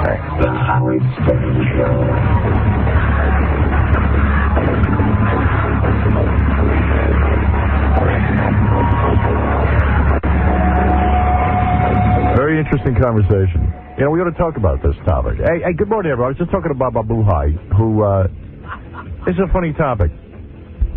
The Howard Stern Show. Very interesting conversation. You know, we ought to talk about this topic. Hey, good morning, everyone. I was just talking to Baba Boohai, who, this is a funny topic.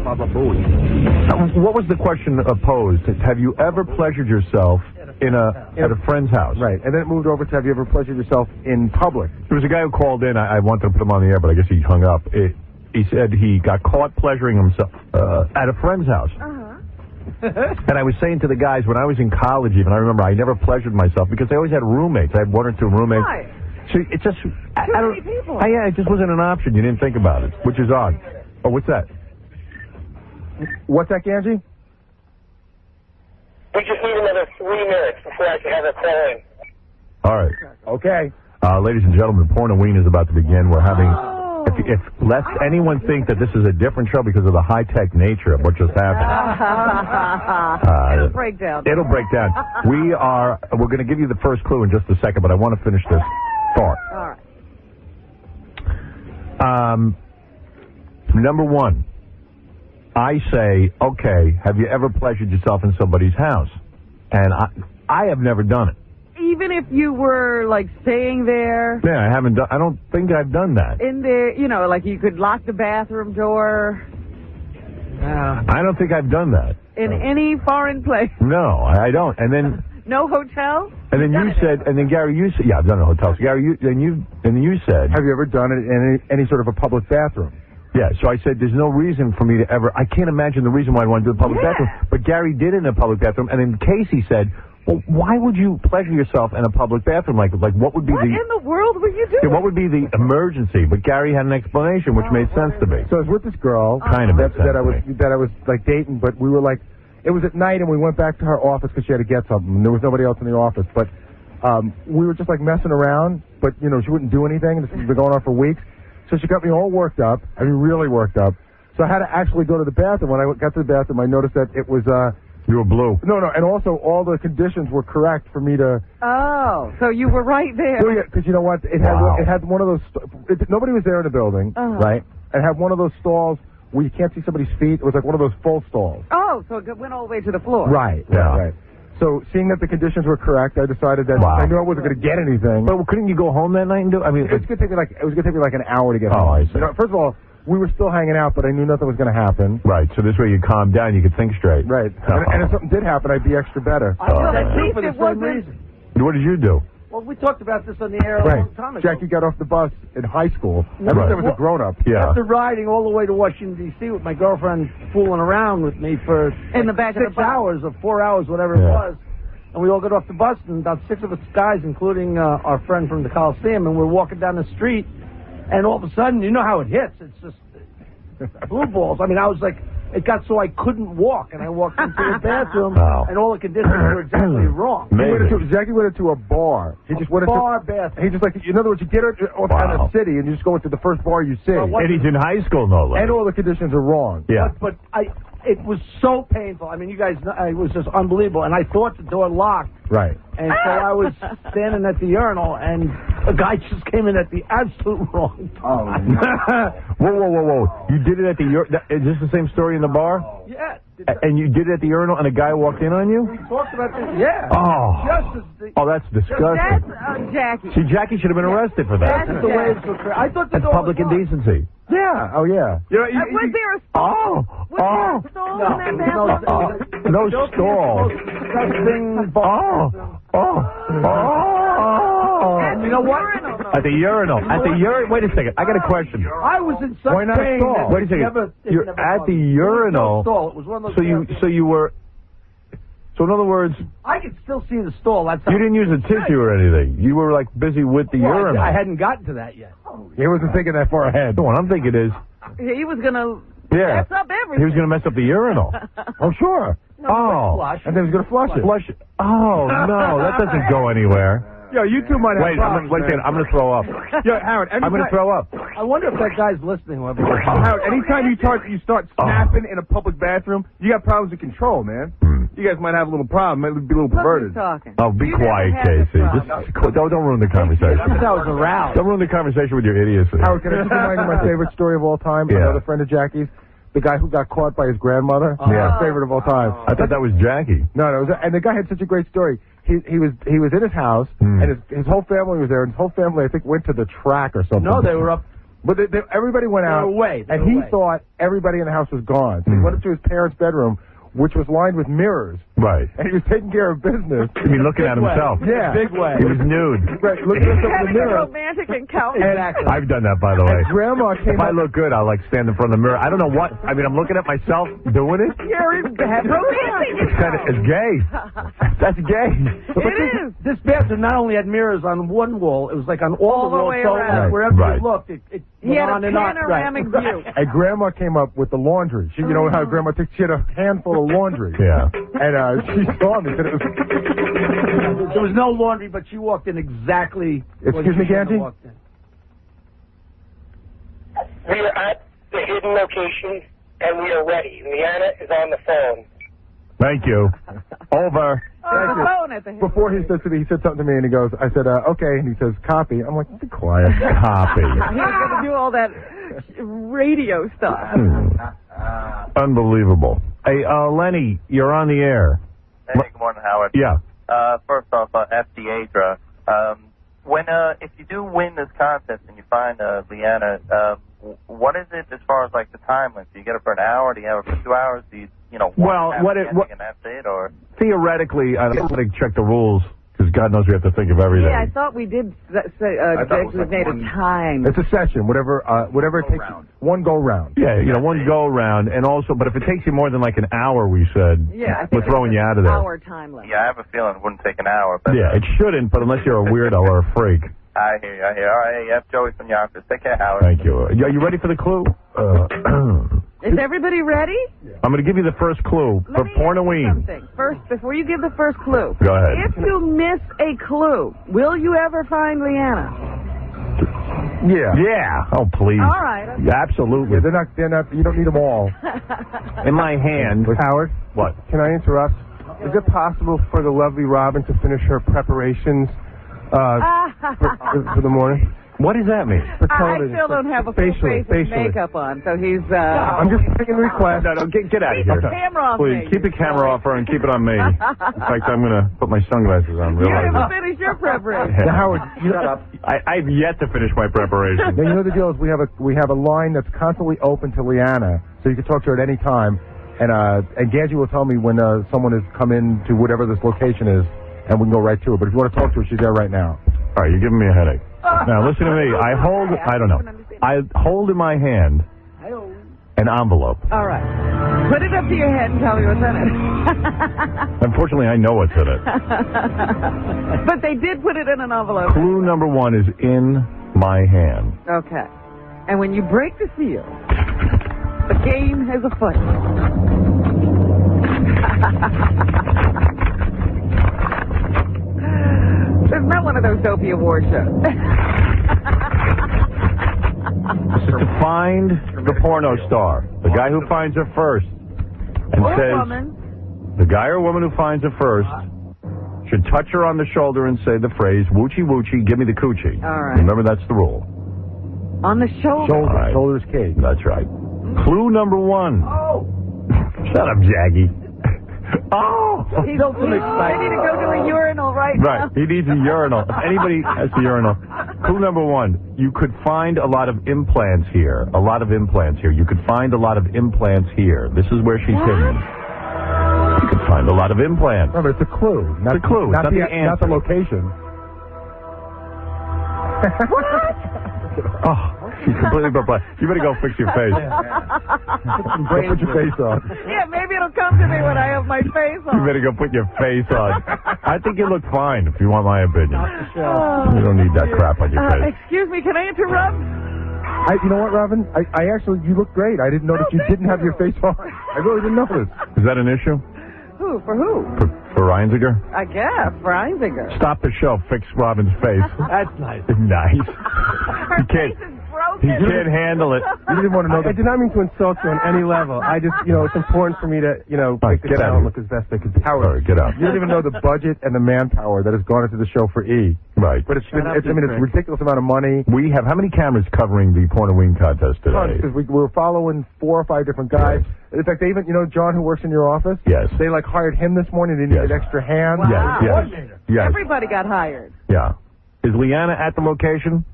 Baba Boohai. What was the question posed? Have you ever pleasured yourself at a friend's house? Right, and then it moved over to have you ever pleasured yourself in public? There was a guy who called in. I wanted to put him on the air, but I guess he hung up. He said he got caught pleasuring himself at a friend's house. And I was saying to the guys, when I was in college even, I remember I never pleasured myself because I always had roommates. I had one or two roommates. Right. So it just... it just wasn't an option. You didn't think about it, which is odd. Oh, what's that? What's that, Ganji? We just need another 3 minutes before I can have her call in. All right. Okay. Ladies and gentlemen, Pornoween is about to begin. We're having... If lest anyone think that this is a different show because of the high-tech nature of what just happened. It'll break down. It'll break down. We're going to give you the first clue in just a second, but I want to finish this thought. All right. Number one, I say, okay, have you ever pleasured yourself in somebody's house? And I have never done it. Even if you were, like, staying there? Yeah, I haven't done. I don't think I've done that. In there, you know, like you could lock the bathroom door? I don't think I've done that. In any foreign place? No, I don't. And then... No hotel? And then you said, and then Gary, you said, yeah, I've done it in hotels. Gary, then you said... Have you ever done it in any sort of a public bathroom? Yeah, so I said there's no reason for me to ever... I can't imagine the reason why I'd want to do a public bathroom. But Gary did it in a public bathroom, and then Casey said... Well, why would you pleasure yourself in a public bathroom? Like what would be what in the world were you doing? Yeah, what would be the emergency? But Gary had an explanation, which made sense to me. So I was with this girl, kind of that I was like dating, but we were like, it was at night, and we went back to her office because she had to get something. And there was nobody else in the office, but we were just like messing around. But you know, she wouldn't do anything. This has been going on for weeks, so she got me all worked up. I mean, really worked up. So I had to actually go to the bathroom. When I got to the bathroom, I noticed that it was. You were blue. No, and also all the conditions were correct for me to... Oh, so you were right there. Oh, yeah, because you know what? It had one of those... nobody was there in the building, right? It had one of those stalls where you can't see somebody's feet. It was like one of those full stalls. Oh, so it went all the way to the floor. Right. So seeing that the conditions were correct, I decided that I knew I wasn't going to get anything. But couldn't you go home that night and do... I mean... It was going to take me like an hour to get home. Oh, I see. You know, first of all... We were still hanging out, but I knew nothing was going to happen. Right, so this way you calm down, you could think straight. Right. And if something did happen, I'd be extra better. At least it wasn't... What did you do? Well, we talked about this on the air a long time ago. Jackie got off the bus in high school. At least I was a grown-up. Yeah. After riding all the way to Washington, D.C. with my girlfriend fooling around with me for in the back 6 of the bus. hours or 4 hours, whatever it was. And we all got off the bus, and about 6 of us guys, including our friend from the Coliseum, and we're walking down the street, and all of a sudden, you know how it hits. It's just... blue balls. I mean, I was like, it got so I couldn't walk, and I walked into the bathroom, and all the conditions were exactly wrong. Jackie went into a bar. He just went into bar bathroom. He just like, in other words, you get out of the city, and you just go into the first bar you see. And he's in high school, no less. And all the conditions are wrong. Yeah. But it was so painful. I mean, you guys, it was just unbelievable. And I thought the door locked. Right. And so I was standing at the urinal, and a guy just came in at the absolute wrong time. Whoa. You did it at the urinal? Is this the same story in the bar? Yeah. And you did it at the urinal, and a guy walked in on you? We talked about this, yeah. That's disgusting. That's Jackie. See, Jackie should have been arrested for that. That's the way it's I thought the That's public indecency. Yeah. Oh, yeah. Was there a stall? Was there a stall in that bathroom? No stall. You know what? At the urinal. Wait a second. I got a question. I was in such pain. Wait a second. You're at the urinal. It was one of those so you were... So in other words... I could still see the stall. That's you didn't use a tissue or anything. You were like busy with the urinal. I hadn't gotten to that yet. He wasn't thinking that far ahead. The one I'm thinking is... He was going to mess up everything. He was going to mess up the urinal. Oh, sure. And then he was going to flush it. Oh, no. That doesn't go anywhere. Yo, you two might have problems. Wait a second. I'm going to throw up. Yo, Howard, I'm going to throw up. I wonder if that guy's listening. Howard, anytime you start snapping in a public bathroom, you got problems with control, man. you guys might have a little problem. Might be a little Look perverted. who's talking. Oh, be You quiet, never had Casey. this Just, don't ruin the conversation. That was aroused. Don't ruin the conversation with your idiocy. Howard, can I just remind you of my favorite story of all time? Yeah. Another friend of Jackie's. The guy who got caught by his grandmother. Yeah. My favorite of all time. I thought that was Jackie. No, and the guy had such a great story. He was in his house, and his whole family was there, and his whole family, I think, went to the track or something. No, they were up. But everybody went out, away. and he thought everybody in the house was gone. So he went up to his parents' bedroom, which was lined with mirrors, Right. and he was taking care of business. I mean, looking at himself. Yeah. Big way. He was nude. Right, looking at himself in the Having a mirror. romantic encounter. Exactly. I've done that, by the way. And Grandma came If I up. look good, I'll like stand in front of the mirror. I don't know what. I mean, I'm looking at myself doing it. You're romantic. It's gay. That's gay. It is. This bathroom not only had mirrors on one wall, it was like on all All the walls. way So around. wherever Right. you looked, it He went had a on and on. panoramic Right. view. And Grandma came up with the laundry. She, you know how Grandma took, she had a handful of laundry. Yeah. And she saw me. Said it was, There was no laundry, but she walked in exactly. when Excuse me, she shouldn't have Ganji? walked in. We are at the hidden location, and we are ready. Leanna is on the phone. Thank you. Over. On the phone at the head. before he said to me, he said something to me, and he goes, I said, okay, and he says, copy. I'm like, be quiet. Copy. He was going to do all that radio stuff. Unbelievable. Hey, Lenny, you're on the air. Hey, good morning, Howard. Yeah. First off, FDADRA. If you do win this contest and you find Leanna, what is it as far as like the time limit? Do you get it for an hour? Do you have it for 2 hours? Do you, Well, and that's it, or theoretically, I don't want to check the rules because God knows we have to think of everything. Yeah, I thought we did designate a time. It's a session, whatever it takes. One go round. Yeah, one go around, and also, but if it takes you more than like an hour, we said, Yeah, I think we're throwing you out of there. Hour time limit. yeah, I have a feeling it wouldn't take an hour. But Yeah, it shouldn't, but unless you're a weirdo or a freak. I hear you. All right, hey, F. Joey from Yonkers. Take care, Howard. Thank you. Are you ready for the clue? Is everybody ready? I'm going to give you the first clue for Let me ask you Pornoween. something. First, before you give the first clue. Go ahead. If you miss a clue, will you ever find Leanna? Yeah. Yeah. Oh, please. All right. Okay. Yeah, absolutely. Yeah, they're not, you don't need them all. In my hand. Howard? What? Can I interrupt? Is it possible for the lovely Robin to finish her preparations for the morning? What does that mean? I still don't have a full face of makeup on, so he's... I'm just making a request. No, get out of Keep here. the camera off Please, me. keep the camera off her and keep it on me. In fact, I'm going to put my sunglasses on. You Realize haven't it. finished your preparation. Now, Howard, shut up. I've yet to finish my preparation. Now, you know the deal is we have a line that's constantly open to Leanna, so you can talk to her at any time. And Ganji will tell me when someone has come in to whatever this location is, and we can go right to her. But if you want to talk to her, she's there right now. All right, you're giving me a headache. Now, listen to me. I hold in my hand an envelope. All right. Put it up to your head and tell me what's in it. Unfortunately, I know what's in it. But they did put it in an envelope. Clue number 1 is in my hand. Okay. And when you break the seal, the game has a foot. It's not one of those dopey award shows. This is to find the porno star. The guy who finds her first. And Or says, woman. the guy or woman who finds her first should touch her on the shoulder and say the phrase, woochie woochie, give me the coochie. All right. Remember, that's the rule. On the shoulder. All right. Shoulders cake. That's right. Clue number 1. Oh, Shut up, Jaggy. Oh! He's ready to go to a urinal right now. Right, he needs a urinal. If anybody has a urinal. Clue number 1, you could find a lot of implants here. A lot of implants here. You could find a lot of implants here. This is where she's hidden. You could find a lot of implants. Remember, it's a clue. Not, It's a clue. It's not the not answer. the location. Oh, she's completely perplexed. You better go fix your face. Go put your face on. Yeah, maybe it'll come to me when I have my face on. You better go put your face on. I think you look fine, if you want my opinion. You don't need that crap on your face. Excuse me, can I interrupt? You know what, Robin? I actually, you look great. I didn't notice you didn't have your face on. I really didn't notice. Is that an issue? Who? For who? For Reinziger? I guess, for Einziger. Stop the show. Fix Robin's face. that's nice. Nice. Her You can't. face is He can't handle it. You didn't want to know I did not mean to insult you on any level. I just, it's important for me to, Right, take the get out channel of and look as best I could. All right, get out. You don't even know the budget and the manpower that has gone into the show for E. Right. But it's a ridiculous amount of money. We have how many cameras covering the Porn and Ween contest today? Because we were following 4 or 5 different guys. In fact, they even, John, who works in your office? Yes. They, hired him this morning. They needed extra hands. Wow. Yes. Everybody got hired. Yeah. Is Leanna at the location?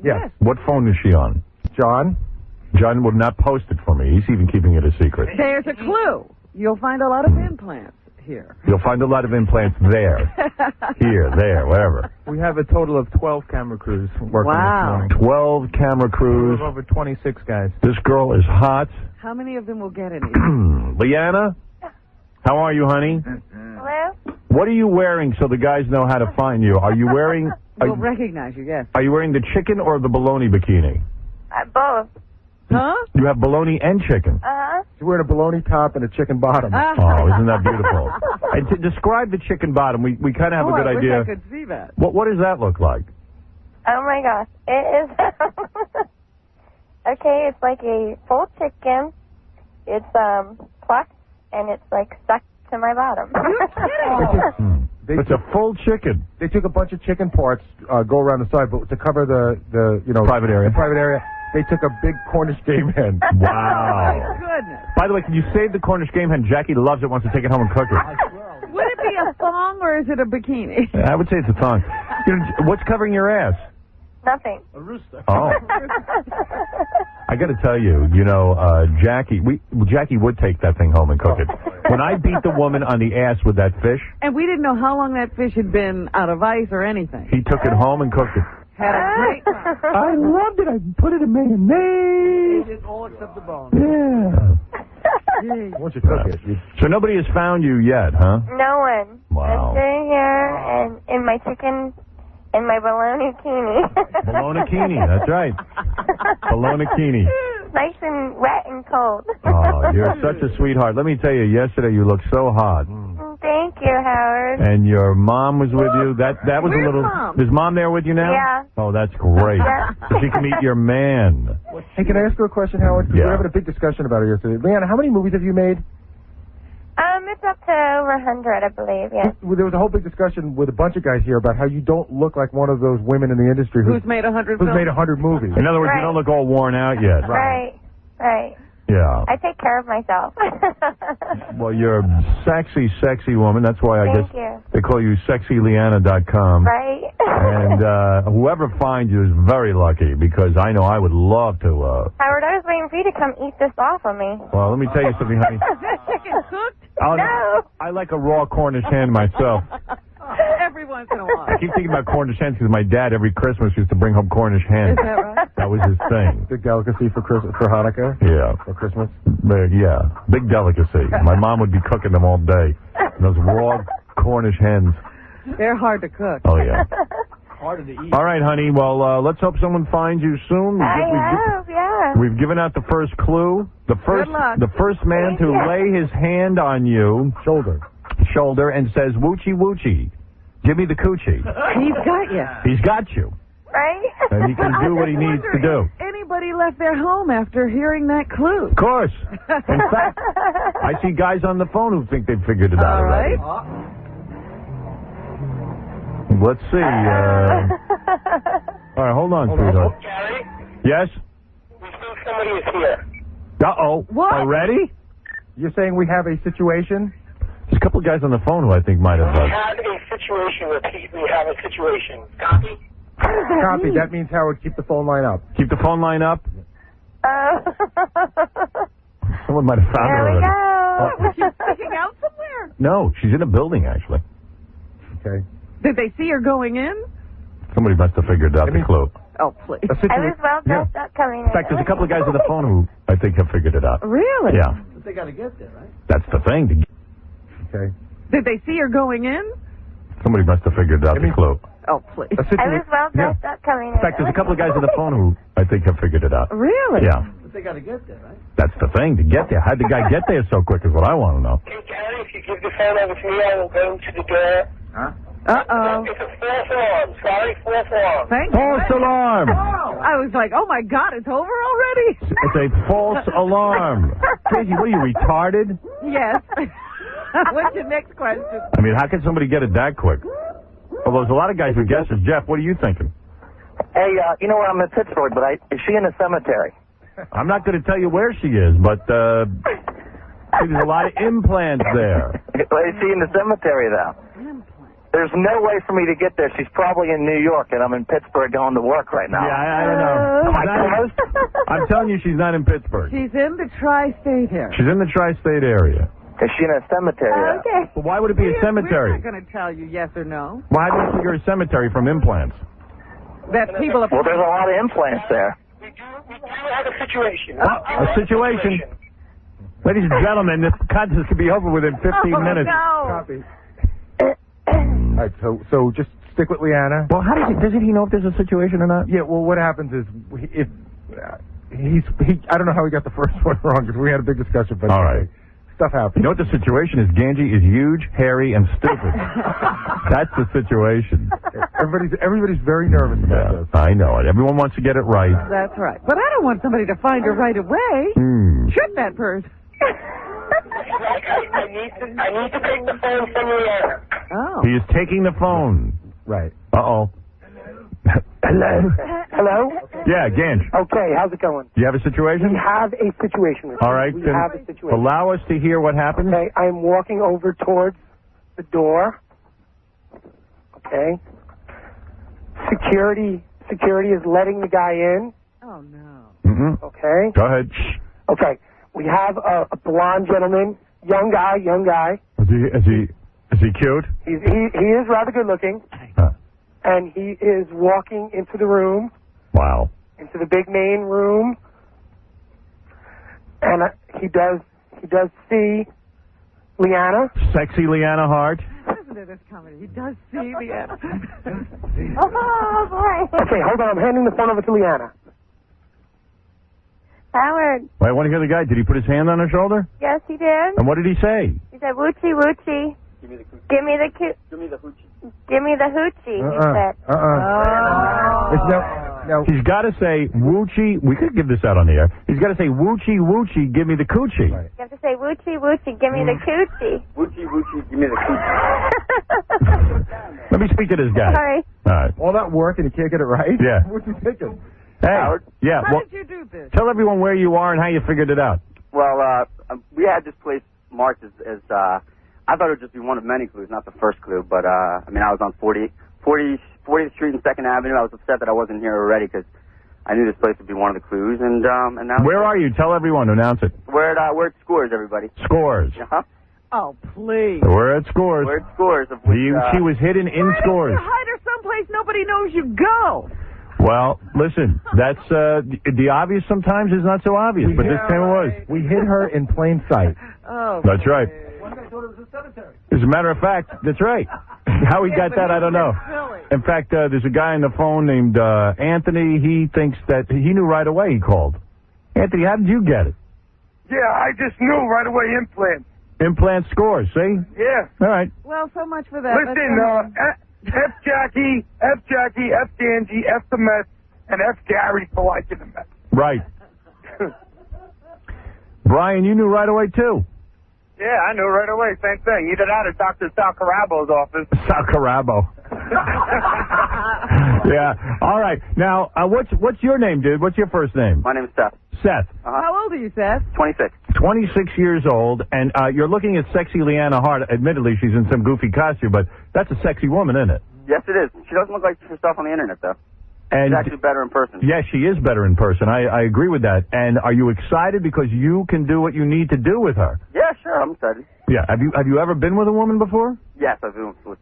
Yes. What phone is she on? John? John would not post it for me. He's even keeping it a secret. There's a clue. You'll find a lot of implants here. You'll find a lot of implants there. Here, there, wherever. We have a total of 12 camera crews working Wow. this morning. 12 camera crews. Over 26 guys. This girl is hot. How many of them will get any? Leanna? How are you, honey? Hello? What are you wearing so the guys know how to find you? Are you wearing... We'll recognize you, yes. Are you wearing the chicken or the bologna bikini? Both. Huh? You have bologna and chicken. Uh-huh. She's wearing a bologna top and a chicken bottom. Oh, isn't that beautiful? And to describe the chicken bottom, we kind of have a good I wish idea. I could see that. What does that look like? Oh, my gosh. It is... okay, it's like a full chicken. It's, plucked, and it's, stuck to my bottom. It's a full chicken. They took a bunch of chicken parts, go around the side, but to cover the private area. The private area, they took a big Cornish game hen. Wow. Oh, goodness. By the way, can you save the Cornish game hen? Jackie loves it, wants to take it home and cook it. Would it be a thong or is it a bikini? I would say it's a thong. What's covering your ass? Nothing. A rooster. Oh. I got to tell you, Jackie would take that thing home and cook it. When I beat the woman on the ass with that fish, And we didn't know how long that fish had been out of ice or anything. he took it home and cooked it. Had a great time. I loved it. I put it in mayonnaise. Ate it all except the bone. Yeah. Once you cook it, So nobody has found you yet, huh? No one. Wow. I'm sitting here and in my chicken and my bologna-kini. Bologna-kini, that's right. Bologna-kini. Nice and wet and cold. Oh, you're such a sweetheart. Let me tell you, yesterday you looked so hot. Thank you, Howard. And your mom was with you. That was a Where's little... Mom? Is Mom there with you now? Yeah. Oh, that's great. Yeah. So she can meet your man. Hey, can I ask her a question, Howard? We Yeah. were having a big discussion about her yesterday. Leanna, how many movies have you made? It's up to over 100, I believe, yeah. There was a whole big discussion with a bunch of guys here about how you don't look like one of those women in the industry Who's made 100 who's films? made 100 movies. In other words, Right. you don't look all worn out yet. Right. Yeah. I take care of myself. Well, you're a sexy, sexy woman. That's why I Thank guess you. they call you SexyLeanna.com. Right. And whoever finds you is very lucky because I know I would love to. Howard, I was waiting for you to come eat this off of me. Well, let me tell you something, honey. Is that chicken cooked? No. I like a raw Cornish hen myself. Every once in a while. I keep thinking about Cornish hens because my dad every Christmas used to bring home Cornish hens. Is that right? That was his thing. Big delicacy for Hanukkah? Yeah. For Christmas? Yeah. Big delicacy. My mom would be cooking them all day. Those raw Cornish hens. They're hard to cook. Oh, yeah. Harder to eat. All right, honey. Well, let's hope someone finds you soon. I hope, yeah. We've given out the first clue. The first man to lay his hand on you, shoulder, and says, "Woochie, woochie, give me the coochie." He's got you. He's got you. Right? And he can do what he needs to do. Anybody left their home after hearing that clue? Of course. In fact, I see guys on the phone who think they've figured it out already. Let's see. All right, hold on, sweetheart. Gary, Yes? we think somebody is here. Uh-oh. What? Already? You're saying we have a situation? There's a couple of guys on the phone who I think might have... We have a situation. Repeat, we have a situation. Copy? Copy. That means, Howard, keep the phone line up. Keep the phone line up. Oh. Someone might have found her There we already. go. She's sticking out somewhere. No, she's in a building, actually. Okay. Did they see her going in? Somebody must have figured out the clue. Oh, please. A I was well dressed up coming in. In fact, there's a couple of guys on the phone who I think have figured it out. Really? Yeah. But they got to get there, right? That's the thing. Okay. Did they see her going in? Somebody must have figured out the clue. Oh, please. I was well dressed up coming in. In fact, there's a couple of guys on the phone who I think have figured it out. Really? Yeah. But they got to get there, right? That's the thing, to get there. How'd the guy get there so quick is what I want to know. Hey, Gary, if you give the phone over to me, I will go to the door. Uh-oh. It's a false alarm. Sorry, false alarm. Thank you. False alarm! I I was like, oh, my God, it's over already? It's a false alarm. Casey, what are you, retarded? Yes. What's your next question? I mean, how can somebody get it that quick? Although there's a lot of guys who guesses. Jeff, what are you thinking? Hey, you know what? I'm in Pittsburgh, but is she in a cemetery? I'm not going to tell you where she is, but there's a lot of implants there. Is she in the cemetery, though? There's no way for me to get there. She's probably in New York, and I'm in Pittsburgh going to work right now. Yeah, I don't know. Am I close? I'm telling you, she's not in Pittsburgh. She's in the tri-state area. She's in the tri-state area. Is she in a cemetery? Okay. But why would it be a cemetery? We're not going to tell you yes or no. Why do you figure a cemetery from implants? That people are... Well, there's a lot of implants there. We do have a situation. A situation. Ladies and gentlemen, this contest could be over within 15 minutes. No. Copy. All right, so just stick with Leanna. Well, how does he know if there's a situation or not? Yeah, well, what happens is if I don't know how he got the first one wrong because we had a big discussion. But all right, stuff happens. You know what the situation is? Ganji is huge, hairy, and stupid. That's the situation. Everybody's very nervous about this. I know it. Everyone wants to get it right. That's right. But I don't want somebody to find her right away. Shoot that person. I need to take the phone from Leanna. Oh. He is taking the phone. Right. Uh-oh. Hello? Hello? Yeah, Ganj. Okay, how's it going? Do you have a situation? We have a situation. All right, we then have a situation. allow us to hear what happened. Okay, I'm walking over towards the door. Okay. Security is letting the guy in. Oh, no. Mm-hmm. Okay. Go ahead. Shh. Okay. We have a blonde gentleman, young guy. Is he cute? He is rather good looking. And he is walking into the room. Wow. Into the big main room. And he does see Leanna. Sexy Leanna Hart. Isn't it this comedy? He does see Leanna. Oh, boy. Okay, hold on. I'm handing the phone over to Leanna. Howard. Wait, I want to hear the guy. Did he put his hand on her shoulder? Yes, he did. And what did he say? He said, woochie, woochie. Give me the hoochie. Give me the hoochie, he said. No. He's got to say, woochie. We could give this out on the air. He's got to say, woochie, woochie, give me the coochie. Right. You have to say, woochie, woochie, give me the coochie. Woochie, woochie, give me the coochie. Let me speak to this guy. Sorry. All right. All that work and you can't get it right? Yeah. What's he thinking? Hey. Howard? Yeah. How did you do this? Tell everyone where you are and how you figured it out. Well, we had this place marked as I thought it would just be one of many clues, not the first clue. But, I was on 40th Street and 2nd Avenue. I was upset that I wasn't here already because I knew this place would be one of the clues. And now... Where are you? Tell everyone. Announce it. We're at Scores, everybody. Scores. Uh-huh. Oh, please. We're at Scores. We're at Scores. Of which, She was hidden in Scores. You hide her someplace nobody knows you go. Well, listen, that's the obvious sometimes is not so obvious, but this time it was. We hid her in plain sight. Oh, That's right. One guy thought it was a cemetery. As a matter of fact, that's right. How he got that, I don't know. Silly. In fact, there's a guy on the phone named Anthony. He thinks that he knew right away he called. Anthony, how did you get it? Yeah, I just knew right away implants. Implant Scores, see? Yeah. All right. Well, so much for that. Listen, F Jackie, F Ganji, F the Mets, and F Gary for liking the Mets. Right. Brian, you knew right away, too. Yeah, I knew right away. Same thing. Either that or Dr. Sal Carabo's office. Sal Carabo. Yeah. All right. Now, what's your name, dude? What's your first name? My name's Seth. Seth. How old are you, Seth? 26. 26 years old, and you're looking at sexy Leanna Hart. Admittedly, she's in some goofy costume, but that's a sexy woman, isn't it? Yes, it is. She doesn't look like herself on the internet, though. And She's actually better in person. Yeah, she is better in person. I agree with that. And are you excited because you can do what you need to do with her? Yeah, sure. I'm excited. Yeah. Have you ever been with a woman before? Yes, I've been with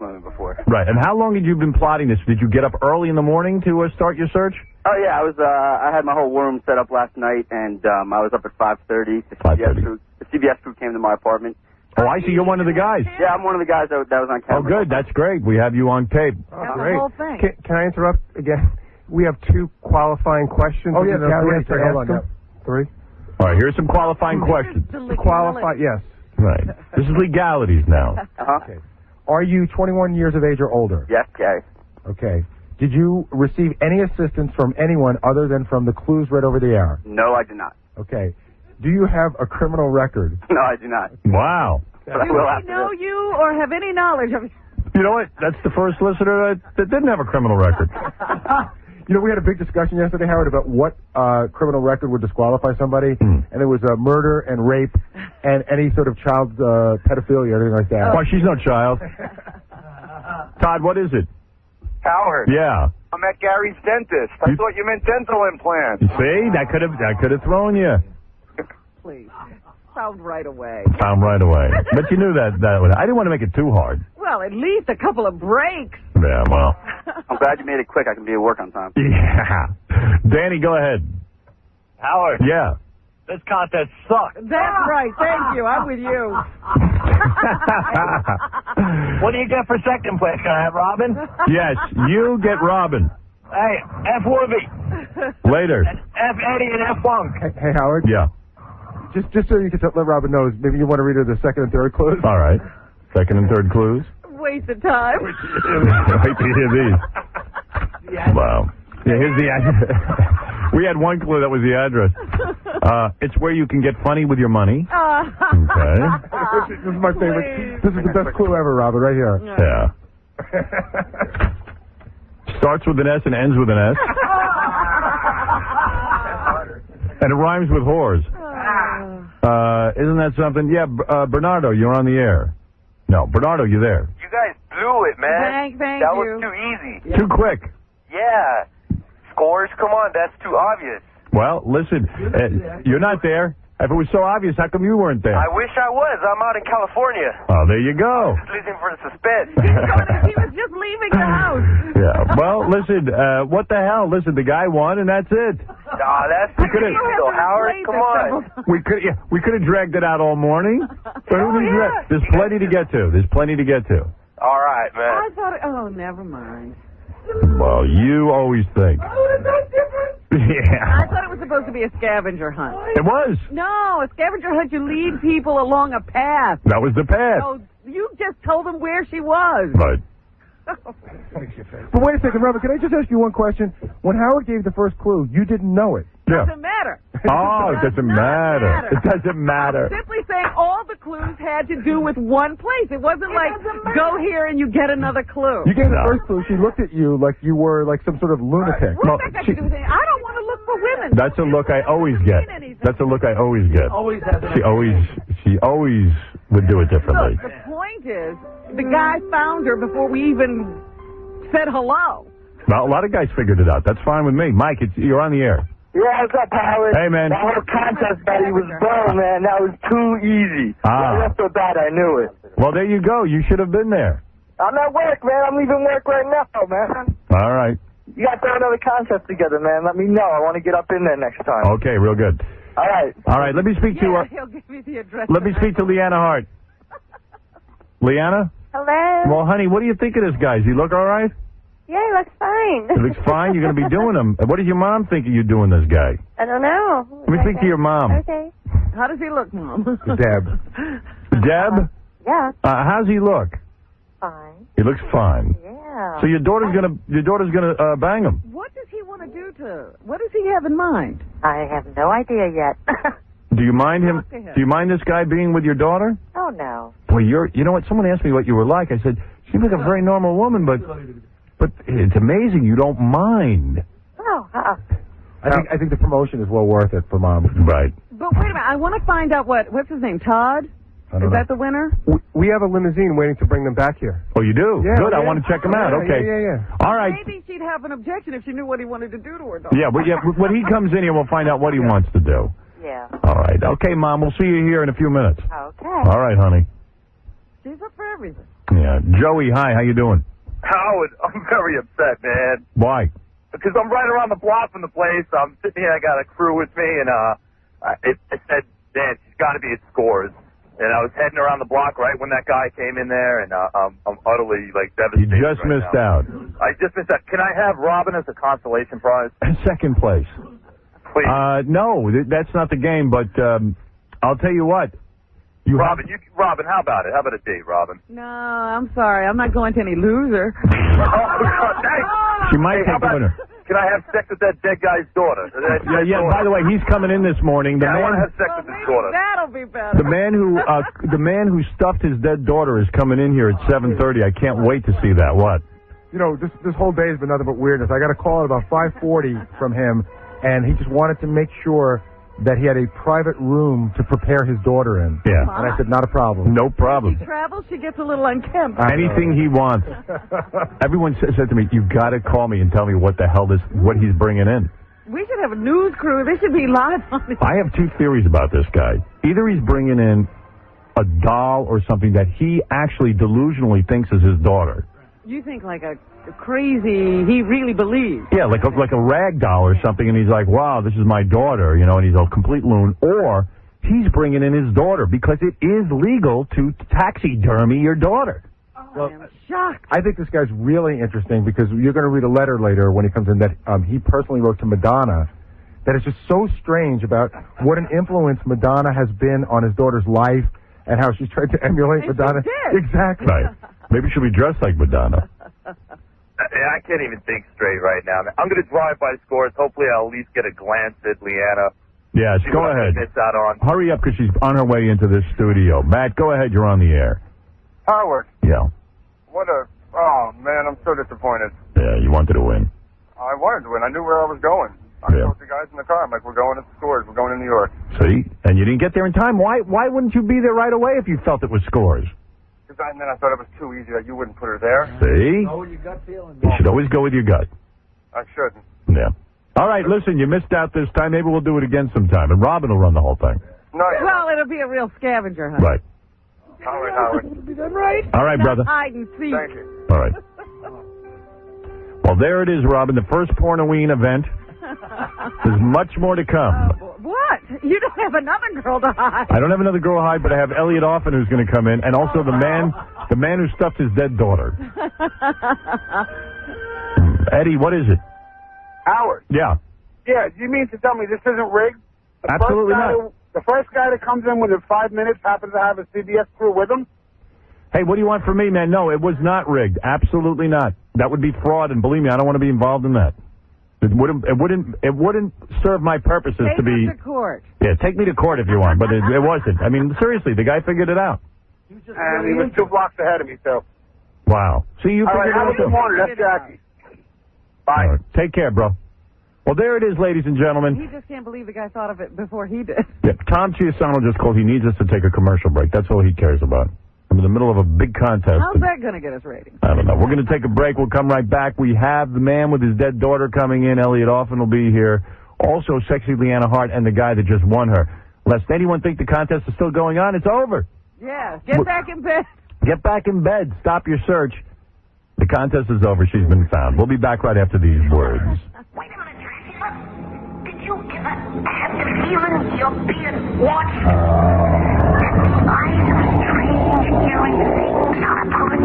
women before. Right. And how long had you been plotting this? Did you get up early in the morning to start your search? Oh yeah, I had my whole war room set up last night, and I was up at 5:30. The CBS crew came to my apartment. Oh, I see. You're one of the guys. Yeah, I'm one of the guys that was on camera. Oh, good. That's great. We have you on tape. The whole thing. Can I interrupt again? We have 2 qualifying questions. Oh, yeah, Gary three. has to Hold on, ask them. 3. All right. Here's some qualifying questions. To qualify, yes. Right. This is legalities now. Uh-huh. Okay. Are you 21 years of age or older? Yes, Gary. Okay. Did you receive any assistance from anyone other than from the clues read over the air? No, I did not. Okay. Do you have a criminal record? No, I do not. Wow. But I Do will we after know this. you or have any knowledge of you? You know what? That's the first listener that didn't have a criminal record. You know, we had a big discussion yesterday, Howard, about what criminal record would disqualify somebody, and there was murder and rape and any sort of child pedophilia or anything like that. Why, she's no child. Todd, what is it? Howard. Yeah. I'm at Gary's dentist. I thought you meant dental implants. See, that could have thrown you. Please. Found right away. Found right away. But you knew that would. I didn't want to make it too hard. Well, at least a couple of breaks. Yeah, well. I'm glad you made it quick. I can be at work on time. Yeah. Danny, go ahead. Howard. Yeah. This contest sucks. That's right. Thank you. I'm with you. What do you get for second place? Can I have Robin? Yes, you get Robin. Hey, F Worbie. Later. F Eddie and F Funk. Hey, Howard. Yeah. Just so you can let Robin know, maybe you want to read her the second and third clues? All right. Second and third clues. Waste of time. Wait to hear these. Wow. Yeah, here's the address. We had one clue that was the address. It's where you can get funny with your money. Okay. This is my favorite. This is the best clue ever, Robin, right here. Yeah. Starts with an S and ends with an S. And it rhymes with whores. Isn't that something? Yeah, Bernardo, you're on the air. No, Bernardo, you're there. You guys blew it, man. Thank that you. was too easy. Too quick. Yeah. Scores? Come on, that's too obvious. Well, listen, you're not there. If it was so obvious, how come you weren't there? I wish I was. I'm out in California. Oh, there you go. Just listening for the suspense. He was just leaving the house. Yeah. Well, listen, what the hell? Listen, the guy won, and that's it. Nah, that's too easy, though, Howard. Come on. We could have dragged it out all morning. There's plenty to get to. All right, man. I thought, never mind. Well, you always think. Yeah. I thought it was supposed to be a scavenger hunt. It was. No, a scavenger hunt, you lead people along a path. That was the path. So you just told them where she was. Right. But wait a second, Robin, can I just ask you one question? When Howard gave the first clue, you didn't know it. Yeah. Doesn't matter. Oh, it doesn't matter. It doesn't matter. Simply saying all the clues had to do with one place. It wasn't like, go here and you get another clue. You gave the first clue. She looked at you like you were like some sort of lunatic. What's that got to do with anything? I don't want to look for women. That's a look I always get. That's a look I always get. Always has an She always would do it differently. Look, the point is, the guy found her before we even said hello. Well, a lot of guys figured it out. That's fine with me. Mike, you're on the air. Yeah, what's up, Howard? Hey, man. That whole contest, buddy, was blown, man. That was too easy. Right off the bat, I knew it. Well, there you go. You should have been there. I'm at work, man. I'm leaving work right now, man. All right. You got to throw another contest together, man. Let me know. I want to get up in there next time. Okay, real good. All right. All right, let me speak to he'll give me the address. Let me speak to Leanna Hart. Leanna? Hello? Well, honey, what do you think of this guy? Does he look all right? Yeah, he looks fine. He looks fine. You're going to be doing him. What does your mom think of you doing this guy? I don't know. Let me speak to your mom. Okay. How does he look, Mom? Deb. Deb? Yeah. How's he look? Fine. He looks fine. Yeah. So your daughter's gonna bang him. What does he want to do what does he have in mind? I have no idea yet. Do you mind him? Talk to him. Do you mind this guy being with your daughter? Oh, no. Boy, you know what? Someone asked me what you were like. I said, she seems like a very normal woman, but it's amazing you don't mind. Oh, I think the promotion is well worth it for Mom. Right. But wait a minute, I want to find out what's his name, Todd? Is that the winner? We have a limousine waiting to bring them back here. Oh, you do? Yeah, Good. I yeah. want to check him out. Okay. Yeah. All right. Maybe she'd have an objection if she knew what he wanted to do to her daughter. Yeah, when he comes in here, we'll find out what he wants to do. Yeah. All right. Okay, Mom, we'll see you here in a few minutes. Okay. All right, honey. She's up for everything. Yeah. Joey, hi. How you doing? Howard, I'm very upset, man. Why? Because I'm right around the block from the place. I'm sitting here. I got a crew with me, and it said, "Dan, she's got to be at Scores." And I was heading around the block right when that guy came in there, and I'm utterly devastated. You just missed out. I just missed out. Can I have Robin as a consolation prize? Second place. Please. No, that's not the game. But I'll tell you what. Robin, how about it? How about a date, Robin? No, I'm sorry. I'm not going to any loser. Oh, thanks. She might Hey, how take the about- winner. Can I have sex with that dead guy's daughter? Yeah. By the way, he's coming in this morning. The I want to man, have sex with his daughter. That'll be better. the man who stuffed his dead daughter is coming in here at 7:30. I can't wait to see that. What? You know, this whole day has been nothing but weirdness. I got a call at about 5:40 from him, and he just wanted to make sure that he had a private room to prepare his daughter in. Yeah. And I said, not a problem. No problem. She travels, she gets a little unkempt. Anything he wants. Everyone said to me, "You got to call me and tell me what the hell what he's bringing in." We should have a news crew. They should be live on it. I have two theories about this guy. Either he's bringing in a doll or something that he actually delusionally thinks is his daughter. You think like a crazy, he really believes. Yeah, like a rag doll or something, and he's like, "Wow, this is my daughter," you know, and he's a complete loon. Or he's bringing in his daughter because it is legal to taxidermy your daughter. Well, I'm shocked. I think this guy's really interesting because you're going to read a letter later when he comes in that he personally wrote to Madonna that is just so strange about what an influence Madonna has been on his daughter's life and how she's tried to emulate And she Madonna. did. Exactly. Right. Maybe she'll be dressed like Madonna. I can't even think straight right now. I'm going to drive by Scores. Hopefully, I'll at least get a glance at Leanna. Yes, See go what I ahead. miss out on. Hurry up because she's on her way into this studio. Matt, go ahead. You're on the air. Howard, Yeah. oh man, I'm so disappointed. Yeah, you wanted to win. I wanted to win. I knew where I was going. I Yeah. told the guys in the car, I'm like, we're going to Scores. We're going to New York. See? And you didn't get there in time. Why wouldn't you be there right away if you felt it was Scores? And then I thought it was too easy that you wouldn't put her there. See? Know what your gut feeling. You should always go with your gut. I shouldn't. Yeah. All right, listen, you missed out this time. Maybe we'll do it again sometime. And Robin will run the whole thing. No, Well, it'll be a real scavenger hunt. Right. Howard. Be done right. All right, brother. Hide and seek. Thank you. All right. Well, there it is, Robin. The first Pornoween event. There's much more to come. What? You don't have another girl to hide. I don't have another girl to hide, but I have Elliot Offen who's going to come in, and also the man who stuffed his dead daughter. Eddie, what is it? Howard. Yeah. Yeah, you mean to tell me this isn't rigged? Absolutely not. The first guy that comes in within 5 minutes happens to have a CBS crew with him? Hey, what do you want from me, man? No, it was not rigged. Absolutely not. That would be fraud, and believe me, I don't want to be involved in that. It wouldn't serve my purposes Take to be. him to court. Yeah, take me to court if you want, but it wasn't. I mean, seriously, the guy figured it out. And he was 2 blocks ahead of me, so. Wow. See, you All right, figured it have out a good too. morning. That's Jackie. Bye. All right. Take care, bro. Well, there it is, ladies and gentlemen. He just can't believe the guy thought of it before he did. Yeah, Tom Chiasano just called. He needs us to take a commercial break. That's all he cares about. I'm in the middle of a big contest. How's that going to get us ratings? I don't know. We're going to take a break. We'll come right back. We have the man with his dead daughter coming in. Elliot Offen will be here. Also, sexy Leanna Hart and the guy that just won her. Lest anyone think the contest is still going on, it's over. Yeah, get back in bed. Get back in bed. Stop your search. The contest is over. She's been found. We'll be back right after these words. Wait a minute, Dracula. Did you ever have the feeling you're being watched? Eyes of strange, hearing things on a pulling.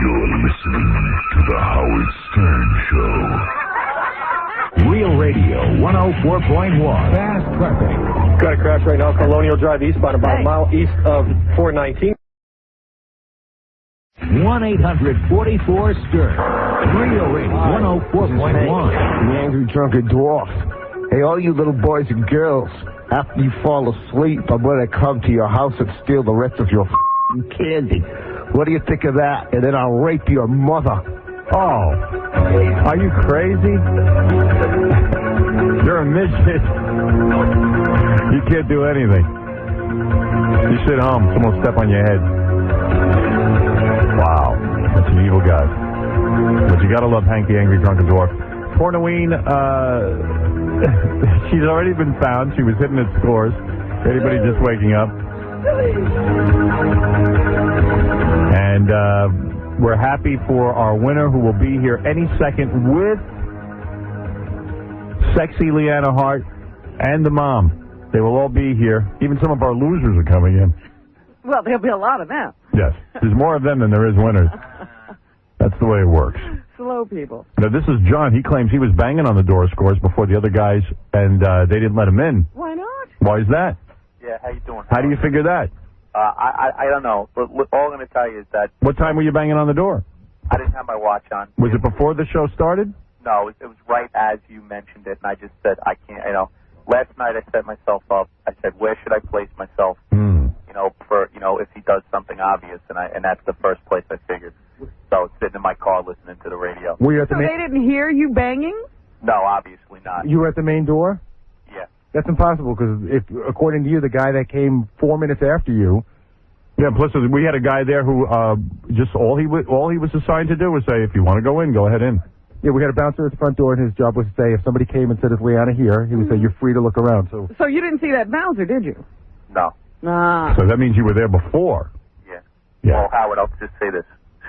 You're listening to The Howard Stern Show. Real Radio 104.1. Fast traffic. Got a crash right now, Colonial Drive eastbound, about a mile east of 419. 1-800-44-STERN. Real Radio 104.1. The Angry Drunken Dwarf. Hey, all you little boys and girls, after you fall asleep, I'm going to come to your house and steal the rest of your candy. What do you think of that? And then I'll rape your mother. Oh, are you crazy? You're a midget. You can't do anything. You sit home, someone will step on your head. Wow, that's an evil guy. But you gotta love Hank the Angry Drunken Dwarf. Pornoween, she's already been found. She was hitting at Scores. Anybody just waking up? And we're happy for our winner who will be here any second with sexy Leanna Hart and the mom. They will all be here. Even some of our losers are coming in. Well, there'll be a lot of them. Yes. There's more of them than there is winners. That's the way it works. Slow people. Now, this is John. He claims he was banging on the door of Scores before the other guys, and they didn't let him in. Why not? Why is that? Yeah, how you doing? How do you figure that? I don't know, but all I'm going to tell you is that What time were you banging on the door? I didn't have my watch on. Was it before the show started? No, it was right as you mentioned it, and I just said, I can't, last night I set myself up. I said, where should I place myself, if he does something obvious, and that's the first place I figured. So I was sitting in my car listening to the radio. Were you at the So they didn't hear you banging? No, obviously not. You were at the main door? Yeah. That's impossible, because if, according to you, the guy that came 4 minutes after you... Yeah, plus we had a guy there who just all he was assigned to do was say, if you want to go in, go ahead in. Yeah, we had a bouncer at the front door, and his job was to say, if somebody came and said, is Leanna here, he would say, you're free to look around. So you didn't see that bouncer, did you? No. Nah. So that means you were there before. Yeah. Yeah. Well, Howard, I'll just say this.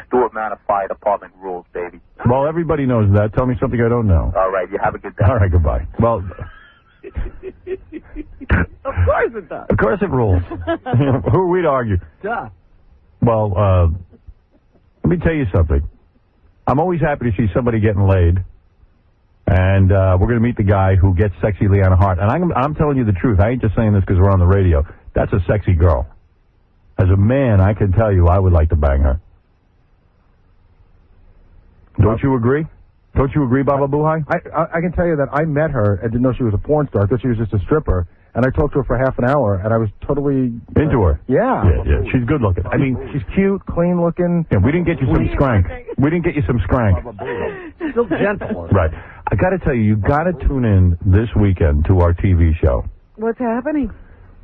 Stuart Manor Fire Department rules, baby. Well, everybody knows that. Tell me something I don't know. All right, you have a good day. All right, goodbye. Well, Of course it does. of course it rules. Who are we to argue? Duh. Well, let me tell you something. I'm always happy to see somebody getting laid. And we're going to meet the guy who gets sexy Leanna Hart. And I'm telling you the truth. I ain't just saying this because we're on the radio. That's a sexy girl. As a man, I can tell you I would like to bang her. Don't you agree? Don't you agree, Baba Buhai? I can tell you that I met her and didn't know she was a porn star. I thought she was just a stripper. And I talked to her for half an hour, and I was totally... Into her? Yeah. Yeah. She's good looking. I mean, she's cute, clean looking. Yeah, we didn't get you some skrank. We didn't get you some skrank. Still gentle. Right. I got to tell you got to tune in this weekend to our TV show. What's happening?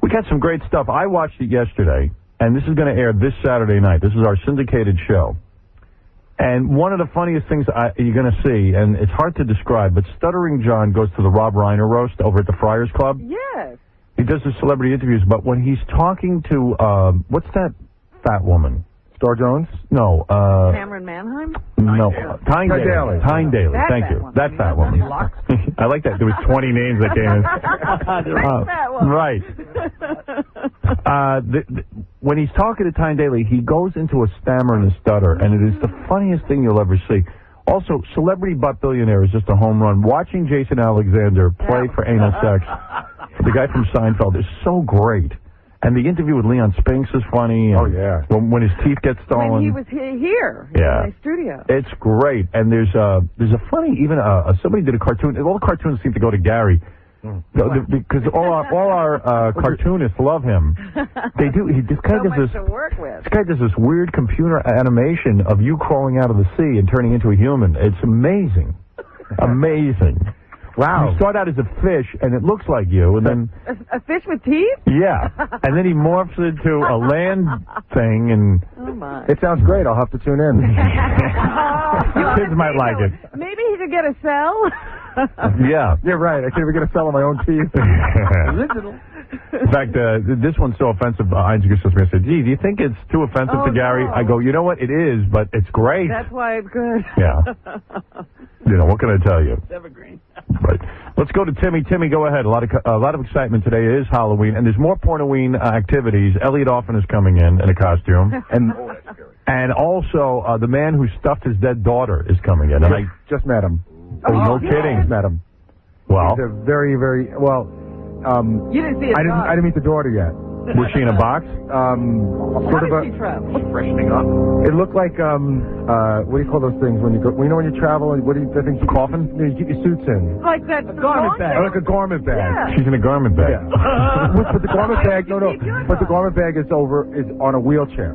We got some great stuff. I watched it yesterday, and this is going to air this Saturday night. This is our syndicated show. And one of the funniest things you're going to see, and it's hard to describe, but Stuttering John goes to the Rob Reiner roast over at the Friars Club. Yes. He does the celebrity interviews, but when he's talking to, what's that fat woman? Star Jones? No. Cameron Manheim? No. Tyne Daly. Tyne Daly. That Thank fat you. woman. That fat woman. I like that. There was 20 names that came in. That one. Right. When he's talking to Tyne Daly, he goes into a stammer and a stutter, and it is the funniest thing you'll ever see. Also, Celebrity Butt Billionaire is just a home run. Watching Jason Alexander play for anal sex, the guy from Seinfeld, is so great. And the interview with Leon Spinks is funny. Oh, yeah. When his teeth get stolen. When he was here Yeah. in the studio. It's great. And there's a funny, even somebody did a cartoon. All the cartoons seem to go to Gary. Because all our cartoonists love him. They do. This guy So does much this. to work with. This guy does this weird computer animation of you crawling out of the sea and turning into a human. It's amazing. Amazing. Wow. You start out as a fish, and it looks like you, and then... A fish with teeth? Yeah. And then he morphs into a land thing, and... Oh, my. It sounds great. I'll have to tune in. Kids might like it. Maybe he could get a cell? Yeah. You're right. I can't even get a cell on my own teeth. Original. In fact, this one's so offensive. Heinz just me. I said, gee, do you think it's too offensive to Gary? No. I go, you know what? It is, but it's great. That's why it's good. Yeah. You know, what can I tell you? It's evergreen. Right. Let's go to Timmy. Timmy, go ahead. A lot of excitement today. It is Halloween, and there's more Pornoween activities. Elliot Offen is coming in a costume. And also, the man who stuffed his dead daughter is coming in. And I just met him. Oh, no kidding. Just met him. Well. He's a very, very, well... you didn't see his I didn't meet the daughter yet. Was she in a box? How did she travel? Freshening up. It looked like, what do you call those things when you go, when you travel, what do you, the things you... Coffin? No, you keep your suits in. Like that Garment bag. Like a garment bag. Yeah. She's in a garment bag. Yeah. But the garment bag, but the garment bag is on a wheelchair.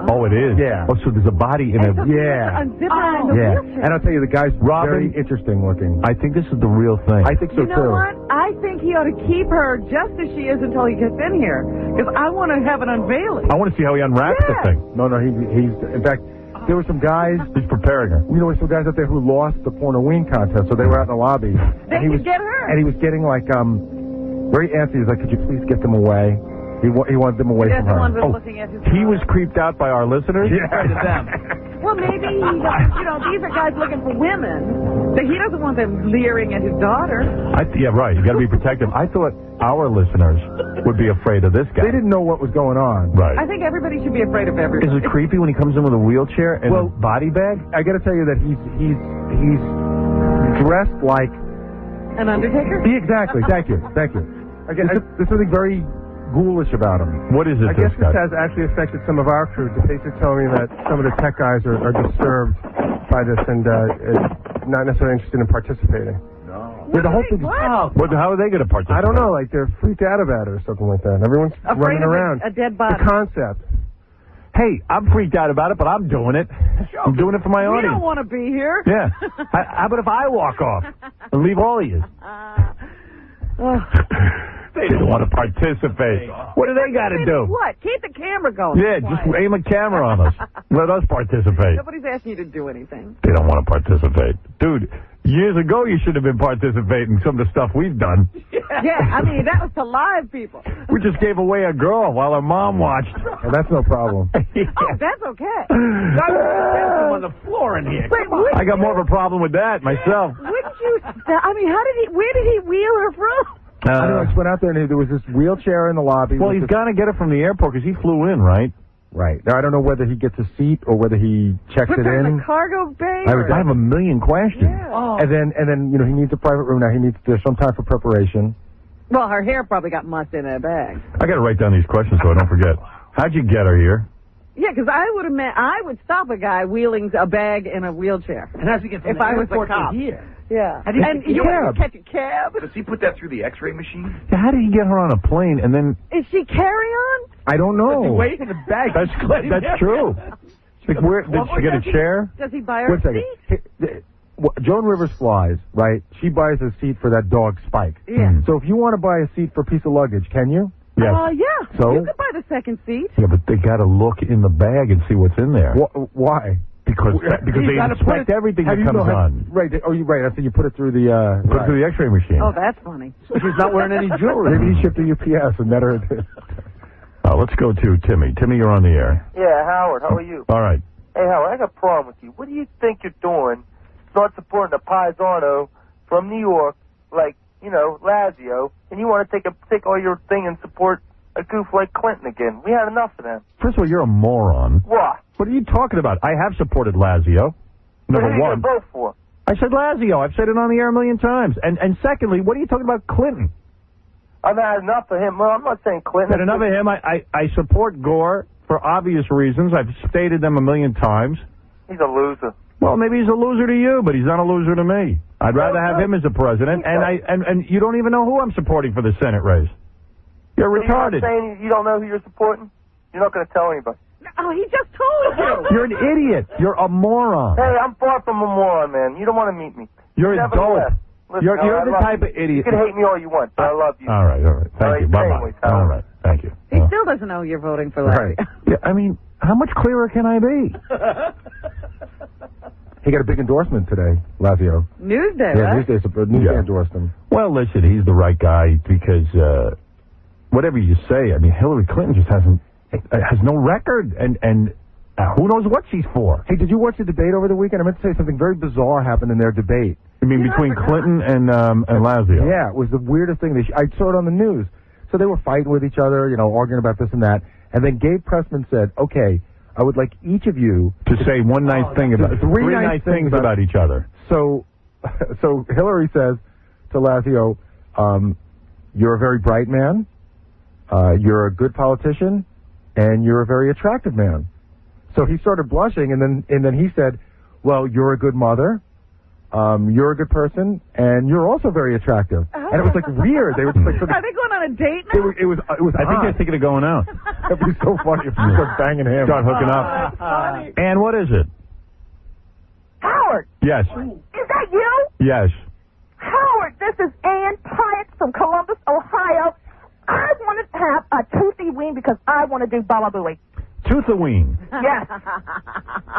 Oh, it is? Yeah. Oh, so there's a body in a... Yeah. Yeah. And I'll tell you, the guy's very interesting looking. I think this is the real thing. I think so, You know too. what? I think he ought to keep her just as she is until he gets in here. Because I want to have an unveiling. I want to see how he unwraps the thing. No, he's... In fact, there were some guys... He's preparing her. You know, there were some guys out there who lost the Pornoween contest, so they were out in the lobby. They could get her. And he was getting, like, very antsy. He was like, could you please get them away? He wanted them away from her. Looking at his He was creeped out by our listeners? Yeah. Well, maybe he doesn't, these are guys looking for women. So he doesn't want them leering at his daughter. Yeah, right. You got to be protective. I thought our listeners would be afraid of this guy. They didn't know what was going on. Right. I think everybody should be afraid of everybody. Is it creepy when he comes in with a wheelchair and a body bag? I got to tell you that he's dressed like an undertaker? Yeah, exactly. Thank you. Again, there's something very ghoulish about him. What is it, I guess this has actually affected some of our crew. DePace telling me that some of the tech guys are disturbed by this and not necessarily interested in participating. Yeah, the whole thing. How are they going to participate? I don't know. Like they're freaked out about it or something like that. Everyone's Afraid running of around. a dead body. The concept. Hey, I'm freaked out about it, but I'm doing it. I'm doing it for my We audience. don't want to be here. Yeah. How about if I walk off and leave all of you? They don't want to participate. What do they got to do? What? Keep the camera going. Yeah, just aim a camera on us. Let us participate. Nobody's asking you to do anything. They don't want to participate. Dude, years ago you should have been participating in some of the stuff we've done. Yeah, I mean, that was to live people. We just gave away a girl while her mom watched. And that's no problem. Oh, that's okay. on the floor in here. Wait, I got more of a problem with that myself. wouldn't you? I mean, where did he wheel her from? I don't know, I just went out there and there was this wheelchair in the lobby. Well, he's got to get it from the airport because he flew in, right? Right. Now, I don't know whether he gets a seat or whether he checks Put it her in. the cargo bay? I have a million questions. Yeah. Oh. And then, you know, he needs a private room now. There's some time for preparation. Well, her hair probably got mussed in her bag. I got to write down these questions so I don't forget. How'd you get her here? Yeah, because I would stop a guy wheeling a bag in a wheelchair. And how's he get from if the I was airport the cop. to here? Yeah. How do you and get the you want cab? to catch a cab? Does he put that through the X-ray machine? Yeah, how did he get her on a plane and then... Is she carry-on? I don't know. Does he wait in the bag? That's true. Like, where, did she get a chair? Does he buy her Wait a second. Joan Rivers flies, right? She buys a seat for that dog Spike. Yeah. So if you want to buy a seat for a piece of luggage, can you? Yeah. Yeah. So? You could buy the second seat. Yeah, but they got to look in the bag and see what's in there. Why? Because they inspect everything that comes on. Right. You're right. After you put it through the Put it through the X-ray machine. Oh, that's funny. She's not wearing any jewelry. Maybe he shipped to UPS and met her. Let's go to Timmy. Timmy, you're on the air. Yeah, Howard, how are you? All right. Hey, Howard, I got a problem with you. What do you think you're doing? Start supporting a paisano from New York, like, you know, Lazio, and you want to take all your thing and support a goof like Clinton again. We had enough of them. First of all, you're a moron. What? What are you talking about? I have supported Lazio. What Number are you one. going to vote for? I said Lazio. I've said it on the air a million times. And secondly, what are you talking about Clinton? I've had enough of him. Well, I'm not saying Clinton. Said enough of him. I support Gore for obvious reasons. I've stated them a million times. He's a loser. Well, maybe he's a loser to you, but he's not a loser to me. I'd rather have him as a president, and you don't even know who I'm supporting for the Senate race. You're retarded. You're saying you don't know who you're supporting? You're not going to tell anybody. Oh, he just told you. You're an idiot. You're a moron. Hey, I'm far from a moron, man. You don't want to meet me. You're a dope. Listen, You're I the love type you. of idiot. You can hate me all you want, but I love you. All right. Thank you. Bye-bye. anyways, All right. Thank you. He still doesn't know you're voting for Larry. Right. Yeah, I mean, how much clearer can I be? He got a big endorsement today, Lazio. Newsday, Yeah, right? Newsday endorsed him. Well, listen, he's the right guy because whatever you say, I mean, Hillary Clinton just has no record, and who knows what she's for. Hey, did you watch the debate over the weekend? I meant to say something very bizarre happened in their debate. You mean between Clinton and Lazio? Yeah, it was the weirdest thing. I saw it on the news. So they were fighting with each other, you know, arguing about this and that. And then Gabe Pressman said, okay, I would like each of you to say one nice thing about three nice things about each other. So Hillary says to Lazio, you're a very bright man, you're a good politician, and you're a very attractive man. So he started blushing, and then he said, well, you're a good mother, you're a good person, and you're also very attractive. And it was like weird. They were just like, Are they going on a date now? It was. I think they're thinking of going out. It'd be so funny if you start banging him. Start hooking up. That's funny. And what is it? Howard, Yes. is that you? Yes. Howard, this is Ann Pyatt from Columbus, Ohio. I want to have a toothy wing because I want to do Baba Booey. Toothaween. Yes.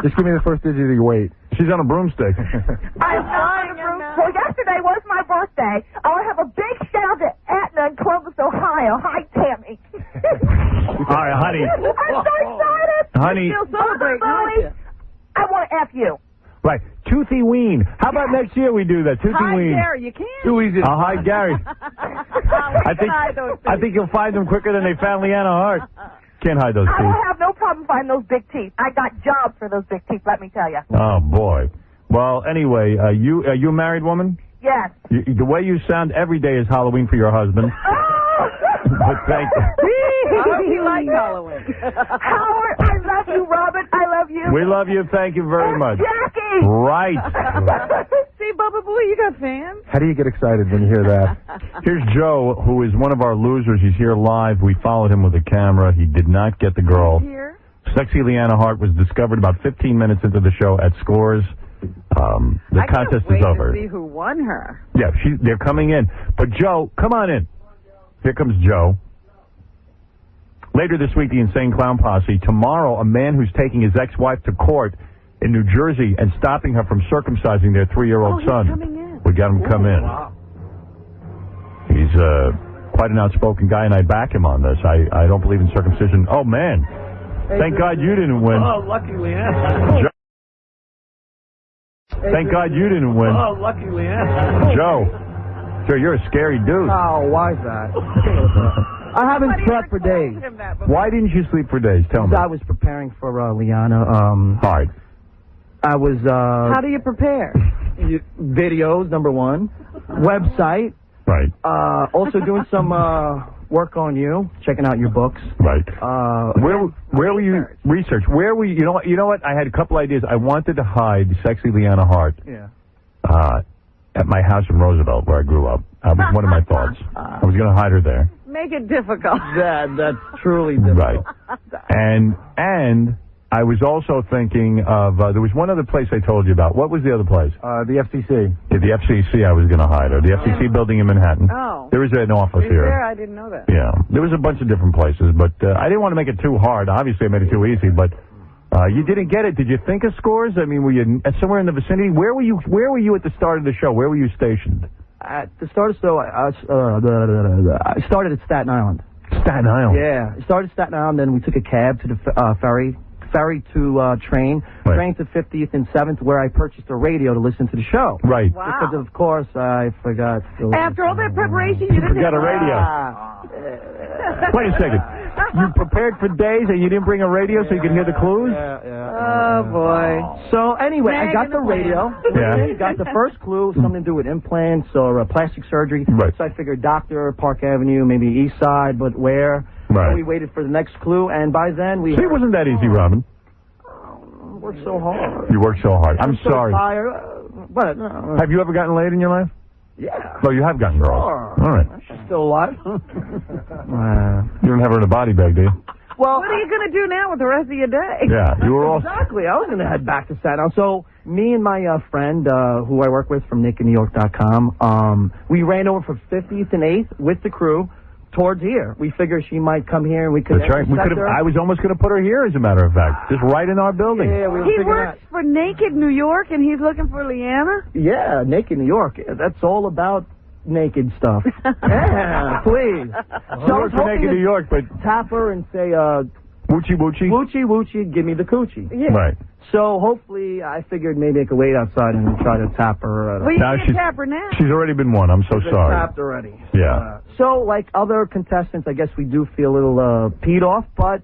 Just give me the first digit of your weight. She's on a broomstick. I'm not Well, yesterday was my birthday. I want to have a big shout out to Aetna in Columbus, Ohio. Hi, Tammy. All right, honey. I'm so excited. Honey. Baba Booey, I want to F you. Right. Toothy Ween. How about next year we do that? Toothy Hi, Ween. Gary, you can. Too easy. I'll hide Gary. I think you'll find them quicker than they found Leanna Hart. Can't hide those I teeth. don't have no problem finding those big teeth. I got jobs for those big teeth, let me tell you. Oh, boy. Well, anyway, are you a married woman? Yes. The way you sound every day is Halloween for your husband. But thank you. I hope you like Halloween. Howard, I love you. Robert, I love you. We love you. Thank you very much. Jackie. Right. See, Bubba Boy, you got fans. How do you get excited when you hear that? Here's Joe, who is one of our losers. He's here live. We followed him with a camera. He did not get the girl. Here. Sexy Leanna Hart was discovered about 15 minutes into the show at Scores. The contest is over. I can't wait to see who won her. Yeah, they're coming in. But Joe, come on in. Here comes Joe. Later this week, the Insane Clown Posse. Tomorrow, a man who's taking his ex-wife to court in New Jersey and stopping her from circumcising their 3-year-old son. Coming in. We got him to come in. Wow. He's quite an outspoken guy, and I back him on this. I don't believe in circumcision. Oh, man. Thank God you didn't win. Oh, lucky Leanne. Thank God you didn't win. Oh, lucky Leanne. Joe, you're a scary dude. Oh, why is that? I haven't slept for days. Why didn't you sleep for days? Tell me. I was preparing for Liana. Hard. I was. How do you prepare? Videos, number one. Website. Right. Also doing some work on you, checking out your books. Right. Where were you? Research. Where were you? You know what? I had a couple ideas. I wanted to hide Sexy Leanna Hart. Yeah. At my house in Roosevelt, where I grew up. That was one of my thoughts. I was going to hide her there. Make it difficult. That's truly difficult. Right. And I was also thinking of, there was one other place I told you about. What was the other place? The FCC. Yeah, the FCC I was going to hide her. The FCC building in Manhattan. Oh. There is an office Is here. there? I didn't know that. Yeah. There was a bunch of different places, but I didn't want to make it too hard. Obviously, I made it too easy, but you didn't get it. Did you think of Scores? I mean, were you somewhere in the vicinity? Where were you at the start of the show? Where were you stationed? At the start of the show, I started at Staten Island. Staten Island? Yeah. I started at Staten Island, then we took a cab to the ferry to train to 50th and 7th, where I purchased a radio to listen to the show. Right. Wow. Because, of course, I forgot to... After all that preparation, you didn't forgot a radio. Wait a second. You prepared for days and you didn't bring a radio so you could hear the clues? Oh, boy. So, anyway, I got the radio. Yeah. Got the first clue, something to do with implants or plastic surgery. Right. So I figured Doctor, Park Avenue, maybe East Side, but where? Right. So we waited for the next clue, and by then we... See, it wasn't that easy, Robin. Worked so hard. You worked so hard. I'm so sorry. Tired, but Have you ever gotten laid in your life? Yeah. Oh, you have gotten girls. Sure. All right. She's still alive. You don't have her in a body bag, do you? Well, what are you going to do now with the rest of your day? Yeah, you were all... Exactly. I was going to head back to Staten Island. So me and my friend, who I work with from NakedNewYork.com, we ran over from 50th and 8th with the crew towards here. We figured she might come here and we could... That's right. We could have. I was almost going to put her here, as a matter of fact, just right in our building. Yeah, we were He figuring works for Naked New York, and he's looking for Leanna? Yeah, Naked New York. That's all about naked stuff. Yeah, please. So I was for Naked New York, but... Tap her and say, Woochie woochie? Woochie woochie, give me the coochie. Yeah. Right. So hopefully, I figured maybe I could wait outside and try to tap her. Well, you can't tap her now. She's already been won. I'm so She's sorry. tapped already. Yeah. So, like other contestants, I guess we do feel a little peed off, but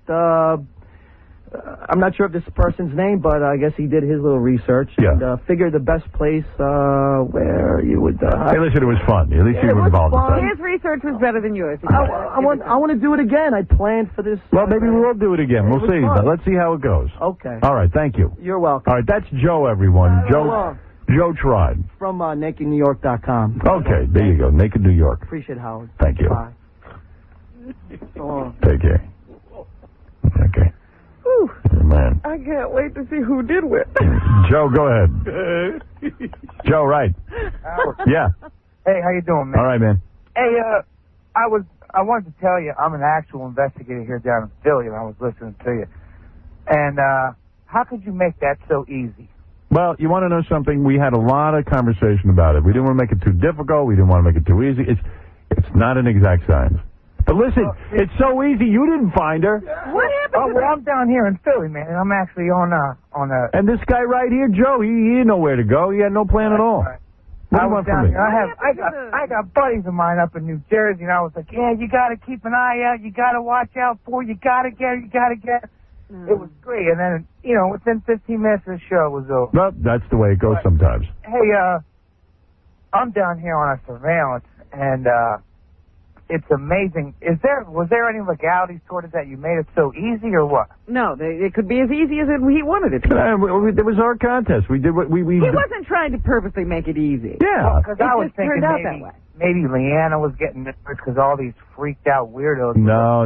I'm not sure of this person's name, but I guess he did his little research and figured the best place where you would... Hey, listen, it was fun. At least you were involved with that. His research was better than yours. I want to do it again. I planned for this. Well, maybe we will do it again. We'll see. fun. Let's see how it goes. Okay. All right, thank you. You're welcome. All right, that's Joe, everyone. Joe tried. From NakedNewYork.com. Okay, there you go. Naked New York. Appreciate it, Howard. Thank you. Bye. Take care. Okay. Whew. Man. I can't wait to see who did win. Joe, go ahead. Joe, right. Yeah. Hey, how you doing, man? All right, man. Hey, I wanted to tell you, I'm an actual investigator here down in Philly, and I was listening to you. And how could you make that so easy? Well, you want to know something? We had a lot of conversation about it. We didn't want to make it too difficult. We didn't want to make it too easy. It's not an exact science. But listen, it's so easy. You didn't find her. What happened? Oh, well, I'm down here in Philly, man, and I'm actually on a. And this guy right here, Joe, he didn't know where to go. He had no plan at all. Right. What do I you was want from down me? here. I got buddies of mine up in New Jersey, and I was like, yeah, you got to keep an eye out. You got to watch out for. You got to get. It was great, and then within 15 minutes the show was over. Well, that's the way it goes sometimes. Hey, I'm down here on a surveillance, and it's amazing. Was there any legalities toward it that you made it so easy, or what? No, it could be as easy as he wanted it to. It was our contest. We did what we. He wasn't trying to purposely make it easy. Yeah. Because I was just thinking turned out that way. maybe Leanna was getting nervous because all these freaked out weirdos. No.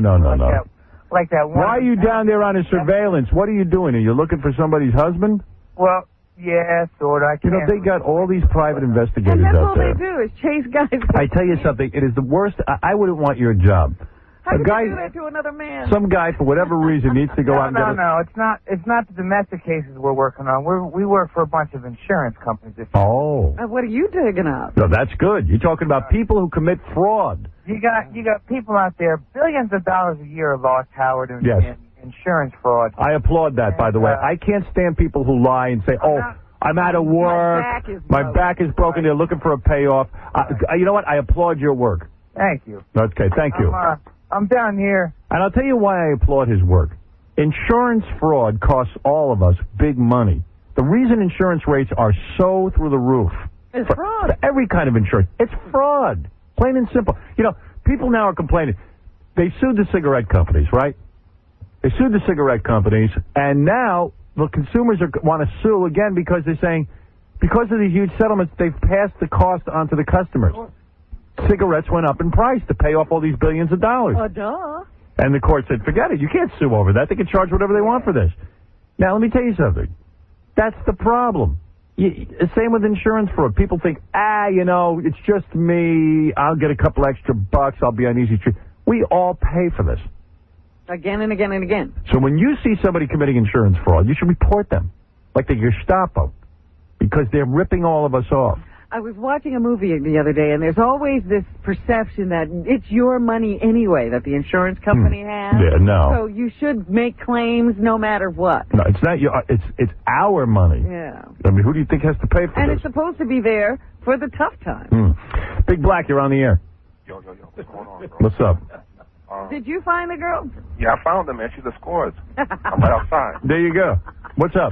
Like that one. Why are you down there on a surveillance? What are you doing? Are you looking for somebody's husband? Well, yeah, sort of. You know, they got all these private investigators And that's out all there. they do is chase guys. I tell you something, it is the worst. I wouldn't want your job. How A could guy, you do that to another man? some guy, for whatever reason, needs to go out and get a... No, it's not the domestic cases we're working on. We work for a bunch of insurance companies. Oh. What are you digging up? No, that's good. You're talking about people who commit fraud. You got people out there, billions of dollars a year are lost, Howard, in insurance fraud. I applaud that, by the way. I can't stand people who lie and say, I'm out of work. My back is broken. They're looking for a payoff. You know what? I applaud your work. Thank you. Okay, thank you. I'm down here. And I'll tell you why I applaud his work. Insurance fraud costs all of us big money. The reason insurance rates are so through the roof. It's fraud. For every kind of insurance. It's fraud. Plain and simple. You know, people now are complaining. They sued the cigarette companies, right? They sued the cigarette companies, and now the consumers want to sue again because they're saying, because of these huge settlements, they've passed the cost on to the customers. Cigarettes went up in price to pay off all these billions of dollars. Duh. And the court said, forget it. You can't sue over that. They can charge whatever they want for this. Now, let me tell you something. That's the problem. Same with insurance fraud. People think, it's just me. I'll get a couple extra bucks. I'll be on easy street. We all pay for this. Again and again and again. So when you see somebody committing insurance fraud, you should report them, like the Gestapo, because they're ripping all of us off. I was watching a movie the other day, and there's always this perception that it's your money anyway that the insurance company has. Yeah, no. So you should make claims no matter what. No, it's not your. It's our money. Yeah. I mean, who do you think has to pay for And this? it's supposed to be there for the tough times. Big Black, you're on the air. Yo, what's going on, bro? What's up? Did you find the girl? Yeah, I found her, man. She's a Scores. I'm right outside. There you go. What's up?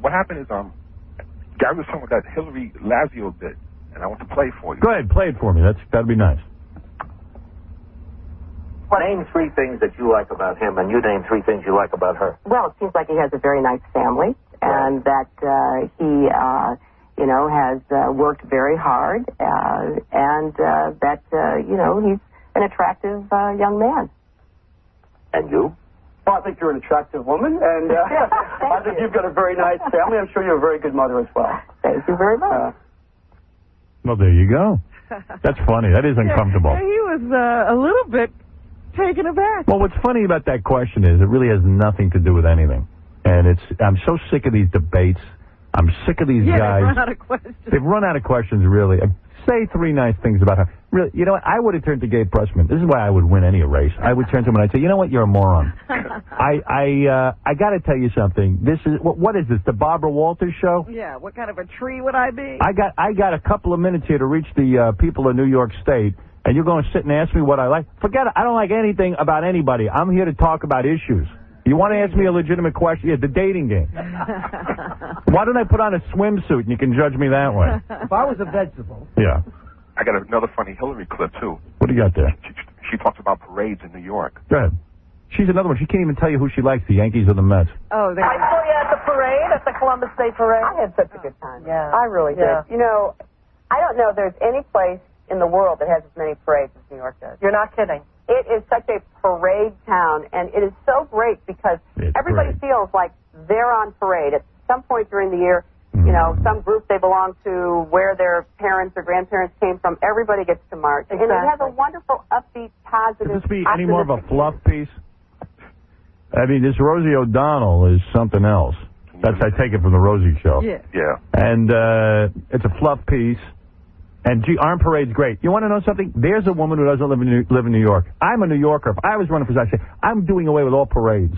What happened is, Gary was talking about that Hillary Lazio bit, and I want to play for you. Go ahead, play it for me. That'd be nice. Name three things that you like about him, and you name three things you like about her. Well, it seems like he has a very nice family, and that he, has worked very hard, and that, he's an attractive young man. And you? Well, I think you're an attractive woman, and I think you've got a very nice family. I'm sure you're a very good mother as well. Thank you very much. Well, there you go. That's funny. That is uncomfortable. Yeah, he was a little bit taken aback. Well, what's funny about that question is it really has nothing to do with anything. And I'm so sick of these debates. I'm sick of these guys. They've run out of questions. They've run out of questions, really. Say three nice things about her. Really, you know what? I would have turned to Gabe Pressman. This is why I would win any race. I would turn to him and I'd say, you know what? You're a moron. I got to tell you something. This is what is this? The Barbara Walters show? Yeah. What kind of a tree would I be? I got a couple of minutes here to reach the people of New York State, and you're going to sit and ask me what I like? Forget it. I don't like anything about anybody. I'm here to talk about issues. You want to ask me a legitimate question? Yeah, the dating game. Why don't I put on a swimsuit and you can judge me that way? If I was a vegetable. Yeah. I got another funny Hillary clip, too. What do you got there? She talks about parades in New York. Go ahead. She's another one. She can't even tell you who she likes, the Yankees or the Mets. Oh, I saw you at the parade, at the Columbus Day Parade. I had such a good time. Yeah. I really did. You know, I don't know there's any place in the world that has as many parades as New York does. You're not kidding. It is such a parade town, and it is so great because everybody feels like they're on parade at some point during the year. You know, some group they belong to, where their parents or grandparents came from. Everybody gets to march. Exactly. And it has a wonderful, upbeat, positive... Could this be any more of a fluff piece? I mean, this Rosie O'Donnell is something else. I take it from the Rosie show. Yeah. And it's a fluff piece. And gee, aren't parades great? You want to know something? There's a woman who doesn't live in New York. I'm a New Yorker. If I was running for president, I'm doing away with all parades.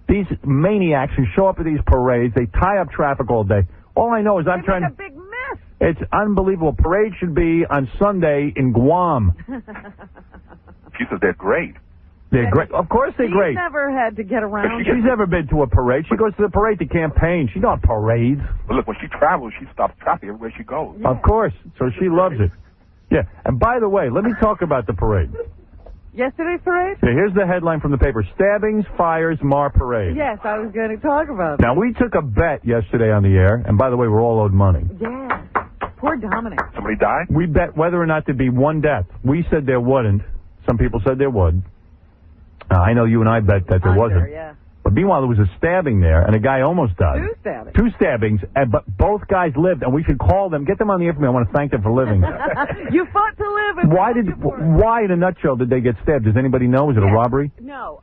These maniacs who show up at these parades, they tie up traffic all day. All I know is I'm trying to... It's a big mess. It's unbelievable. Parade should be on Sunday in Guam. She says they're great. They're great. Of course they're great. She's never had to get around. She's never been to a parade. She goes to the parade to campaign. She's not parades. But look, when she travels, she stops traffic everywhere she goes. Of course. So she loves it. Yeah, and by the way, let me talk about the parade. Yesterday's parade? Yeah, here's the headline from the paper. Stabbings, fires, Mar parade. Yes, I was going to talk about Now, we took a bet yesterday on the air, and by the way, we're all owed money. that. Yeah. Poor Dominic. Somebody died? We bet whether or not there'd be one death. We said there wouldn't. Some people said there would. I know you and I bet that there wasn't. Yeah. But meanwhile, there was a stabbing there, and a guy almost died. Two stabbings. 2 stabbings, but both guys lived, and we should call them, get them on the air for me. I want to thank them for living. You fought to live. And Why, in a nutshell, did they get stabbed? Does anybody know? Was it a robbery? No.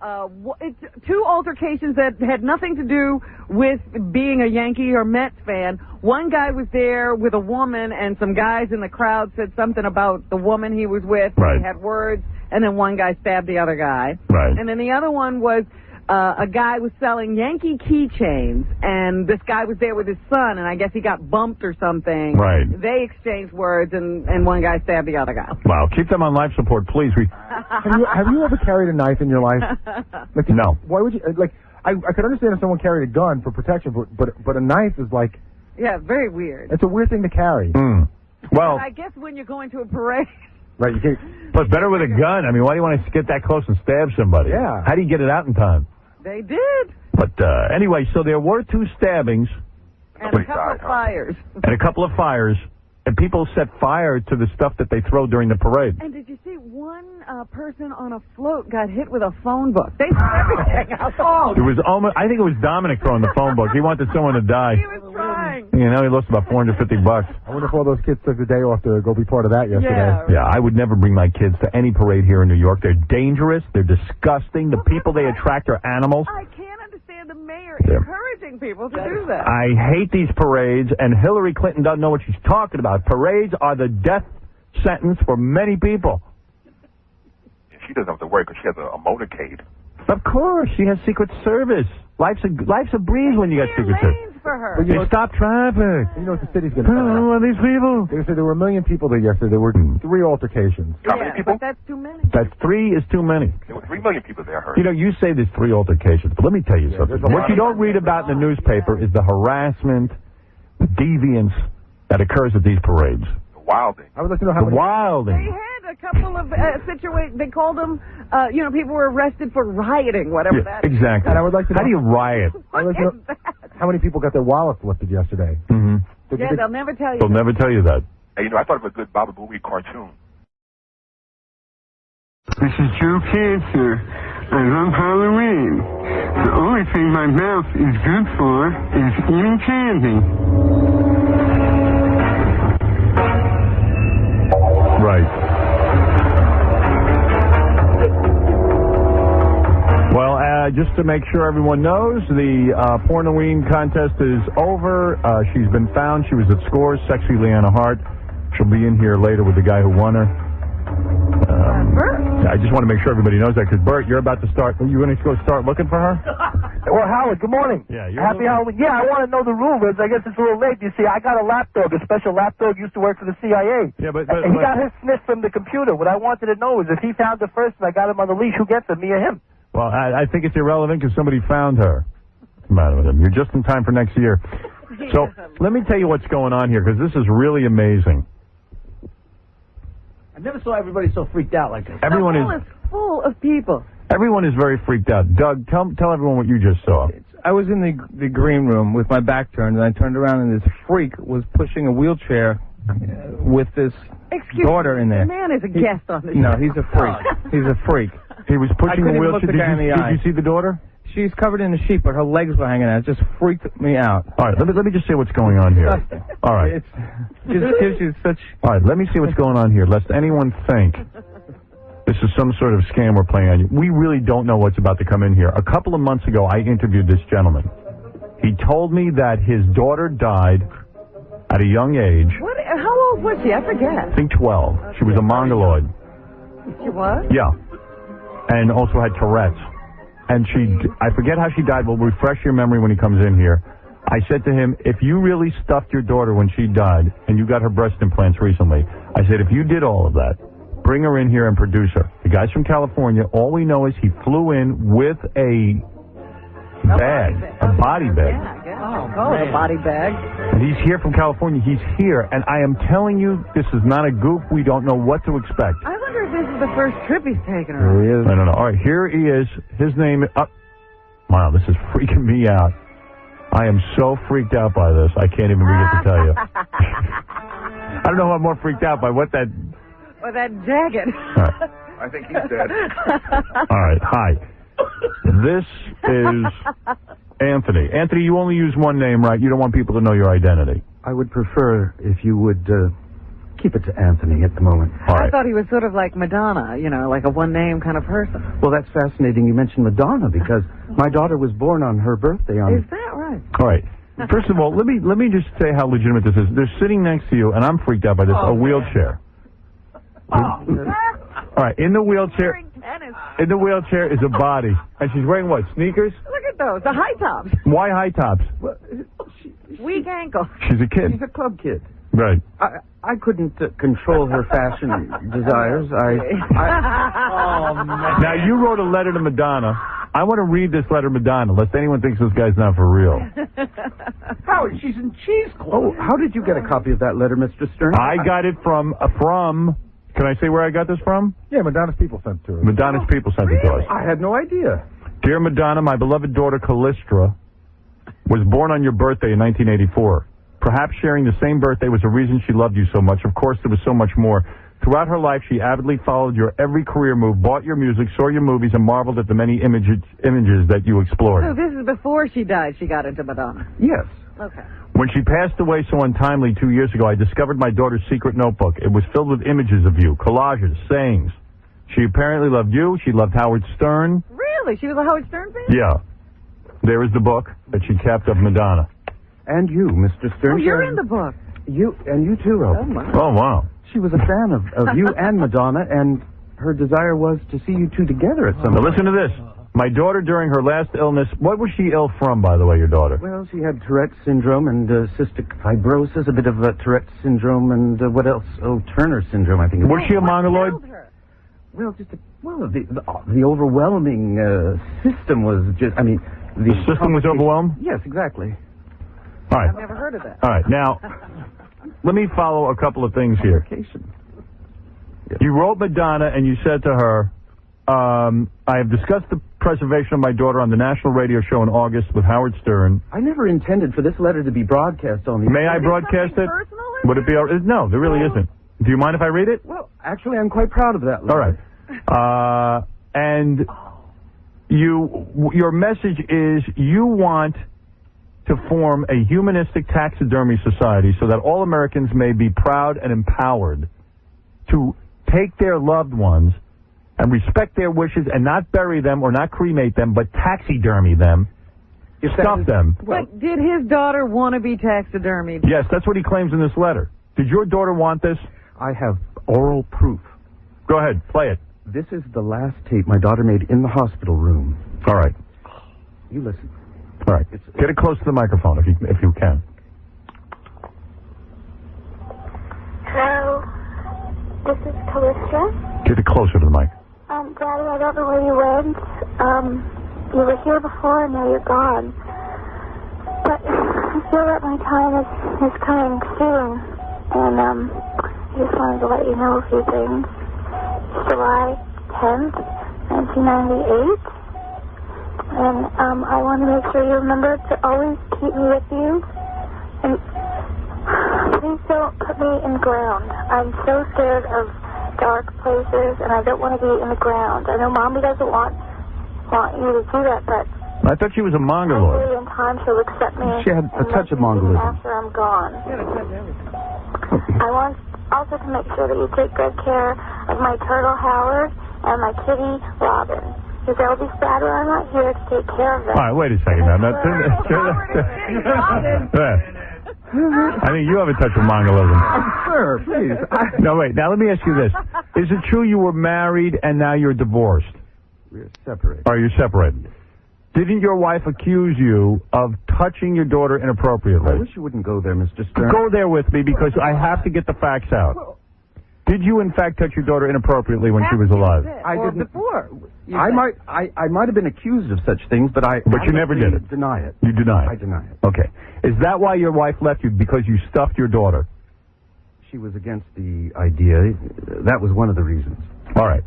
It's 2 altercations that had nothing to do with being a Yankee or Mets fan. One guy was there with a woman, and some guys in the crowd said something about the woman he was with. Right. They had words, and then one guy stabbed the other guy. Right. And then the other one was a guy was selling Yankee keychains, and this guy was there with his son, and I guess he got bumped or something. Right. They exchanged words, and one guy stabbed the other guy. Wow. Keep them on life support, please. Have you ever carried a knife in your life? Like, no. Why would you? Like, I could understand if someone carried a gun for protection, but a knife is like. Yeah, very weird. It's a weird thing to carry. Well, But I guess when you're going to a parade. Right. You can't. But better with a gun. I mean, why do you want to get that close and stab somebody? Yeah. How do you get it out in time? They did. But anyway, so there were 2 stabbings. And a couple of fires. And a couple of fires. And people set fire to the stuff that they throw during the parade. And did you see one person on a float got hit with a phone book? They threw everything out. Oh, It was almost. I think it was Dominic throwing the phone book. He wanted someone to die. he was trying. You know, he lost about $450. I wonder if all those kids took the day off to go be part of that yesterday. Yeah, I would never bring my kids to any parade here in New York. They're dangerous. They're disgusting. The people they attract are animals. I can't understand the mayor encouraging people to do that. I hate these parades, and Hillary Clinton doesn't know what she's talking about. Parades are the death sentence for many people. She doesn't have to worry because she has a motorcade. Of course, she has Secret Service. Life's a breeze when you got Secret Service. For her. But you know, They stop traffic. You know what the city's going to Who are these people? They said there were 1 million people there yesterday. There were 3 altercations. How many people? But that's too many. That's 3 is too many. There were 3 million people there, I heard. You know, you say there's 3 altercations, but let me tell you something. there's a What lot you of don't read about in the newspaper is the harassment, the deviance that occurs at these parades. Wilding. I would like to know how The many. wilding. They had a couple of situations. They called them, people were arrested for rioting, whatever that is. Exactly. And I would like to know How do you riot? I would like to know how many people got their wallets lifted yesterday. Mm-hmm. Yeah, they'll never tell you. They'll never tell you that. Hey, I thought of a good Baba Booey cartoon. This is Joe Cancer. I love Halloween. The only thing my mouth is good for is eating candy. Right. Well, just to make sure everyone knows, the Pornoween contest is over. She's been found. She was at Scores, Sexy Leanna Hart. She'll be in here later with the guy who won her. Bert? I just want to make sure everybody knows that, because, Bert, you're about to start. You're going to go start looking for her? Well, Howard, good morning. Yeah, you're Happy Halloween. Yeah, I want to know the rules. I guess it's a little late. You see, I got a lapdog, a special lapdog, used to work for the CIA. Yeah, but and he got his sniff from the computer. What I wanted to know is if he found her first and I got him on the leash, who gets him, me or him? Well, I think it's irrelevant because somebody found her. What's the matter with him? You're just in time for next year. So let me tell you what's going on here, because this is really amazing. I never saw everybody so freaked out like this. Everyone The hall is full of people. Everyone is very freaked out. Doug, tell everyone what you just saw. I was in the green room with my back turned, and I turned around, and this freak was pushing a wheelchair with this daughter in there. The man is a guest on the show. No, he's a freak. He's a freak. He was pushing a wheelchair. Did you see the daughter? She's covered in a sheet, but her legs were hanging out. It just freaked me out. All right, let me just say what's going on here. All right. It just gives you such... All right, let me see what's going on here, lest anyone think this is some sort of scam we're playing on you. We really don't know what's about to come in here. A couple of months ago, I interviewed this gentleman. He told me that his daughter died at a young age. What? How old was she? I forget. I think 12. She was a mongoloid. She was? Yeah. And also had Tourette's. And I forget how she died. We'll refresh your memory when he comes in here. I said to him, if you really stuffed your daughter when she died, and you got her breast implants recently, I said, if you did all of that, bring her in here and produce her. The guy's from California. All we know is he flew in with a bag, a body bag. Oh, the body bag. And he's here from California. He's here, and I am telling you, this is not a goof. We don't know what to expect. I wonder if this is the first trip he's taken her. Here he is. I don't know. All right, here he is. His name. Wow, this is freaking me out. I am so freaked out by this. I can't even begin to tell you. I don't know who I'm more freaked out by. What that? Or that jacket. Right. I think he's dead. All right. Hi. This is Anthony. Anthony, you only use one name, right? You don't want people to know your identity. I would prefer if you would keep it to Anthony at the moment. I thought he was sort of like Madonna, you know, like a one-name kind of person. Well, that's fascinating you mentioned Madonna because my daughter was born on her birthday. Is that right? All right. First of all, let me just say how legitimate this is. They're sitting next to you, and I'm freaked out by this. A wheelchair. All right. In the wheelchair. In the wheelchair is a body, and she's wearing what? Sneakers? Look at those, the high tops. Why high tops? Well, Weak ankle. She's a kid. She's a club kid. Right. I couldn't control her fashion desires. Oh, man. Now, you wrote a letter to Madonna. I want to read this letter to Madonna, lest anyone thinks this guy's not for real. Howard, she's in cheese clothes. Oh, how did you get a copy of that letter, Mr. Stern? I got it from, can I say where I got this from? Yeah, Madonna's people sent it to us. Madonna's people sent it to us. I had no idea. Dear Madonna, my beloved daughter Callistra was born on your birthday in 1984. Perhaps sharing the same birthday was the reason she loved you so much. Of course, there was so much more. Throughout her life, she avidly followed your every career move, bought your music, saw your movies, and marveled at the many images that you explored. So this is before she died, she got into Madonna. Yes. Okay. When she passed away so untimely 2 years ago, I discovered my daughter's secret notebook. It was filled with images of you, collages, sayings. She apparently loved you. She loved Howard Stern. Really? She was a Howard Stern fan? Yeah. There is the book that she kept of Madonna. And you, Mr. Stern. Oh, you're in the book. You too, Rob. Oh, wow. She was a fan of you and Madonna, and her desire was to see you two together at some Now point. listen to this. My daughter, during her last illness, what was she ill from, by the way, your daughter? Well, she had Tourette's syndrome and cystic fibrosis, a bit of Tourette's syndrome, and what else? Oh, Turner syndrome, I think. Was she a mongoloid? Well, the overwhelming system was just, I mean... The system was overwhelmed? Yes, exactly. All right. I've never heard of that. All right. Now, let me follow a couple of things here. You wrote Madonna and you said to her, I have discussed the preservation of my daughter on the national radio show in August with Howard Stern. I never intended for this letter to be broadcast on the... May I broadcast it? Would it be... No, there really isn't. Do you mind if I read it? Well, actually, I'm quite proud of that letter. All right. And your message is you want to form a humanistic taxidermy society so that all Americans may be proud and empowered to take their loved ones and respect their wishes and not bury them or not cremate them, but taxidermy them, stuff them. But did his daughter want to be taxidermied? Yes, that's what he claims in this letter. Did your daughter want this? I have oral proof. Go ahead, play it. This is the last tape my daughter made in the hospital room. All right. You listen. All right. Get it close to the microphone if you can. Hello, this is Callistra. Get it closer to the mic. Daddy, I don't know where you went. You were here before and now you're gone. But I feel that my time is coming soon. And I just wanted to let you know a few things. July 10th, 1998. And I want to make sure you remember to always keep me with you. And please don't put me in the ground. I'm so scared of dark places, and I don't want to be in the ground. I know Mommy doesn't want you to do that, but I thought she was a mongoloid. hopefully in time she'll accept me. She had a touch of Mongolism. After I'm gone. I want also to make sure that you take good care of my turtle Howard and my kitty Robin. Because they'll be sad when I'm not here to take care of them. All right, wait a second now. I think you have a touch of Mongolism. Sir, please. No, wait. Now, let me ask you this. Is it true you were married and now you're divorced? We're separated. Or you're separated? Didn't your wife accuse you of touching your daughter inappropriately? I wish you wouldn't go there, Mr. Stern. Go there with me because I have to get the facts out. Did you, in fact, touch your daughter inappropriately when she was alive? I or didn't. before. I might have been accused of such things, but But you never did it. Deny it. You deny it. I deny it. Okay. Is that why your wife left you? Because you stuffed your daughter? She was against the idea. That was one of the reasons. All right.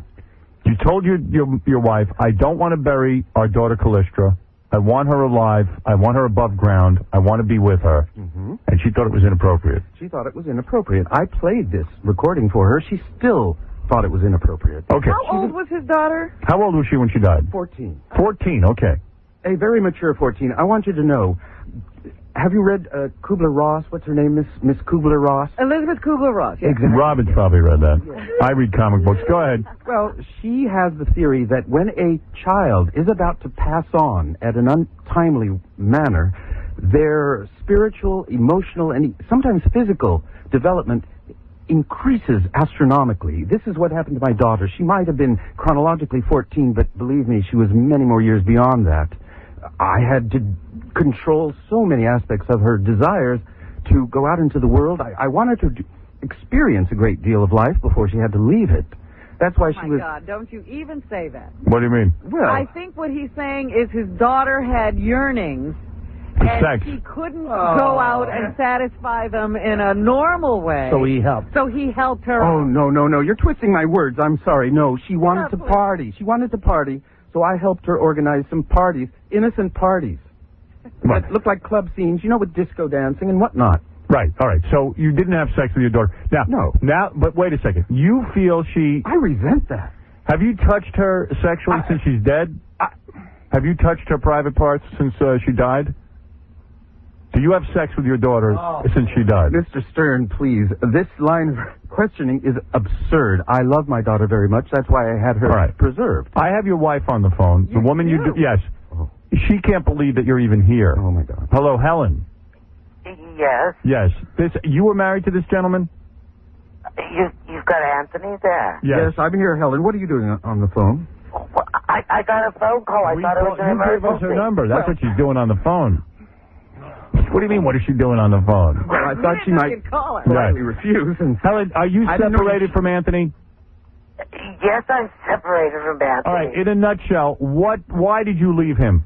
You told your wife, I don't want to bury our daughter Callistra. I want her alive. I want her above ground. I want to be with her. Mm-hmm. And she thought it was inappropriate. She thought it was inappropriate. I played this recording for her. She still thought it was inappropriate. Okay. How old was his daughter? How old was she when she died? 14. 14, okay. A very mature 14. I want you to know, have you read Kubler-Ross? What's her name, Miss Kubler-Ross? Elizabeth Kubler-Ross. Yes. Exactly. Robin's probably read that. I read comic books. Go ahead. Well, she has the theory that when a child is about to pass on at an untimely manner, their spiritual, emotional, and sometimes physical development increases astronomically. This is what happened to my daughter. She might have been chronologically 14, but believe me, she was many more years beyond that. I had to control so many aspects of her desires to go out into the world. I wanted her to experience a great deal of life before she had to leave it. That's why she was... My God, don't you even say that. What do you mean? Well, I think what he's saying is his daughter had yearnings, and sex. he couldn't go out and satisfy them in a normal way. So he helped. So he helped her. Oh, no. You're twisting my words. I'm sorry. No, she wanted to party. She wanted to party, so I helped her organize some parties, innocent parties. Right. That looked like club scenes, with disco dancing and whatnot. Right, all right. So you didn't have sex with your daughter. Now, but wait a second. You feel she... I resent that. Have you touched her sexually since she's dead? Have you touched her private parts since she died? Do you have sex with your daughter since she died? Mr. Stern, please. This line of questioning is absurd. I love my daughter very much. That's why I had her preserved. I have your wife on the phone. The woman you do... Yes. She can't believe that you're even here. Oh, my God. Hello, Helen. Yes. Yes. You were married to this gentleman? You've got Anthony there. Yes, I'm here, Helen. What are you doing on the phone? Well, I got a phone call. I thought it was an You emergency. gave us her number. That's what she's doing on the phone. What do you mean, what is she doing on the phone? Well, I thought she might politely refuse. And Helen, are you separated from Anthony? Yes, I'm separated from Anthony. All right, in a nutshell, why did you leave him?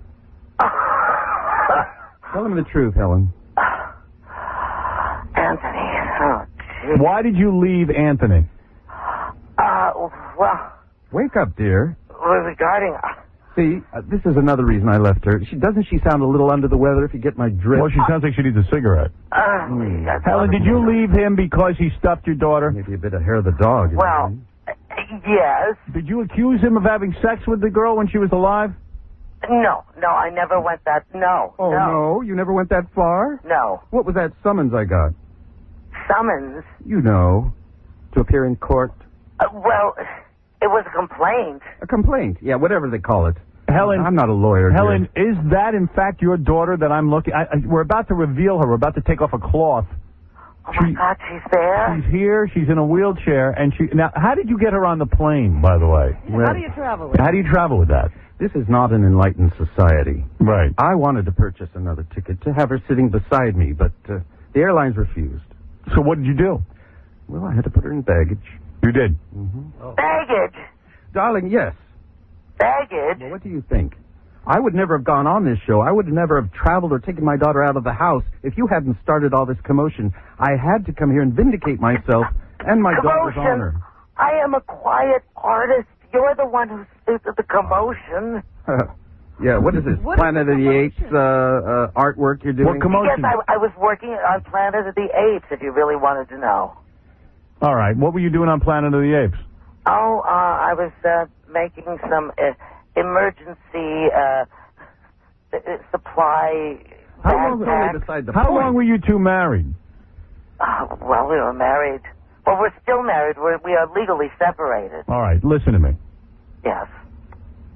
Tell him the truth, Helen. Anthony. Oh, geez. Why did you leave Anthony? Well... Wake up, dear. Regarding... See, this is another reason I left her. Doesn't she sound a little under the weather, if you get my drift? Well, she sounds like she needs a cigarette. Helen, did you leave him because he stuffed your daughter? Maybe a bit of hair of the dog. Well, yes. Did you accuse him of having sex with the girl when she was alive? No, I never went that... No. Oh, no? You never went that far? No. What was that summons I got? Summons? You know. To appear in court. Well, it was a complaint. A complaint? Yeah, whatever they call it. Helen... I'm not a lawyer. Helen, is that in fact your daughter that I'm looking... we're about to reveal her. We're about to take off a cloth. Oh, my God, she's there? She's here. She's in a wheelchair. And now, how did you get her on the plane, by the way? How do you travel with How do you travel with that? This is not an enlightened society. Right. I wanted to purchase another ticket to have her sitting beside me, but the airlines refused. So what did you do? Well, I had to put her in baggage. You did? Mm-hmm. Baggage? Darling, yes. Baggage? Well, what do you think? I would never have gone on this show. I would never have traveled or taken my daughter out of the house if you hadn't started all this commotion. I had to come here and vindicate myself and my daughter's honor. I am a quiet artist. You're the one who started the commotion. Yeah, what is this? Planet of the Apes artwork you're doing? What commotion? Yes, I was working on Planet of the Apes, if you really wanted to know. All right. What were you doing on Planet of the Apes? Oh, I was making some emergency supply. How long were you two married? Well, we were married. Well, we're still married. We are legally separated. All right. Listen to me. Yes.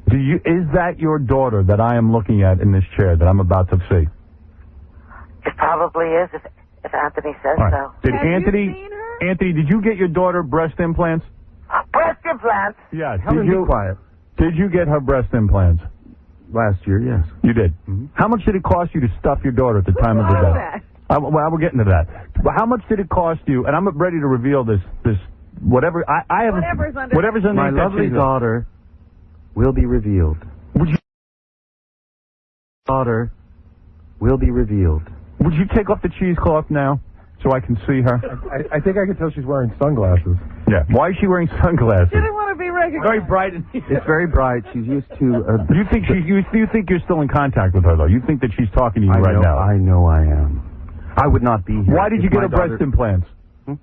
Is that your daughter that I am looking at in this chair that I'm about to see? It probably is, if Anthony says so. Did Anthony, did you get your daughter breast implants? Breast implants? Yeah. Helen, be quiet. Did you get her breast implants? Last year, yes. You did? Mm-hmm. How much did it cost you to stuff your daughter at the time of the death? Well, we're getting to that. Well, how much did it cost you? And I'm ready to reveal this whatever. I have whatever's under my lovely daughter will be revealed. Daughter will be revealed. Would you take off the cheesecloth now so I can see her? I think I can tell she's wearing sunglasses. Yeah. Why is she wearing sunglasses? She didn't want to be recognized. Very bright. It's very bright. She's used to. You think you think you're still in contact with her though? You think that she's talking to you right now? I know I am. I would not be here. Why did you get her breast implants?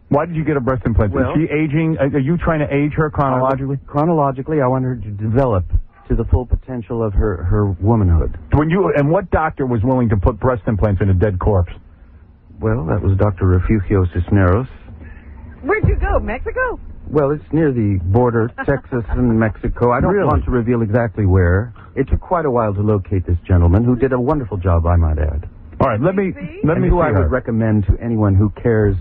Why did you get her breast implants? Well, is she aging? Are you trying to age her chronologically? Chronologically, I want her to develop to the full potential of her womanhood. And what doctor was willing to put breast implants in a dead corpse? Well, that was Dr. Refugio Cisneros. Where'd you go? Mexico? Well, it's near the border, Texas and Mexico. I don't want to reveal exactly where. It took quite a while to locate this gentleman, who did a wonderful job, I might add. All right, let me who I would recommend to anyone who cares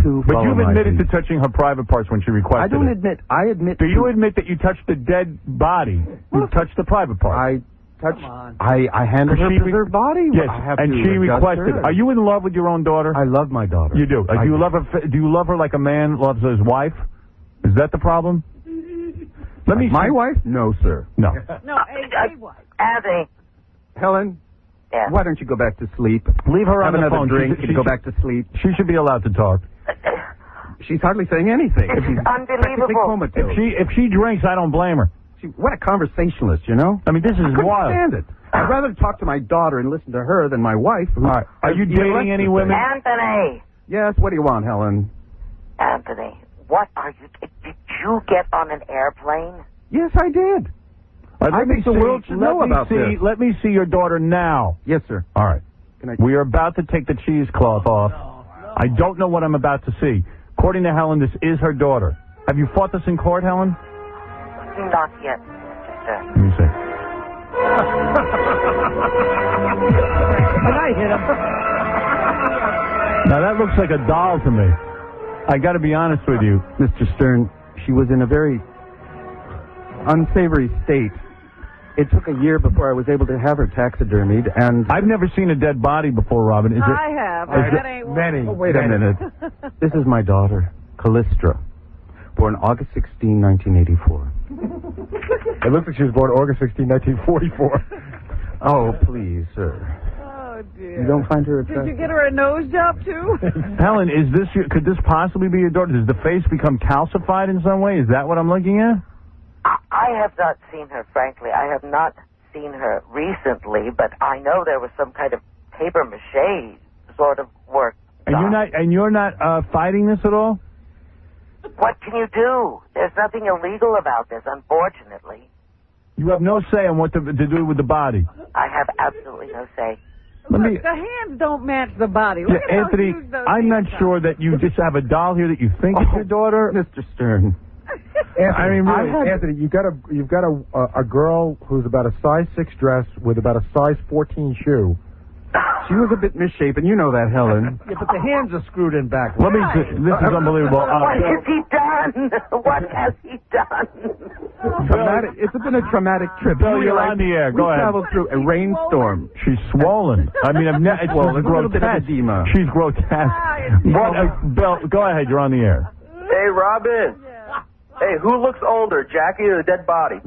to But follow you've my admitted lead. to touching her private parts when she requested I don't it. admit. I admit. Do you admit that you touched the dead body? You touched the private part. I touched. I handled her preserved body. Yes, I have and to she adjust requested. her. Are you in love with your own daughter? I love my daughter. You do. I Do you do. love her? Do you love her like a man loves his wife? Is that the problem? Let me. My wife? No, sir. No. No, a wife. Abby. Helen. Yeah. Why don't you go back to sleep? Leave her Have on the another phone. drink and go back to sleep. She should be allowed to talk. She's hardly saying anything. It's She's practically unbelievable. comatose. If she drinks, I don't blame her. What a conversationalist, you know? I mean, this is I couldn't wild. stand it. I'd rather talk to my daughter and listen to her than my wife. Who Are you dating any women? Anthony. Yes, what do you want, Helen? Anthony, what are you... Did you get on an airplane? Yes, I did. I think the world should know about this. Let me see your daughter now. Yes, sir. All right. We are about to take the cheesecloth off. I don't know what I'm about to see. According to Helen, this is her daughter. Have you fought this in court, Helen? Not yet, sir. Let me see. And I hit him. Now, that looks like a doll to me. I got to be honest with you. Mr. Stern, she was in a very unsavory state. It took a year before I was able to have her taxidermied, and... I've never seen a dead body before, Robin. Is it? I have. That ain't one. Many. Oh, wait a minute. This is my daughter, Callistra, born August 16, 1984. It looks like she was born August 16, 1944. Oh, please, sir. Oh, dear. You don't find her Did attractive? you get her a nose job, too? Helen, could this possibly be your daughter? Does the face become calcified in some way? Is that what I'm looking at? I have not seen her, frankly. I have not seen her recently, but I know there was some kind of papier-mâché sort of work. And you're not fighting this at all? What can you do? There's nothing illegal about this, unfortunately. You have no say on what to do with the body. I have absolutely no say. Let me. Look, the hands don't match the body. Look at Anthony, how huge those I'm not hands are. sure that you just have a doll here that you think is your daughter. Mr. Stern. Anthony, I mean, really, Anthony, you've got a girl who's about a size 6 dress with about a size 14 shoe. She was a bit misshapen. You know that, Helen. Yeah, but the hands are screwed in backwards. Let me see. This is unbelievable. What has he done? What has he done? It's been a traumatic trip. Bill, you're on the air. Go we ahead. traveled through a rainstorm. She's swollen. I mean, it's Swollen, a little bit of grotesque. edema. She's grotesque. Bill, go ahead. You're on the air. Hey, Robin. Hey, who looks older, Jackie or the dead body?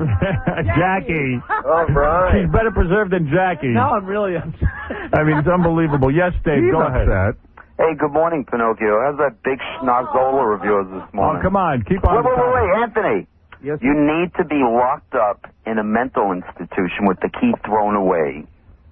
Jackie. All right. She's better preserved than Jackie. Now I'm really upset. I mean, it's unbelievable. Yes, Dave, He's go ahead. upset. Hey, good morning, Pinocchio. How's that big schnozola of yours this Oh, morning? come on. Keep on. Wait, Anthony. Yes, You need to be locked up in a mental institution with the key thrown away.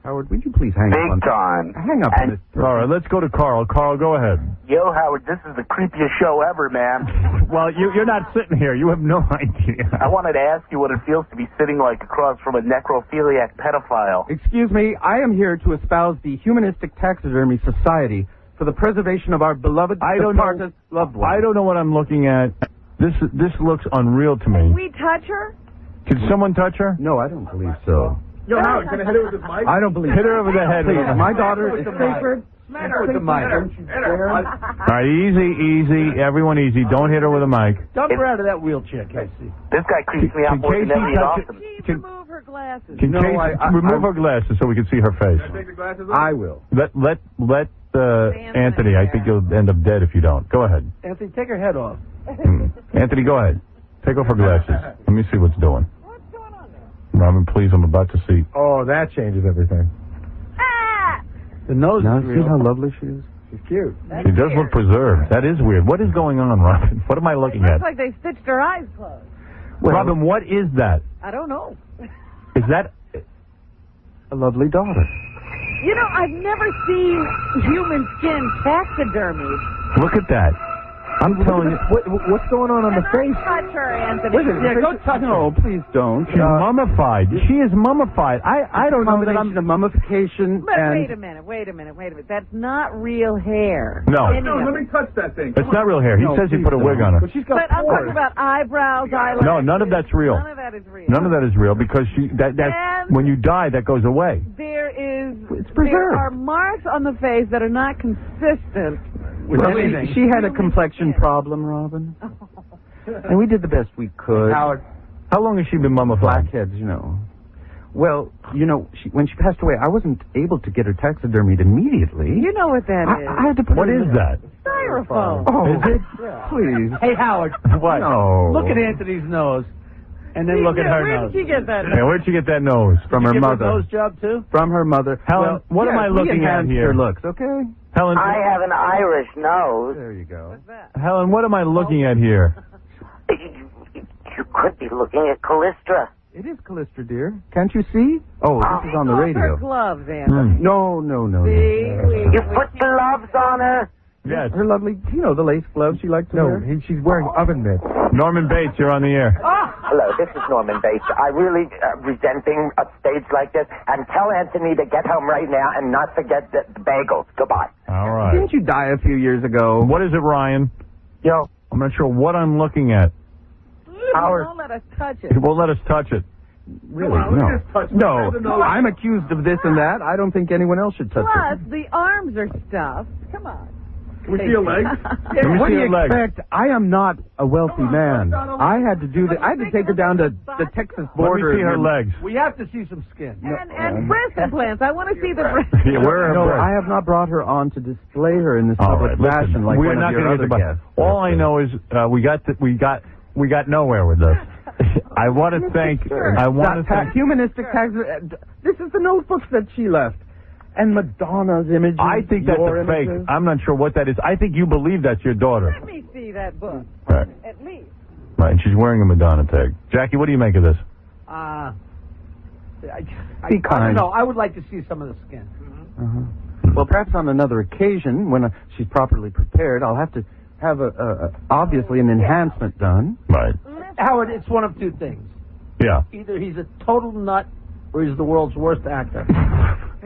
Howard, would you please hang up on Big time. Hang up on this. All right, let's go to Carl. Carl, go ahead. Yo, Howard, this is the creepiest show ever, man. Well, you're not sitting here. You have no idea. I wanted to ask you what it feels to be sitting like across from a necrophiliac pedophile. Excuse me, I am here to espouse the Humanistic Taxidermy Society for the preservation of our beloved departed loved ones. I don't know what I'm looking at. This looks unreal to me. Can we touch her? Can someone touch her? No, I don't believe so. Yo, Howard, gonna hit her with his mic? I don't believe Hit her over the head. Please, with it. my daughter is sacred. Smack her with the mic. All right, easy. Everyone easy. Don't hit her with a mic. Dump her out of that wheelchair, Casey. This guy creeps me out more than Elliot Austin. Remove her glasses. Can No, Casey remove her glasses so we can see her face? I will. Let Anthony. I think you'll end up dead if you don't. Go ahead. Anthony, take her head off. Anthony, go ahead. Take off her glasses. Let me see what's doing. What's going on there? Robin, please, I'm about to see. Oh, that changes everything. The nose Now is see real. how lovely she is? She's cute. She does look preserved. That is weird. What is going on, Robin? What am I looking It at? looks like they stitched her eyes closed. Robin, what is that? I don't know. Is that a lovely daughter? You know, I've never seen human skin taxidermied. Look at that. I'm telling you. What's going on the face? Touch her, Anthony. Listen, go touch her. No, please don't. She's mummified. She is mummified. I don't know that I'm... the mummification But and... wait a minute. That's not real hair. No. Any of let it. me touch that thing. It's not real hair. He says he put a wig on her. But I'm talking about eyebrows, eyelashes. No, none of that's real. None of that is real. None of that is real because when you die, that goes away. There preserved. are marks on the face that are not consistent. She had a complexion problem, Robin. And we did the best we could. Howard, how long has she been mummified? Blackheads, you know. Well, you know, when she passed away, I wasn't able to get her taxidermied immediately. You know what that is. I had to put What is that? Styrofoam. Oh, is it? Please. Hey, Howard. What? No. Look at Anthony's nose, and then look at her Where nose. did she get that? Yeah, where'd she get that nose? From Did her you give mother. her a nose job, too? From her mother. Helen, what am I looking at here? Her looks, okay? Helen, I have an Irish nose. There you go. Helen, what am I looking at here? You could be looking at Callistra. It is Callistra, dear. Can't you see? Oh, this is on the radio. Her gloves, Anthony. No. You put gloves on her? Yes. Her lovely, you know, the lace gloves she likes to wear. She's wearing oven mitts. Norman Bates, you're on the air. Hello, this is Norman Bates. I really resent being upstage like this. And tell Anthony to get home right now and not forget the bagels. Goodbye. All right. Didn't you die a few years ago? What is it, Ryan? Yo. I'm not sure what I'm looking at. Howard. Don't let us touch it. He won't let us touch it. Really? No. No, I'm accused of this and that. I don't think anyone else should touch Plus, it. the arms are stuffed. Come on. Can we see your legs? What do you expect? I am not a wealthy man. I had to do that. I had to take her down to the Texas border. Let me see her legs. We have to see some skin. And breast implants. I want to see the breast. Yeah, where are her No, breasts? I have not brought her on to display her in this All public right, listen, fashion like we're one not of your gonna other get the guests. All I know is we got nowhere with this. I want to thank. Humanistic tax. This is the notebooks that she left. And Madonna's images. I think that's a fake. I'm not sure what that is. I think you believe that's your daughter. Let me see that book. Right. At least. Right, and she's wearing a Madonna tag. Jackie, what do you make of this? I Be don't kind. know. I would like to see some of the skin. Well, perhaps on another occasion, when she's properly prepared, I'll have to have obviously an enhancement done. Right. Howard, it's one of two things. Yeah. Either he's a total nut or he's the world's worst actor.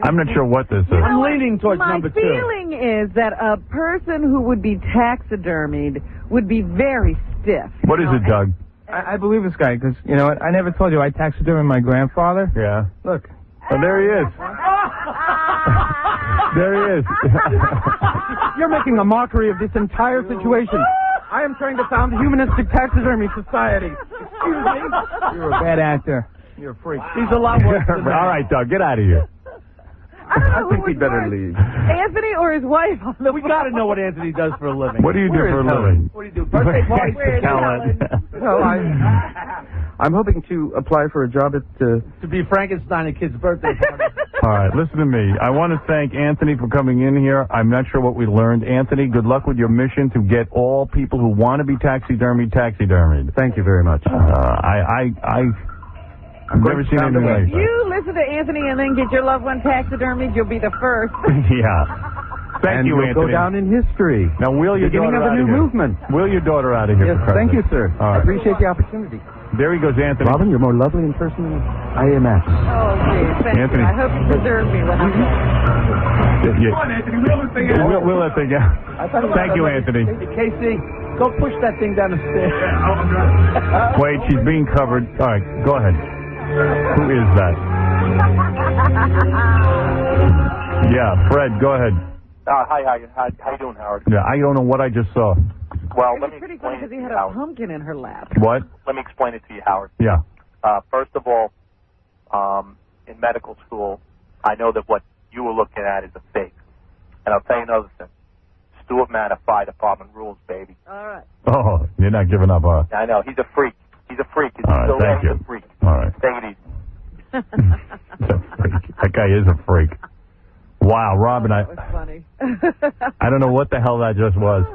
I'm not sure what this is. I'm leaning towards My number two. feeling is that a person who would be taxidermied would be very stiff. What is it, Doug? I believe this guy because, you know what, I never told you I taxidermied my grandfather. Yeah. Look. Oh, there he is. There he is. You're making a mockery of this entire situation. I am trying to found a humanistic taxidermy society. Excuse me. You're a bad actor. You're a freak. He's a lot worse than that. All right, Doug, get out of here. I think we'd better leave. Anthony or his wife on the We got to know what Anthony does for a living. What do you do Where for a is living? What do you do? Birthday parties? Where's Helen? Well, I'm hoping to apply for a job at... To be Frankenstein at kids' birthday party. All right, listen to me. I want to thank Anthony for coming in here. I'm not sure what we learned. Anthony, good luck with your mission to get all people who want to be taxidermied. Thank you very much. I've never seen anything like that. You listen to Anthony and then get your loved one taxidermied, you'll be the first. Yeah. Thank you, we'll Anthony. go down in history. Now, wheel your Beginning daughter of a out new here. movement. Wheel your daughter out of here. Yes, for thank you, Christ's sir. sake. All I right. appreciate the opportunity. There he goes, Anthony. Robin, you're more lovely in person than I imagine. Oh, geez, thank Anthony. you. I hope you preserve me when I'm Yeah. Come on, Anthony, wheel this thing out. Wheel that thing out. Thank you, Anthony. Hey, Casey, go push that thing down the stairs. Wait, she's being covered. All right, go ahead. Who is that? Yeah, Fred, go ahead. Hi, how you doing, Howard? Yeah, I don't know what I just saw. Well, It let was me pretty cool explain because it he to had you, a Howard. pumpkin in her lap. What? Let me explain it to you, Howard. Yeah. First of all, in medical school, I know that what you were looking at is a fake. And I'll tell you another thing. Stuart Manor Fire Department rules, baby. All right. Oh, you're not giving up, huh? I know. He's a freak. He's a freak. He's All right, still thank he's you. a freak. All right. Take it easy. That guy is a freak. Wow, Robin, That was funny. I don't know what the hell that just was.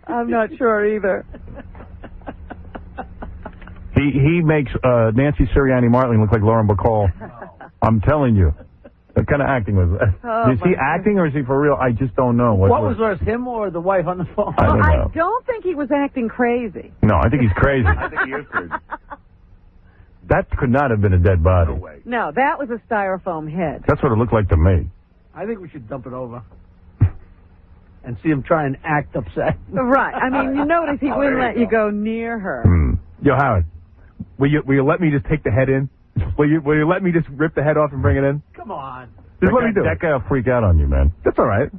I'm not sure either. He makes Nancy Sirianni Martling look like Lauren Bacall. I'm telling you. What kind of acting was that? Oh, is he acting or is he for real? I just don't know. What was worse, him or the wife on the phone? I don't know. I don't think he was acting crazy. No, I think he's crazy. I think he is crazy. That could not have been a dead body. No, that was a styrofoam head. That's what it looked like to me. I think we should dump it over and see him try and act upset. Right. I mean, you notice he wouldn't let you go near her. Yo, Howard, will you let me just take the head in? Will you let me just rip the head off and bring it in? Come on. Just let me do it. That guy will freak out on you, man. That's all right.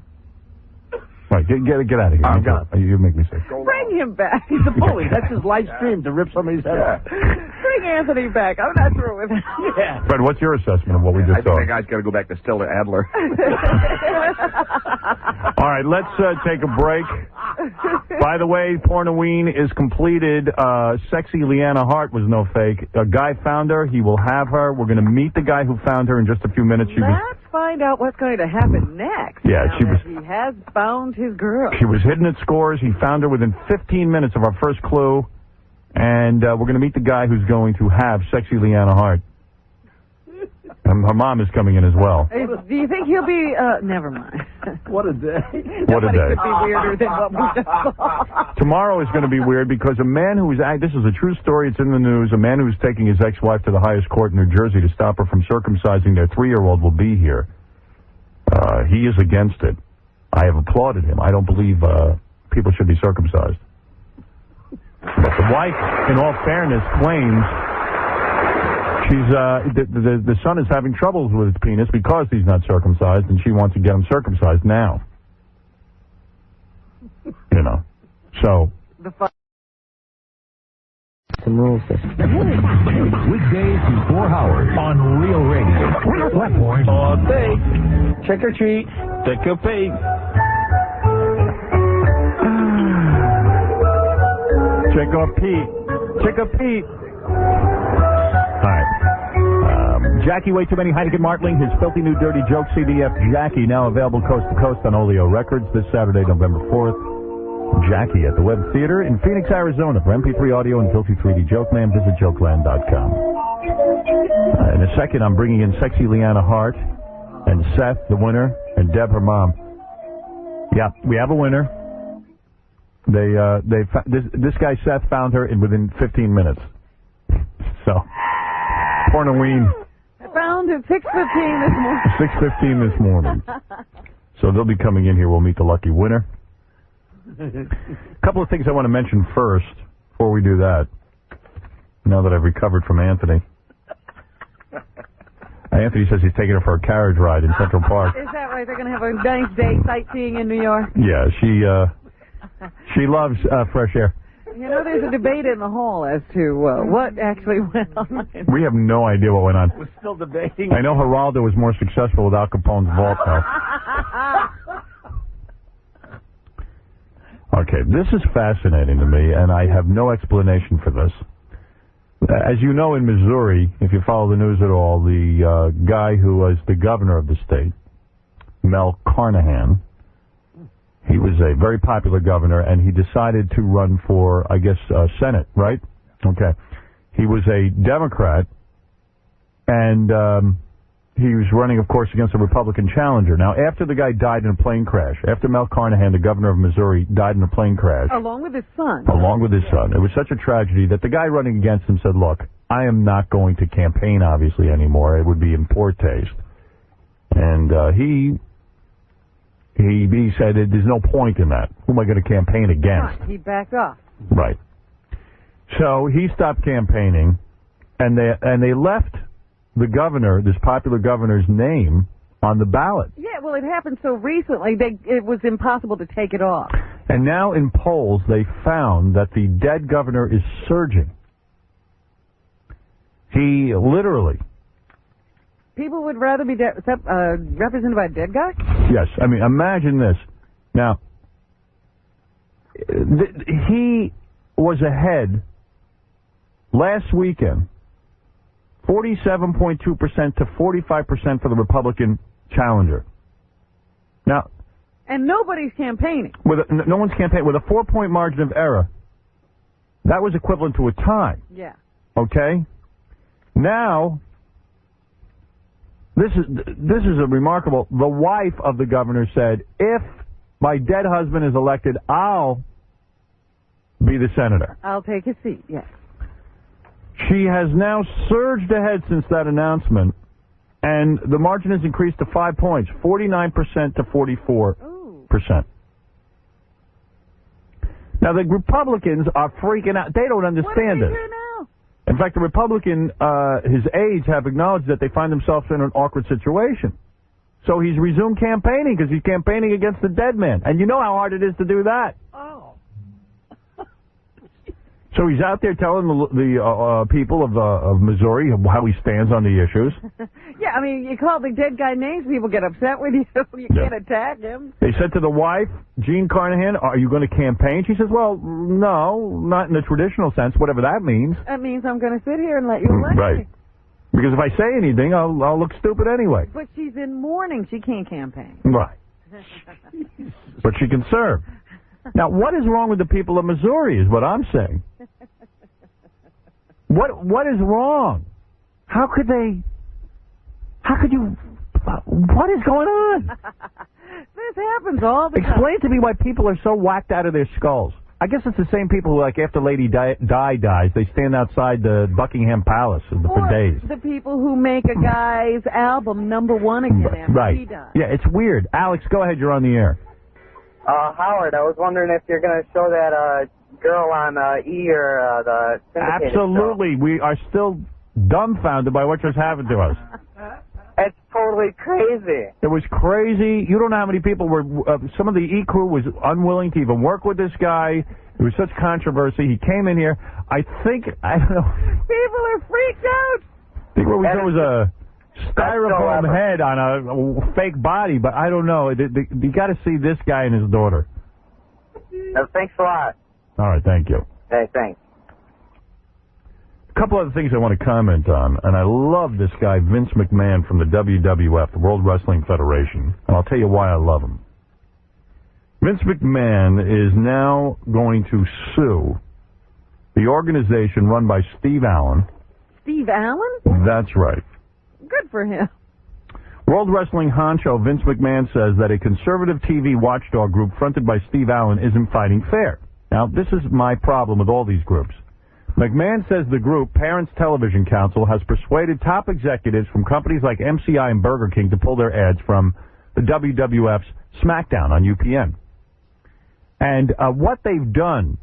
Right, get out of here. I'm gone. You make me sick. Bring him back. He's a bully. That's his live stream, to rip somebody's head off. Bring Anthony back. I'm not through with him. Yeah. Fred, what's your assessment of what we just I saw? think that guy's got to go back to Stella Adler. All right, let's take a break. By the way, Pornoween is completed. Sexy Leanna Hart was no fake. A guy found her. He will have her. We're going to meet the guy who found her in just a few minutes. Let's find out what's going to happen next. Yeah, now she was- that he has found his girl. She was hidden at Scores. He found her within 15 minutes of our first clue. And we're going to meet the guy who's going to have Sexy Leanna Hart. And her mom is coming in as well. Do you think he'll be... never mind. What a day. What a day. Could be weirder than what we just saw. Tomorrow is going to be weird because a man who is... This is a true story. It's in the news. A man who's taking his ex-wife to the highest court in New Jersey to stop her from circumcising their 3-year-old will be here. He is against it. I have applauded him. I don't believe people should be circumcised. But the wife, in all fairness, claims she's the son is having troubles with his penis because he's not circumcised, and she wants to get him circumcised now. You know, so. Some rules there. Weekdays before Howard on Real Radio. Flat Point. All day. Trick or treat. Take a peek. Check a Pete. Check a Pete. All right. Jackie, way too many Heineken Martling. His filthy new dirty joke CDF Jackie, now available coast to coast on Oleo Records this Saturday, November 4th. Jackie at the Web Theater in Phoenix, Arizona. For MP3 audio and filthy 3D Joke Man, visit jokeland.com. In a second, I'm bringing in Sexy Leanna Hart and Seth, the winner, and Deb, her mom. Yeah, we have a winner. This guy Seth found her within 15 minutes. So, Pornoween. Found at 6:15 this morning. 6:15 this morning. So they'll be coming in here. We'll meet the lucky winner. A couple of things I want to mention first before we do that. Now that I've recovered from Anthony. Anthony says he's taking her for a carriage ride in Central Park. Is that right? They're going to have a nice day sightseeing in New York. Yeah, she loves fresh air. You know, there's a debate in the hall as to what actually went on. We have no idea what went on. We're still debating. I know Geraldo was more successful with Al Capone's vault house. Okay, this is fascinating to me, and I have no explanation for this. As you know, in Missouri, if you follow the news at all, the guy who was the governor of the state, Mel Carnahan, he was a very popular governor, and he decided to run for, I guess, Senate, right? Okay. He was a Democrat, and he was running, of course, against a Republican challenger. Now, after the guy died in a plane crash, after Mel Carnahan, the governor of Missouri, died in a plane crash, Along with his son. along with his son, it was such a tragedy that the guy running against him said, look, I am not going to campaign, obviously, anymore. It would be in poor taste. And he said, there's no point in that. Who am I going to campaign against? Right, he backed off. Right. So he stopped campaigning, and they left the governor, this popular governor's name, on the ballot. Yeah, well, it happened so recently, it was impossible to take it off. And now in polls, they found that the dead governor is surging. He literally... People would rather be represented by a dead guy? Yes, I mean, imagine this. Now, he was ahead last weekend, 47.2% to 45% for the Republican challenger. Now, and nobody's campaigning. No one's campaigning. With a 4-point margin of error, that was equivalent to a tie. Yeah. Okay? Now, this is a remarkable. The wife of the governor said, if my dead husband is elected, I'll be the senator. I'll take a seat, yes. She has now surged ahead since that announcement, and the margin has increased to 5 points, 49% to 44%. Now, the Republicans are freaking out. They don't understand this. In fact, the Republican, his aides have acknowledged that they find themselves in an awkward situation. So he's resumed campaigning because he's campaigning against the dead man. And you know how hard it is to do that. Oh. So he's out there telling the people of Missouri how he stands on the issues. Yeah, I mean, you call the dead guy names, people get upset with you. You can't attack him. They said to the wife, Jean Carnahan, are you going to campaign? She says, well, no, not in the traditional sense, whatever that means. That means I'm going to sit here and let you elect Right. me. Because if I say anything, I'll look stupid anyway. But she's in mourning. She can't campaign. Right. But she can serve. Now, what is wrong with the people of Missouri is what I'm saying. What is wrong? How could you, what is going on? This happens all the time. Explain to me why people are so whacked out of their skulls. I guess it's the same people who, like, after Lady Di dies, they stand outside the Buckingham Palace for days. The people who make a guy's album #1 again after he dies. Yeah, it's weird. Alex, go ahead. You're on the air. Howard, I was wondering if you're going to show that girl on E! or the syndicated Absolutely. We are still dumbfounded by what just happened to us. It's totally crazy. It was crazy. You don't know how many people were... some of the E! crew was unwilling to even work with this guy. It was such controversy. He came in here. I don't know. People are freaked out. I think what we saw was a styrofoam head on a fake body, but I don't know. You got to see this guy and his daughter. Thanks a lot. All right, thank you. Hey, thanks. A couple other things I want to comment on, and I love this guy, Vince McMahon from the WWF, the World Wrestling Federation, and I'll tell you why I love him. Vince McMahon is now going to sue the organization run by Steve Allen. Steve Allen? That's right. Good for him. World Wrestling honcho Vince McMahon says that a conservative TV watchdog group fronted by Steve Allen isn't fighting fair. Now, this is my problem with all these groups. McMahon says the group, Parents Television Council, has persuaded top executives from companies like MCI and Burger King to pull their ads from the WWF's SmackDown on UPN. And what they've done,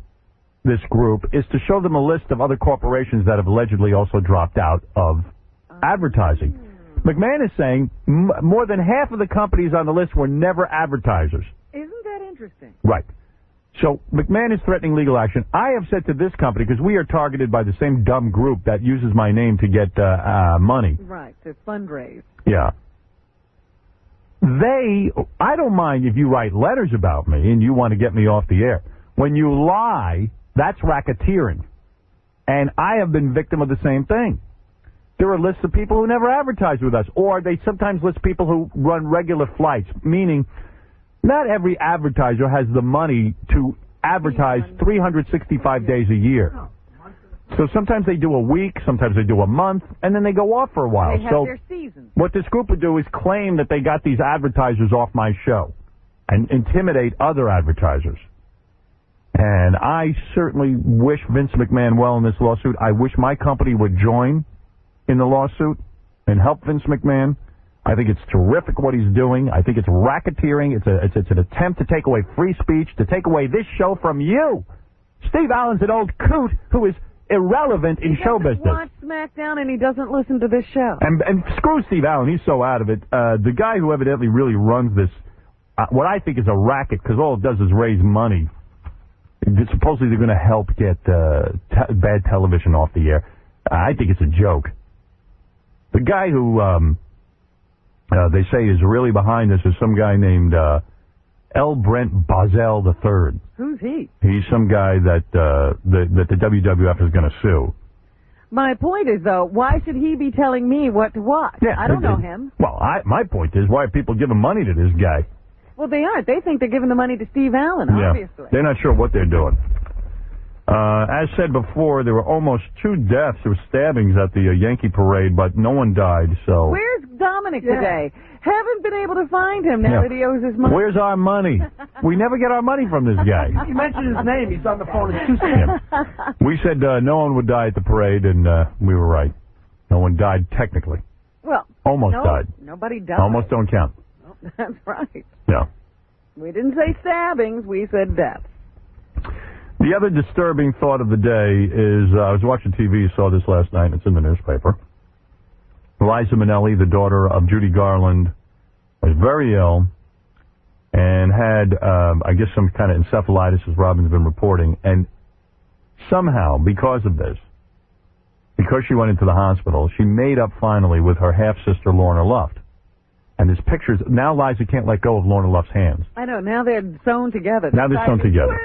this group, is to show them a list of other corporations that have allegedly also dropped out of advertising. McMahon is saying more than half of the companies on the list were never advertisers. Isn't that interesting? Right. So McMahon is threatening legal action. I have said to this company, because we are targeted by the same dumb group that uses my name to get money. Right, to fundraise. Yeah. I don't mind if you write letters about me and you want to get me off the air. When you lie, that's racketeering. And I have been victim of the same thing. There are lists of people who never advertise with us, or they sometimes list people who run regular flights, meaning not every advertiser has the money to advertise 365 days a year. So sometimes they do a week, sometimes they do a month, and then they go off for a while. They have their season. What this group would do is claim that they got these advertisers off my show and intimidate other advertisers. And I certainly wish Vince McMahon well in this lawsuit. I wish my company would join in the lawsuit and help Vince McMahon. I think it's terrific what he's doing. I think it's racketeering. It's an attempt to take away free speech, to take away this show from you. Steve Allen's an old coot who is irrelevant in show business. He doesn't watch SmackDown and he doesn't listen to this show. And screw Steve Allen. He's so out of it. The guy who evidently really runs this, what I think is a racket, because all it does is raise money. Supposedly they're going to help get bad television off the air. I think it's a joke. The guy who they say is really behind this is some guy named L. Brent Bozell III. Who's he? He's some guy that the WWF is going to sue. My point is, though, why should he be telling me what to watch? Yeah, I don't know him. Well, my point is, why are people giving money to this guy? Well, they aren't. They think they're giving the money to Steve Allen, obviously. They're not sure what they're doing. As said before, there were almost 2 deaths. There were stabbings at the Yankee parade, but no one died, so... Where's Dominic today? Haven't been able to find him now that he owes his money. Where's our money? We never get our money from this guy. You mentioned his name. He's on the phone at 2 seconds. We said no one would die at the parade, and we were right. No one died technically. Well, almost died. Nobody died. Almost don't count. That's right. Yeah. We didn't say stabbings. We said deaths. The other disturbing thought of the day is, I was watching TV, saw this last night, and it's in the newspaper. Liza Minnelli, the daughter of Judy Garland, was very ill and had, I guess, some kind of encephalitis, as Robin's been reporting. And somehow, because of this, because she went into the hospital, she made up finally with her half-sister, Lorna Luft. And there's pictures. Now Liza can't let go of Lorna Luft's hands. I know. Now they're sewn together. Now they're sewn together.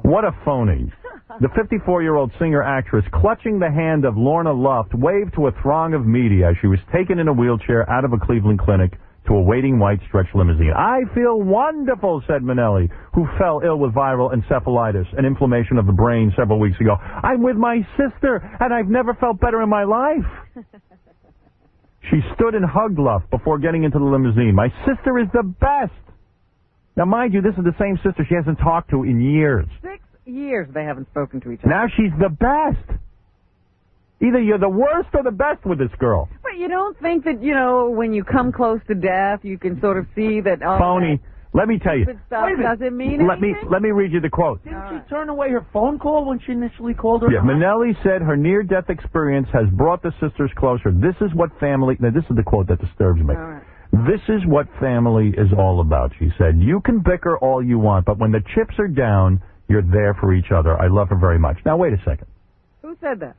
What a phony. The 54-year-old singer-actress, clutching the hand of Lorna Luft, waved to a throng of media as she was taken in a wheelchair out of a Cleveland clinic to a waiting white stretch limousine. I feel wonderful, said Minnelli, who fell ill with viral encephalitis, an inflammation of the brain several weeks ago. I'm with my sister, and I've never felt better in my life. She stood and hugged Luft before getting into the limousine. My sister is the best. Now, mind you, this is the same sister she hasn't talked to in years. 6 years they haven't spoken to each other. Now she's the best. Either you're the worst or the best with this girl. But you don't think that, you know, when you come close to death, you can sort of see that... Phony. Let me tell you. Stuff doesn't mean anything? Let me read you the quote. Didn't she turn away her phone call when she initially called her? Yeah, Minnelli said her near-death experience has brought the sisters closer. This is what family... Now, this is the quote that disturbs me. All right. This is what family is all about, she said. You can bicker all you want, but when the chips are down, you're there for each other. I love her very much. Now, wait a second. Who said that?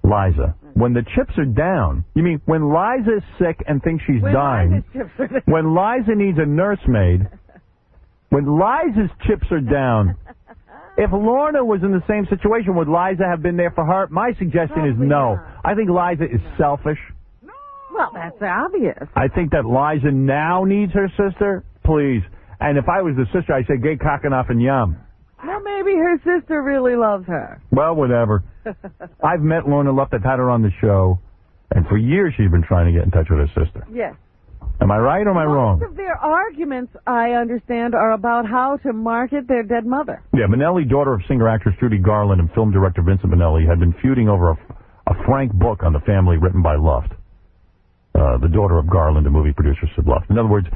Liza. When the chips are down, you mean when Liza is sick and thinks she's dying, when Liza needs a nursemaid, when Liza's chips are down, if Lorna was in the same situation, would Liza have been there for her? My suggestion is no. I think Liza is selfish. Well, that's obvious. I think that Liza now needs her sister, please. And if I was the sister, I'd say, gay cocking and yum. Well, maybe her sister really loves her. Well, whatever. I've met Lorna Luft. I've had her on the show. And for years, she's been trying to get in touch with her sister. Yes. Am I right or am I wrong? Most of their arguments, I understand, are about how to market their dead mother. Yeah, Minnelli, daughter of singer-actress Judy Garland and film director Vincent Minnelli, had been feuding over a frank book on the family written by Luft. The daughter of Garland, a movie producer, said Luft. In other words,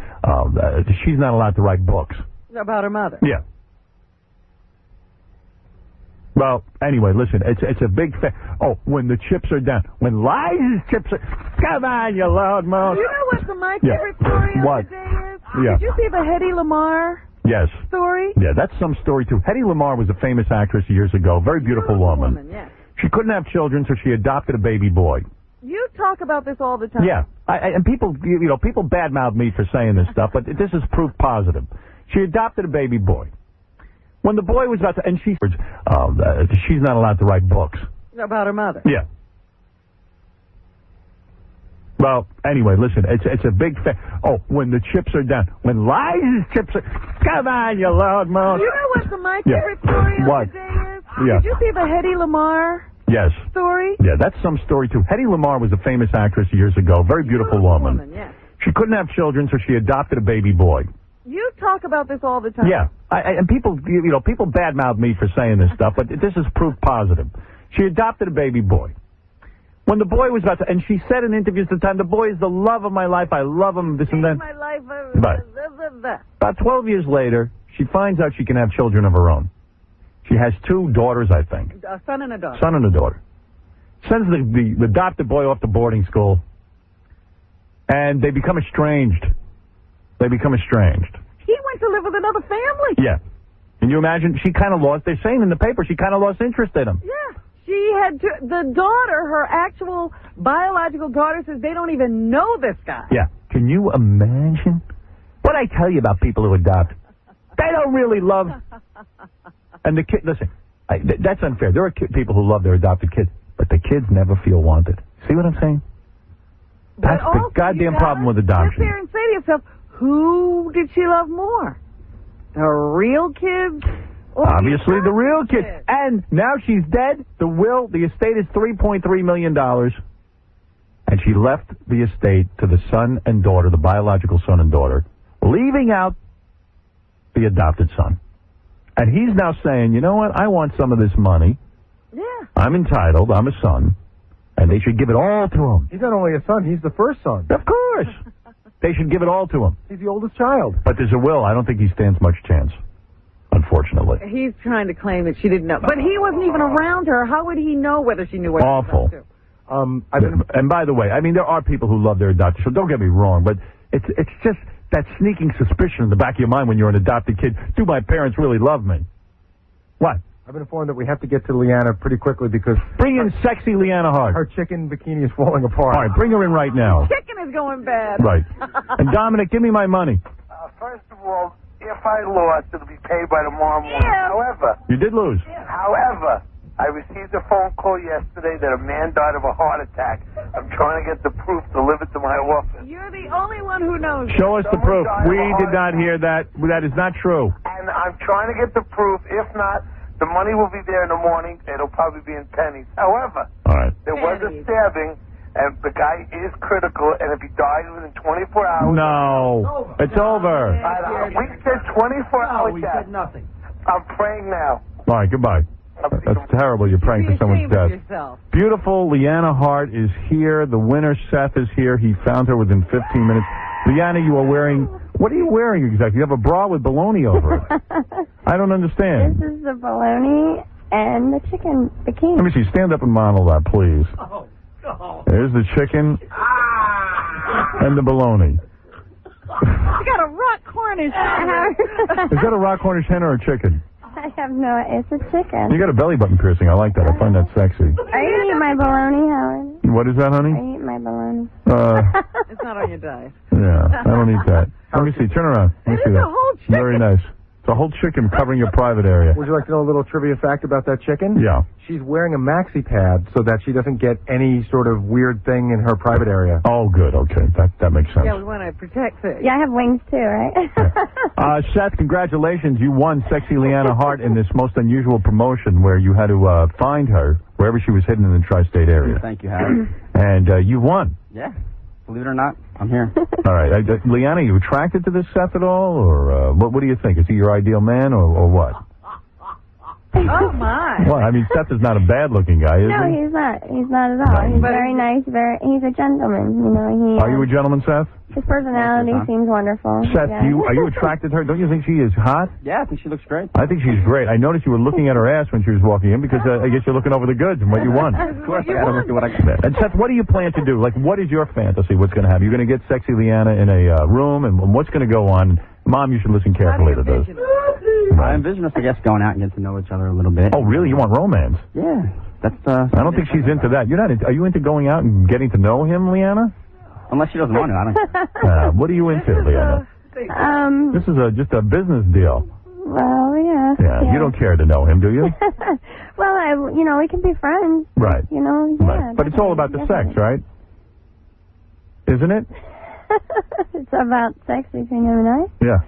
she's not allowed to write books. About her mother. Yeah. Well, anyway, listen, it's a big when the chips are down. When Liza's chips are... Come on, you loud mouth. You know what my favorite story of the day is? Yeah. Did you see the Hedy Lamarr story? Yeah, that's some story, too. Hedy Lamarr was a famous actress years ago. Very beautiful woman. Yes. She couldn't have children, so she adopted a baby boy. You talk about this all the time. Yeah, and people badmouth me for saying this stuff, but this is proof positive. She adopted a baby boy. When the boy was about to, and she's not allowed to write books. About her mother. Yeah. Well, anyway, listen, it's a big when the chips are down. When Liza's chips are... Come on, you loud mouth. You know what my favorite story of the day is? Yeah. Did you see the Hedy Lamarr story? Yeah, that's some story, too. Hedy Lamarr was a famous actress years ago. Very beautiful woman. Yes. She couldn't have children, so she adopted a baby boy. You talk about this all the time. Yeah, and people badmouth me for saying this stuff, but this is proof positive. She adopted a baby boy. When the boy was about to, and she said in interviews at the time, the boy is the love of my life. I love him, this and that. My life. About 12 years later, she finds out she can have children of her own. She has 2 daughters, I think. A son and a daughter. Son and a daughter. Sends the adopted boy off to boarding school, and they become estranged. He went to live with another family. Yeah. Can you imagine? She kind of lost, they're saying in the paper, she kind of lost interest in him. Yeah. She had the daughter, her actual biological daughter, says they don't even know this guy. Yeah. Can you imagine? What I tell you about people who adopt? They don't really love. And the kid, listen, that's unfair. There are people who love their adopted kids, but the kids never feel wanted. See what I'm saying? That's the goddamn problem with adoption. Sit there and say to yourself, who did she love more? Her real kids? Obviously, the real kid. And now she's dead. The estate is $3.3 million. And she left the estate to the son and daughter, the biological son and daughter, leaving out the adopted son. And he's now saying, you know what? I want some of this money. Yeah. I'm entitled. I'm a son. And they should give it all to him. He's not only a son, he's the first son. Of course. They should give it all to him. He's the oldest child. But there's a will. I don't think he stands much chance, unfortunately. He's trying to claim that she didn't know. But he wasn't even around her. How would he know whether she knew what Awful. she was up to? And by the way, I mean, there are people who love their adopted children. Don't get me wrong, but it's just that sneaking suspicion in the back of your mind when you're an adopted kid. Do my parents really love me? What? I've been informed that we have to get to Leanna pretty quickly because... Bring in sexy Leanna Hart. Her chicken bikini is falling apart. All right, bring her in right now. Chicken is going bad. Right. And Dominic, give me my money. First of all, if I lost, it'll be paid by tomorrow morning. Yeah. However, You did lose. However, I received a phone call yesterday that a man died of a heart attack. I'm trying to get the proof delivered to my office. You're the only one who knows. Show us the proof. We did not hear that. That is not true. And I'm trying to get the proof. If not, the money will be there in the morning. It'll probably be in pennies. However, there was a stabbing, and the guy is critical, and if he dies within 24 hours... No. It's over. We said 24 hours. We said nothing. I'm praying now. All right, goodbye. That's terrible. You're praying for someone's death. Beautiful Leanna Hart is here. The winner, Seth, is here. He found her within 15 minutes. Leanna, you are wearing... What are you wearing exactly? You have a bra with bologna over it. I don't understand. This is the bologna and the chicken bikini. Let me see. Stand up and model that, please. There's the chicken and the bologna. You got a rock Cornish. Is that a rock Cornish hen or a chicken? I have no... It's a chicken. You got a belly button piercing. I like that. I find that sexy. Are you going to eat my bologna, Howard? What is that, honey? Are you eating my bologna? It's not on your diet. Yeah, I don't eat that. Let me see. Turn around. Let me see that. a whole chicken. Very nice. It's a whole chicken covering your private area. Would you like to know a little trivia fact about that chicken? Yeah. She's wearing a maxi pad so that she doesn't get any sort of weird thing in her private area. Oh, good. Okay. That makes sense. Yeah, we want to protect it. Yeah, I have wings too, right? Seth, congratulations. You won Sexy Leanna Hart in this most unusual promotion where you had to find her wherever she was hidden in the tri-state area. Thank you, Howard. And you won. Yeah. Believe it or not, I'm here. All right. Leanna, you attracted to this Seth at all? Or what do you think? Is he your ideal man or what? Oh, my. Well, I mean, Seth is not a bad-looking guy, is No, he? he's not. He's not at all. He's very nice. He's a gentleman. You know, Are you a gentleman, Seth? His personality seems wonderful. Seth, Yeah. are you attracted to her? Don't you think she is hot? Yeah, I think she looks great. I think she's great. I noticed you were looking at her ass when she was walking in because I guess you're looking over the goods and what you won. Of course, I gotta look at what I can. And Seth, what do you plan to do? Like, what is your fantasy? What's going to happen? You're going to get Sexy Leanna in a room, and what's going to go on? Mom, you should listen carefully to this. I envision us, I guess, going out and getting to know each other a little bit. Oh, really? You want romance? Yeah. That's I don't think she's into that. You're not. Are you into going out and getting to know him, Leanna? Unless she doesn't want to, I don't. What are you into, Leanna? This is just a business deal. Well, yeah. Yeah, you don't care to know him, do you? Well, we can be friends. Right. You know, yeah. Right. But it's all about the sex, right? Isn't it? It's about sex between him and I. Yeah.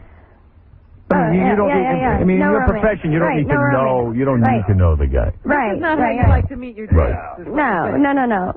You don't. Yeah. I mean, No your romance. profession, you don't Right, need no to know. romance. You don't Right. need to know the guy. Right. That's not right, how you right. like to meet your dates. Right. No.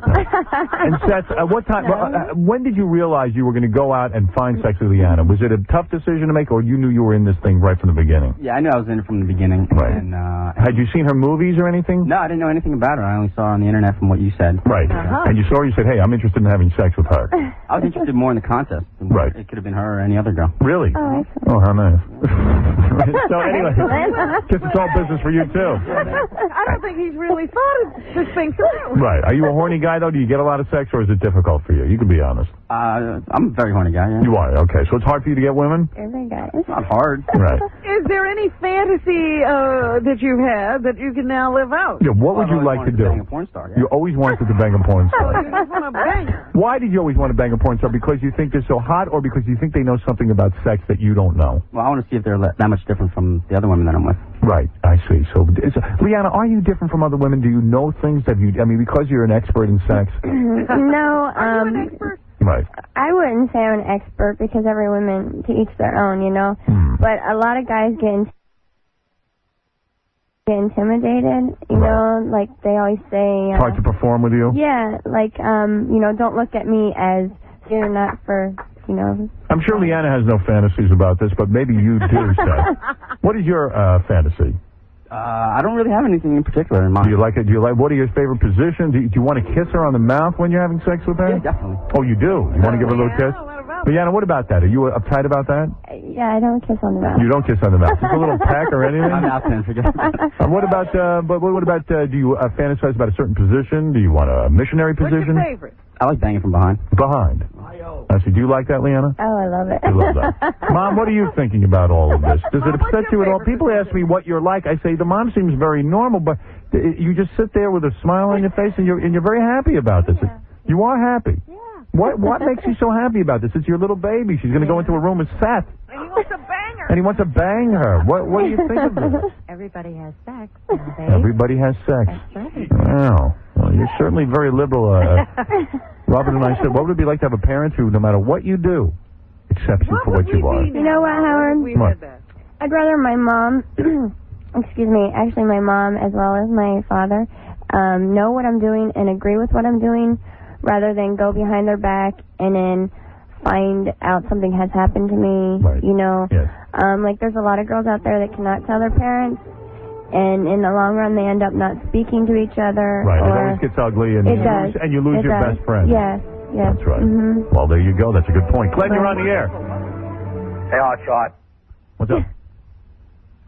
And Seth, what time? When did you realize you were going to go out and find Sexy Leanna? Was it a tough decision to make, or you knew you were in this thing right from the beginning? Yeah, I knew I was in it from the beginning. Right. And, had you seen her movies or anything? No, I didn't know anything about her. I only saw her on the internet from what you said. Right. And you saw her, you said, hey, I'm interested in having sex with her. I was interested more in the contest. Right. It could have been her or any other girl. Really? Oh, how nice. So anyway, guess it's all business for you, too. I don't think he's really thought of this thing through. Right. Are you a horny guy, though? Do you get a lot of sex, or is it difficult for you? You can be honest. I'm a very horny guy, yeah. You are? Okay. So it's hard for you to get women? It's not hard. Right. Is there any fantasy that you had that you can now live out? Yeah, what would you like to do? Bang a porn star, yeah. You always wanted to bang a porn Oh, star. you just want to bang her. Why did you always want to bang a porn star? Because you think they're so hot, or because you think they know something about sex that you don't know? Well, I want to see if they're they're that much different from the other women that I'm with. Right, I see. So, Leanna, are you different from other women? Do you know things that I mean, because you're an expert in sex? No, Are you an expert? Right. I wouldn't say I'm an expert because every woman to each their own, you know. But a lot of guys get intimidated, you know, like they always say. Hard to perform with you? Yeah, like, you know, don't look at me as you're not for, you know. I'm sure Leanna has no fantasies about this, but maybe you do, Seth. What is your fantasy? I don't really have anything in particular in mind. Do you like it? What are your favorite positions? Do you want to kiss her on the mouth when you're having sex with her? Yeah, definitely. Oh, you do? You want to give her a little kiss? Leanna, what about that? Are you uptight about that? Yeah, I don't kiss on the mouth. You don't kiss on the mouth. Just a little peck or anything? I'm out then, forget it. What about, do you fantasize about a certain position? Do you want a missionary position? What's your favorite? I like banging from behind. Behind. I see. Do you like that, Leanna? Oh, I love it. You love that. Mom, what are you thinking about all of this? Does it upset you at all? People ask me what you're like. I say the mom seems very normal, but you just sit there with a smile on your face and you're very happy about this. Yeah. You are happy. Yeah. What makes you so happy about this? It's your little baby. She's going to go into a room with Seth. And he wants to bang her. And he wants to bang her. What do you think of this? Everybody has sex. Everybody has sex. That's right. Wow. Well, you're certainly very liberal. Robert and I said, what would it be like to have a parent who, no matter what you do, accepts you for what you are? You know what, Howard? I'd rather my mom, excuse me, actually my mom as well as my father, know what I'm doing and agree with what I'm doing, rather than go behind their back and then find out something has happened to me, you know. Yes. Like there's a lot of girls out there that cannot tell their parents, and in the long run they end up not speaking to each other. Right, it or always gets ugly, and you lose It your does. best friend. Yes, yes. That's right. Mm-hmm. Well, there you go. That's a good point. Glenn, you're on the air. Hey, Hotshot. What's up?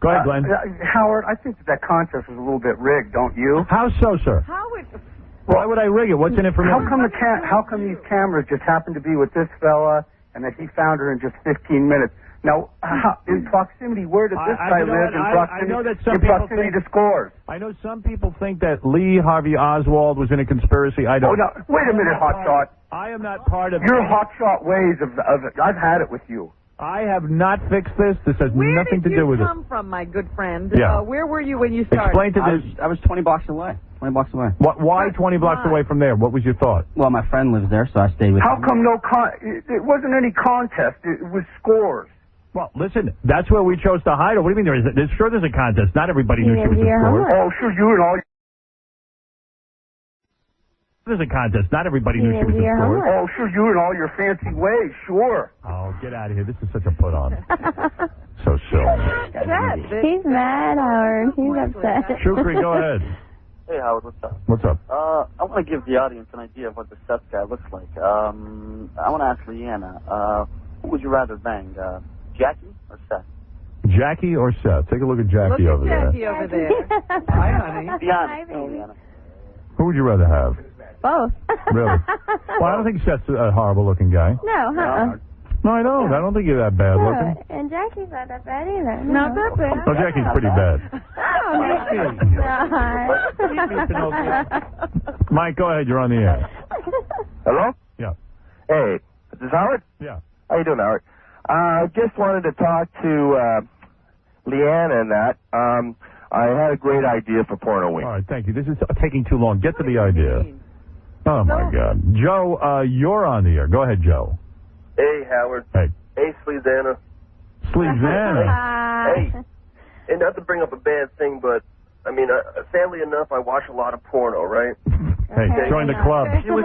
Go ahead, Glenn. Howard, I think that contest was a little bit rigged, don't you? How so, sir? Why would I rig it? What's in it for me? How come these cameras just happened to be with this fella, and that he found her in just 15 minutes? Now, in proximity, where does this guy live in proximity? I know that some in people proximity think, to Scores. I know some people think that Lee Harvey Oswald was in a conspiracy. I don't. Oh, no, wait a minute, Hotshot. I am not part of your Hotshot ways of I've had it with you. I have not fixed this. This has nothing to do with Where did you it. come from, my good friend? Yeah. Where were you when you started? Explain to this. I was 20 blocks away. 20 blocks away. Why 20 blocks away from there? What was your thought? Well, my friend lives there, so I stayed with How him. come it wasn't any contest? It was Scores. Well, listen, that's where we chose to hide her. What do you mean there's a contest? Not everybody knew she was in Scores. Oh, sure, you and all. There's a contest. Not everybody knew she was in Scores. Oh, sure, you and all your fancy ways, sure. Oh, get out of here. This is such a put-on. So silly. He's mad, Howard. He's upset. Shukri, go ahead. Hey, Howard, what's up? What's up? I want to give the audience an idea of what the Seth guy looks like. I want to ask Leanna, who would you rather bang, Jackie or Seth? Jackie or Seth? Take a look at Jackie over there. Jackie over there. Hi, honey. Be honest, Leanna. Who would you rather have? Both. Really? Well, I don't think Seth's a horrible-looking guy. No, No, I don't. I don't think you're that bad looking. And Jackie's not that bad either. Not that bad. Oh, Jackie's pretty bad. Mike, go ahead. You're on the air. Hello? Yeah. Hey, is this Howard? Yeah. How you doing, Howard? Just wanted to talk to Leanna and that. I had a great idea for Porno Week. All right, thank you. This is taking too long. Get to the idea. Oh, my God. Joe, you're on the air. Go ahead, Joe. Hey, Howard. Hey. Hey, Sleezana. Sleezana. Hey. And not to bring up a bad thing, but, I mean, sadly enough, I watch a lot of porno, right? Hey, join the club. She was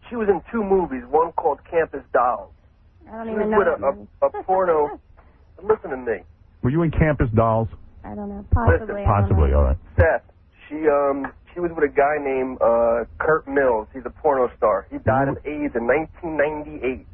she was in 2 movies, one called Campus Dolls. I don't She even was know. with a porno. Listen to me. Were you in Campus Dolls? I don't know. Possibly. Possibly, all right. Seth, she was with a guy named Kurt Mills. He's a porno star. He died of AIDS in 1998.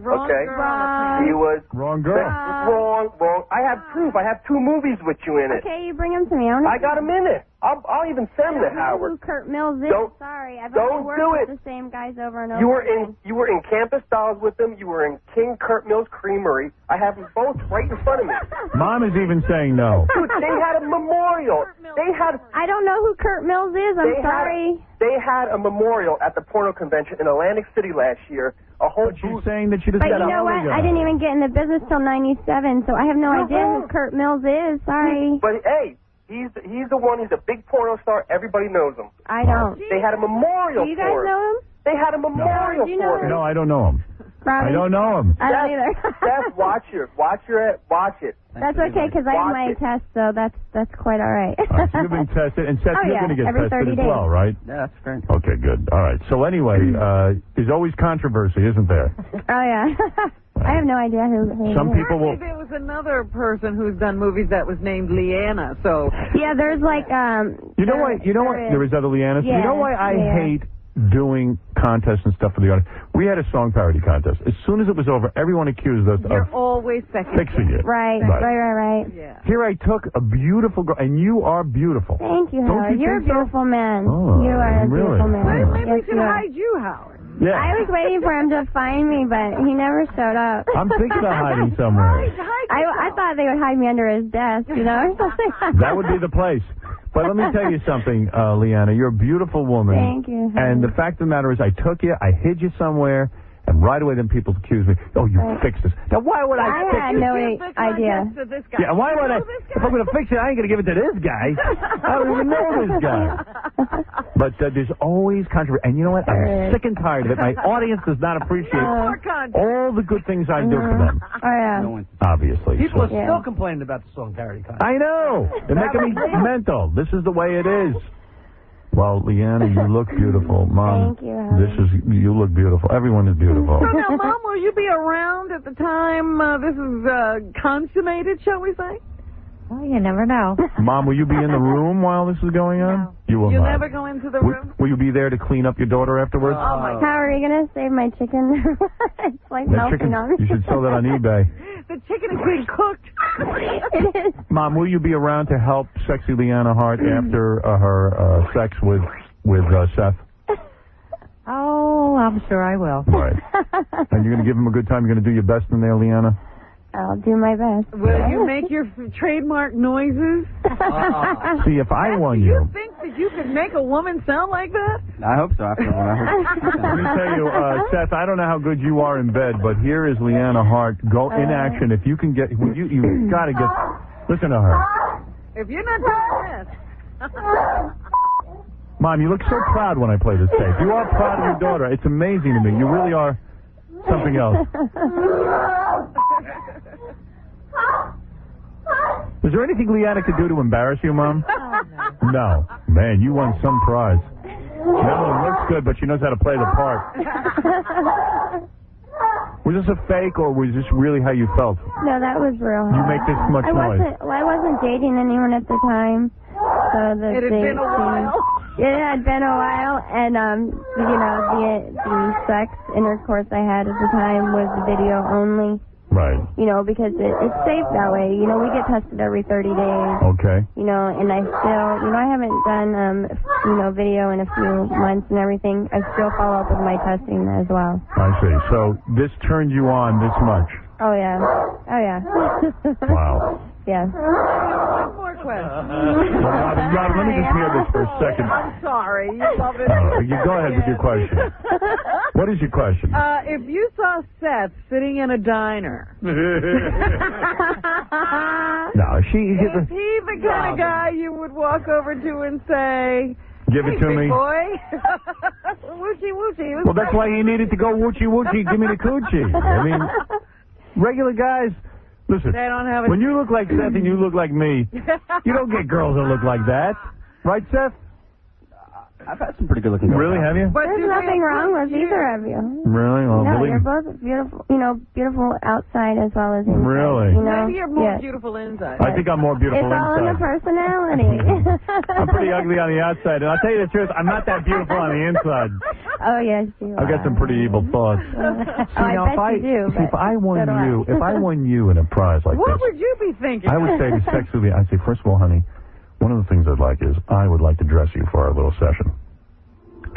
Wrong okay? girl. He was... Wrong girl. Wrong. I have proof. I have 2 movies with you in it. Okay, you bring him to me. I got a minute. I'll even send them to I don't know Howard. who Kurt Mills is. Don't- Sorry, I've don't only worked do with it. the same guys over and over. You were again. in Campus Dolls with them. You were in King Kurt Mills Creamery. I have them both right in front of me. Mom is even saying no. Dude, they had a memorial. They had. I don't know who Kurt Mills is. I'm sorry. They had a memorial at the porno convention in Atlantic City last year. A whole She's saying that she doesn't But you know what? I didn't even get in the business till '97, so I have no idea who Kurt Mills is. Sorry. But hey, he's the one. He's a big porno star. Everybody knows him. I don't. They had a memorial Do you guys for him. know him? They had a memorial Do you know for him. No, I don't know him. Robbie? I don't know him. I don't either. Steph, watch it. That's okay, because I have my test, so that's quite all right. All right, so you've been tested, and Seth, Oh, you're yeah, going to get every tested 30 as well, days. right? Yeah, that's great. Okay, good. All right. So anyway, there's always controversy, isn't there? Oh, yeah. I have no idea who Some he is. people will. There was another person who's done movies that was named Leanna, so... Yeah, there's like, You know why? There is other Leannas. Yeah, you know why I yeah. hate doing contests and stuff for the audience? We had a song parody contest. As soon as it was over, everyone accused us You're of always second. fixing it. Right. Yeah. Here I took a beautiful girl, and you are beautiful. Thank you, Don't Howard. you You're a think so? beautiful man. Oh, you are a really? beautiful man. Maybe we Yes, should you are. hide you, Howard. Yeah. I was waiting for him to find me, but he never showed up. I'm thinking of hiding somewhere. I thought they would hide me under his desk, or something. That would be the place. But let me tell you something, Leanna. You're a beautiful woman. Thank you. And the fact of the matter is, I took you, I hid you somewhere, and right away then people accuse me, oh, you fixed this. Now, why would I fix had it? no idea. Yeah, why would I? If I'm going to fix it, I ain't going to give it to this guy. I don't even know this guy. But there's always controversy. And you know what? I'm sick and tired of it. My audience does not appreciate all the good things I do for them. Oh, yeah. Obviously. People are So- still complaining about the song parody contest. I know. They're making me mental. This is the way it is. Well, Leanna, you look beautiful. Mom, Thank you, you look beautiful. Everyone is beautiful. So now, Mom, will you be around at the time this is consummated, shall we say? Oh, you never know. Mom, will you be in the room while this is going on? No. You will You'll not. never go into the room? Will you be there to clean up your daughter afterwards? Oh, my God. How are you going to save my chicken? It's like That melting chicken, on me. you should sell that on eBay. The chicken is being cooked. It is. Mom, will you be around to help sexy Leanna Hart after her sex with Seth? Oh, I'm sure I will. Right. And you're going to give him a good time? You're going to do your best in there, Leanna? I'll do my best. Will you make your trademark noises? See, if I won You you... think that you could make a woman sound like that? I hope so. After what I heard. Let me tell you, Seth, I don't know how good you are in bed, but here is Leanna Hart. Go in action. If you can get... You got to get... Listen to her. If you're not doing this... Mom, you look so proud when I play this tape. You are proud of your daughter. It's amazing to me. You really are something else. Is there anything Leanna could do to embarrass you, Mom? No. Man, you won some prize. Madeline looks good, but she knows how to play the part. Was this a fake, or was this really how you felt? No, that was real. You make this much noise. I wasn't dating anyone at the time. So It had been a while. It had been a while, and the sex intercourse I had at the time was video only. Right. Because it's safe that way. We get tested every 30 days. Okay. And I still, I haven't done, video in a few months and everything. I still follow up with my testing as well. I see. So this turned you on this much. Oh, yeah. Oh, yeah. Wow. Yeah. One more question. Robin, let me just hear this for a second. I'm sorry. You love it. You go ahead with your question. What is your question? If you saw Seth sitting in a diner, No, is he the kind of guy you would walk over to and say, Give it hey, to big me. boy. Woochie woochie. Well, that's why he needed to go woochie woochie. Give me the coochie. I mean, regular guys. Listen, They don't have when you look like Seth and you look like me, you don't get girls that look like that. Right, Seth? I've had some pretty good looking girls. Really, have you? There's nothing wrong with either of you. Really? Well, No, believe you're both beautiful, beautiful outside as well as inside. Really? Maybe you're more Yes. beautiful inside. I think I'm more beautiful It's all in the inside. personality. I'm pretty ugly on the outside, and I'll tell you the truth, I'm not that beautiful on the inside. Oh, yes, you I've got some pretty evil thoughts. I now, bet you do. see, if I won so do I. you, if I won you in a prize like What this, would you be thinking? I would say to sexually, I'd say, first of all, honey, one of the things I'd like is I would like to dress you for our little session.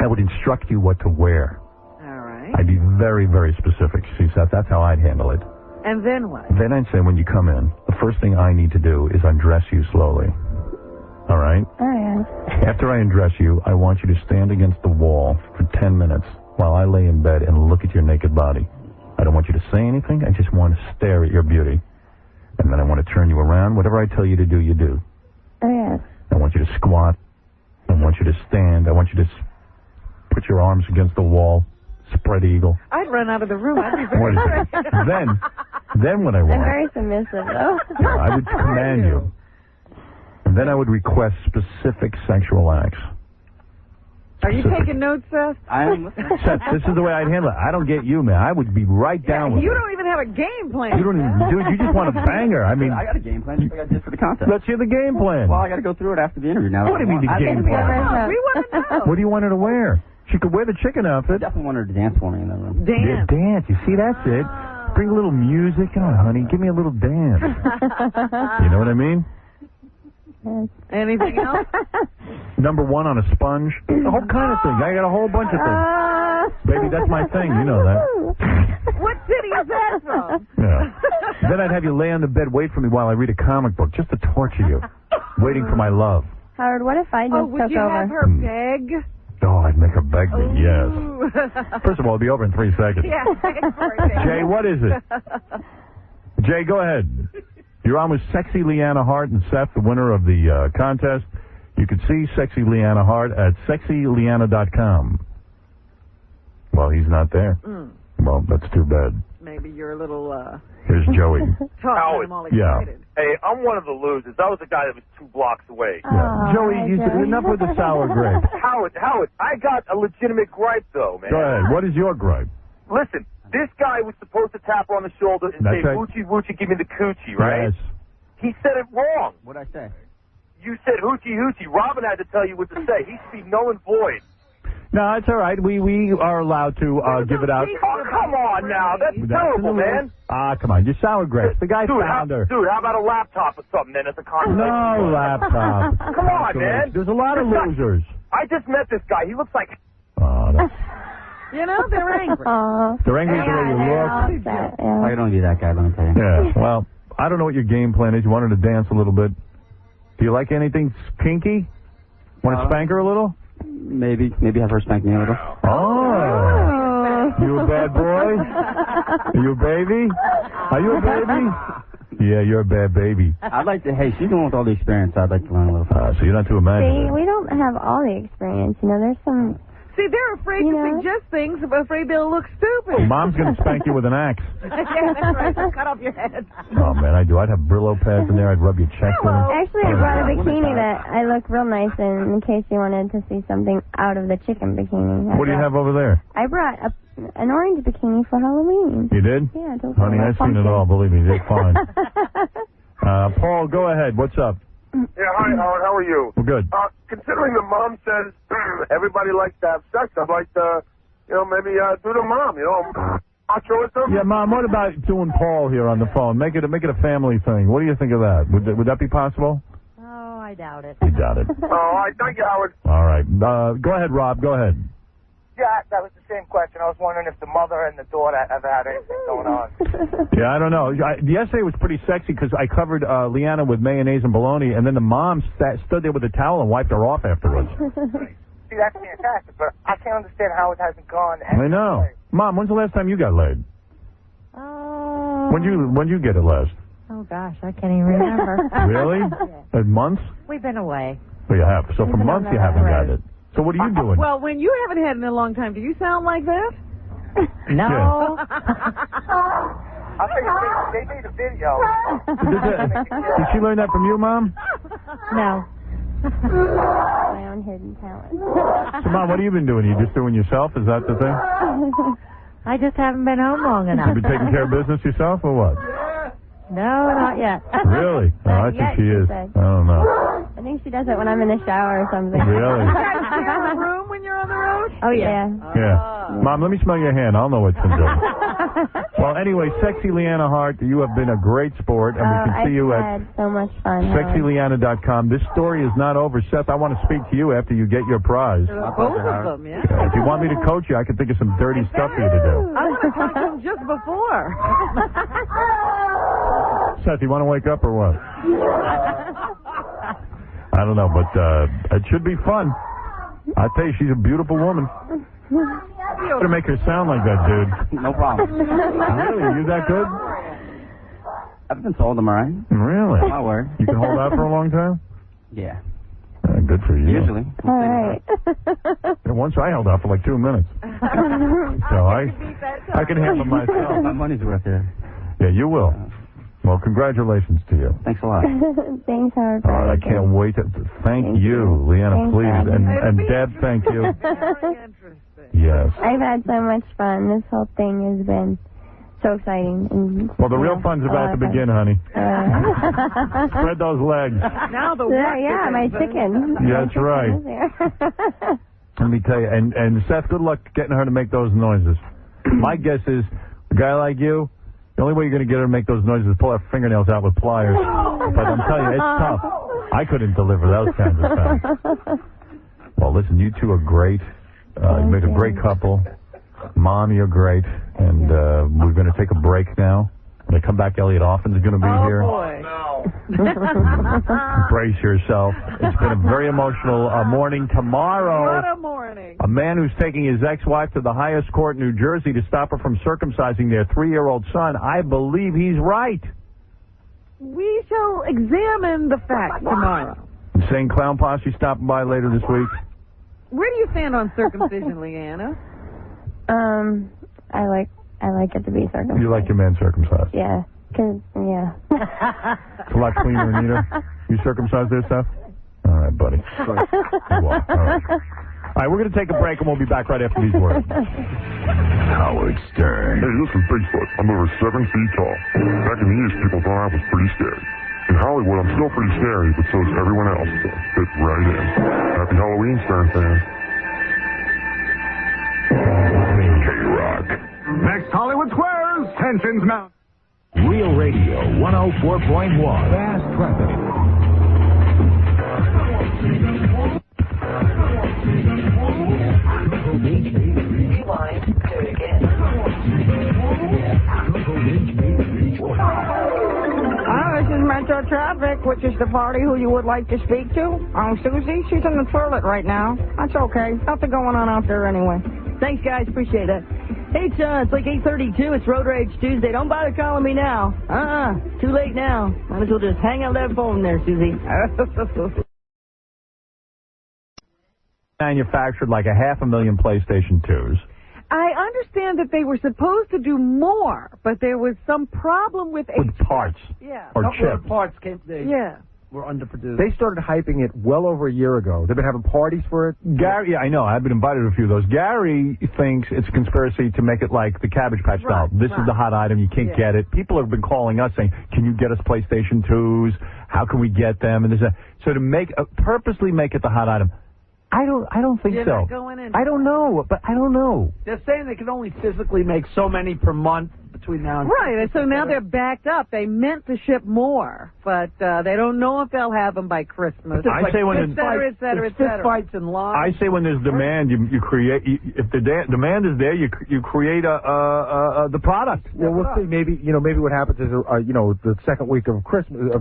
I would instruct you what to wear. All right. I'd be very, very specific. See, Seth, that's how I'd handle it. And then what? Then I'd say when you come in, the first thing I need to do is undress you slowly. All right? Oh, yeah. After I undress you, I want you to stand against the wall for 10 minutes while I lay in bed and look at your naked body. I don't want you to say anything. I just want to stare at your beauty. And then I want to turn you around. Whatever I tell you to do, you do. Oh, yeah. I want you to squat. I want you to stand. I want you to put your arms against the wall. Spread eagle. I'd run out of the room. I'd be very Then what I I'm want, very submissive, though. I would command you. And then I would request specific sexual acts. Are you taking notes, Seth? Seth, this is the way I'd handle it. I don't get you, man. I would be right down with You it. don't even have a game plan. You don't even, dude, you just want to bang her. I mean, I got a game plan just like I did for the contest. let's hear the game plan. Well, I got to go through it after the interview now. What do you mean the game plan? We want to know. What do you want her to wear? She could wear the chicken outfit. I definitely want her to dance for me in that room. Yeah, dance. You see, that's it. Bring a little music. Come on, honey. Give me a little dance. You know what I mean? Anything else? Number one on a sponge. A whole kind of thing. I got a whole bunch of things. Baby, that's my thing. You know that. What city is that from? Yeah. Then I'd have you lay on the bed, wait for me while I read a comic book, just to torture you, waiting for my love. Howard, what if I just would took you over? have her beg? Oh, I'd make her beg me, yes. First of all, it'll be over in 3 seconds. Yeah. Jay, what is it? Jay, go ahead. You're on with Sexy Leanna Hart and Seth, the winner of the contest. You can see Sexy Leanna Hart at sexyleanna.com. Well, he's not there. Well, that's too bad. Maybe you're a little, Here's Joey. talking I'm all Yeah. excited. Hey, I'm one of the losers. I was the guy that was 2 blocks away. Yeah. Joey, enough with the sour grape. Howard, I got a legitimate gripe, though, man. Go ahead. What is your gripe? Listen, this guy was supposed to tap her on the shoulder and That's say, right. hoochie, woochie, give me the coochie, right? Yes. He said it wrong. What'd I say? You said hoochie, hoochie. Robin had to tell you what to say. He should be null and void. No, it's all right. We are allowed to give it out. Oh, come on now. That's terrible, man. Ah, come on. You're sour grapes. The guy found her. Dude, how about a laptop or something then as a conversation? No laptop. Come on, man. There's a lot of losers. I just met this guy. He looks like... Oh, that's... You know, they're angry. They're angry at the way you look. I don't be that guy, let me tell you. Yeah, well, I don't know what your game plan is. You want her to dance a little bit. Do you like anything kinky? Want to spank her a little? Maybe have her spank me a little. Oh. You a bad boy? Are you a baby? Are you a baby? Yeah, you're a bad baby. I'd like to, hey, she's the one with all the experience. I'd like to learn a little. So you're not too imaginative. See, we don't have all the experience. You know, there's some... See, they're afraid to suggest things, afraid they'll look stupid. Mom's going to spank you with an axe. Yeah, that's right. They'll cut off your head. Oh, man, I do. I'd have Brillo pads in there. I'd rub your chest in them. Actually, I brought a bikini that I look real nice in case you wanted to see something out of the chicken bikini. What do you have over there? I brought an orange bikini for Halloween. You did? Yeah. Honey, I've seen it all. Believe me, they're fine. Paul, go ahead. What's up? Yeah, hi, Howard. How are you? We're good. Considering the mom says everybody likes to have sex, I'd like to, maybe do the mom, macho with them. Yeah, Mom, what about doing Paul here on the phone? Make it a family thing. What do you think of that? Would that be possible? Oh, I doubt it. You doubt it. All right, thank you, Howard. All right. Go ahead, Rob. Go ahead. Yeah, that was the same question. I was wondering if the mother and the daughter ever had anything going on. Yeah, I don't know. The essay was pretty sexy because I covered Leanna with mayonnaise and bologna, and then the mom stood there with a towel and wiped her off afterwards. See, that's fantastic, but I can't understand how it hasn't gone. I know. Mom, when's the last time you got laid? When'd you get it last? Oh, gosh, I can't even remember. Really? Months? We've been away. Well, you have. So for months you haven't got it. So what are you doing? Well, when you haven't had it in a long time, do you sound like that? No. I'll tell you, they made a video. Did she learn that from you, Mom? No. My own hidden talent. So, Mom, what have you been doing? You just doing yourself? Is that the thing? I just haven't been home long enough. You been taking care of business yourself or what? No, not yet. Really? Oh, I think she is. I don't know. I think she does it when I'm in the shower or something. Really? You guys share a room when you're on the road? Oh, yeah. Yeah. Mom, let me smell your hand. I'll know what to do. Well, anyway, Sexy Leanna Hart, you have been a great sport, and we can see you I've at had so much fun. sexyleanna.com. This story is not over. Seth, I want to speak to you after you get your prize. Both of them, yeah. If you want me to coach you, I can think of some dirty stuff for you to do. I want to talk to him just before. Seth, you want to wake up or what? I don't know, but it should be fun. I tell you, she's a beautiful woman. I'm going to make her sound like that, dude. No problem. Really? You that good? I've been told I'm all right. Really? My word. You can hold out for a long time? Yeah. Good for you. Usually. All right. And once I held out for like 2 minutes. So I can handle myself. My money's worth it. Yeah, you will. Well, congratulations to you. Thanks a lot. Thanks, Howard. All right, I can't wait to thank you, Leanna, Thanks, please. Howard. And Deb, thank you. Yes. I've had so much fun. This whole thing has been so exciting. And, Well, the real fun's about to begin, honey. Spread those legs. Now the yeah, my chicken. Yeah, that's right. Let me tell you. And Seth, good luck getting her to make those noises. My guess is a guy like you, the only way you're going to get her to make those noises is pull her fingernails out with pliers. But I'm telling you, it's tough. I couldn't deliver those kinds of sounds. Well, listen, you two are great. You made a great couple. Mom, you're great. And we're going to take a break now. When I come back, Elliot Offen's going to be here. Boy. Brace yourself. It's been a very emotional morning. Tomorrow, What a morning. a man who's taking his ex-wife to the highest court in New Jersey to stop her from circumcising their 3-year-old son. I believe he's right. We shall examine the facts tomorrow. Insane Clown Posse stopping by later this week. Where do you stand on circumcision, Leanna? I like it to be circumcised. You like your man circumcised? Yeah. Yeah. It's a lot cleaner and neater. You circumcised there, Steph? All right, buddy. You are. All right. All right, we're going to take a break, and we'll be back right after these words. Howard Stern. Hey, listen, Bigfoot. I'm over 7 feet tall. Back in the East, people thought I was pretty scary. In Hollywood, I'm still pretty scary, but so is everyone else. So fit right in. Happy Halloween, Stern fans. K-Rock. Next Hollywood Squares, tensions mount. Real Radio 104.1. Fast traffic. This is Metro Traffic, which is the party who you would like to speak to. Susie, she's in the toilet right now. That's okay. Nothing going on out there anyway. Thanks, guys. Appreciate it. Hey, it's like 8:32. It's Road Rage Tuesday. Don't bother calling me now. Too late now. Might as well just hang up that phone there, Susie. Manufactured like 500,000 PlayStation 2s. I understand that they were supposed to do more, but there was some problem with parts. Yeah. Or Where chips. parts came, they Yeah. were underproduced. They started hyping it well over a year ago. They've been having parties for it. Gary, yeah, I know. I've been invited to a few of those. Gary thinks it's a conspiracy to make it like the Cabbage Patch doll. This is the hot item. You can't get it. People have been calling us saying, "Can you get us PlayStation 2s? How can we get them?" And so to purposely make it the hot item. I don't think You're so. not going in. I don't know, but I don't know. They're saying they can only physically make so many per month between now and Right, and so now they're backed up. They meant to ship more, but they don't know if they'll have them by Christmas. I say when et cetera, et cetera, et cetera. fights in line. I say when there's demand, you create. If the demand is there, you create the product. Well, we'll see. Maybe what happens is the second week of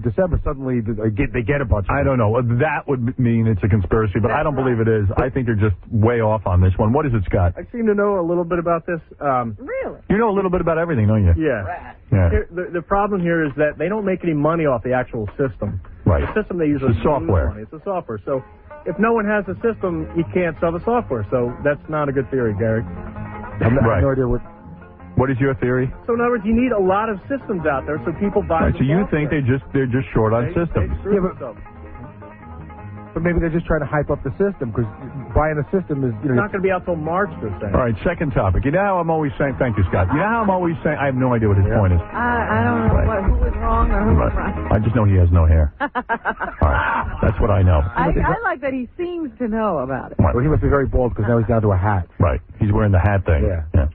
December suddenly they get a bunch. I don't know. That would mean it's a conspiracy, but I don't believe it is. I think they're just way off on this one. What is it, Scott? I seem to know a little bit about this. Really? You know a little bit about everything, don't you? Yeah. Yeah. Here, the problem here is that they don't make any money off the actual system. Right. The system they use It's is the software. Money. It's the software. So if no one has the system, you can't sell the software. So that's not a good theory, Gary. I have no idea what. What is your theory? So in other words, you need a lot of systems out there so people buy. Right, the so you software. think they're just short on systems? But maybe they're just trying to hype up the system because buying a system is It's not going to be out till March, they're saying. All right, second topic. You know how I'm always saying, thank you, Scott. You know how I'm always saying, I have no idea what his point is. I don't know who was wrong or who was right. I just know he has no hair. All right, that's what I know. I like that he seems to know about it. Well, he must be very bald because now he's down to a hat. Right, he's wearing the hat thing. Yeah.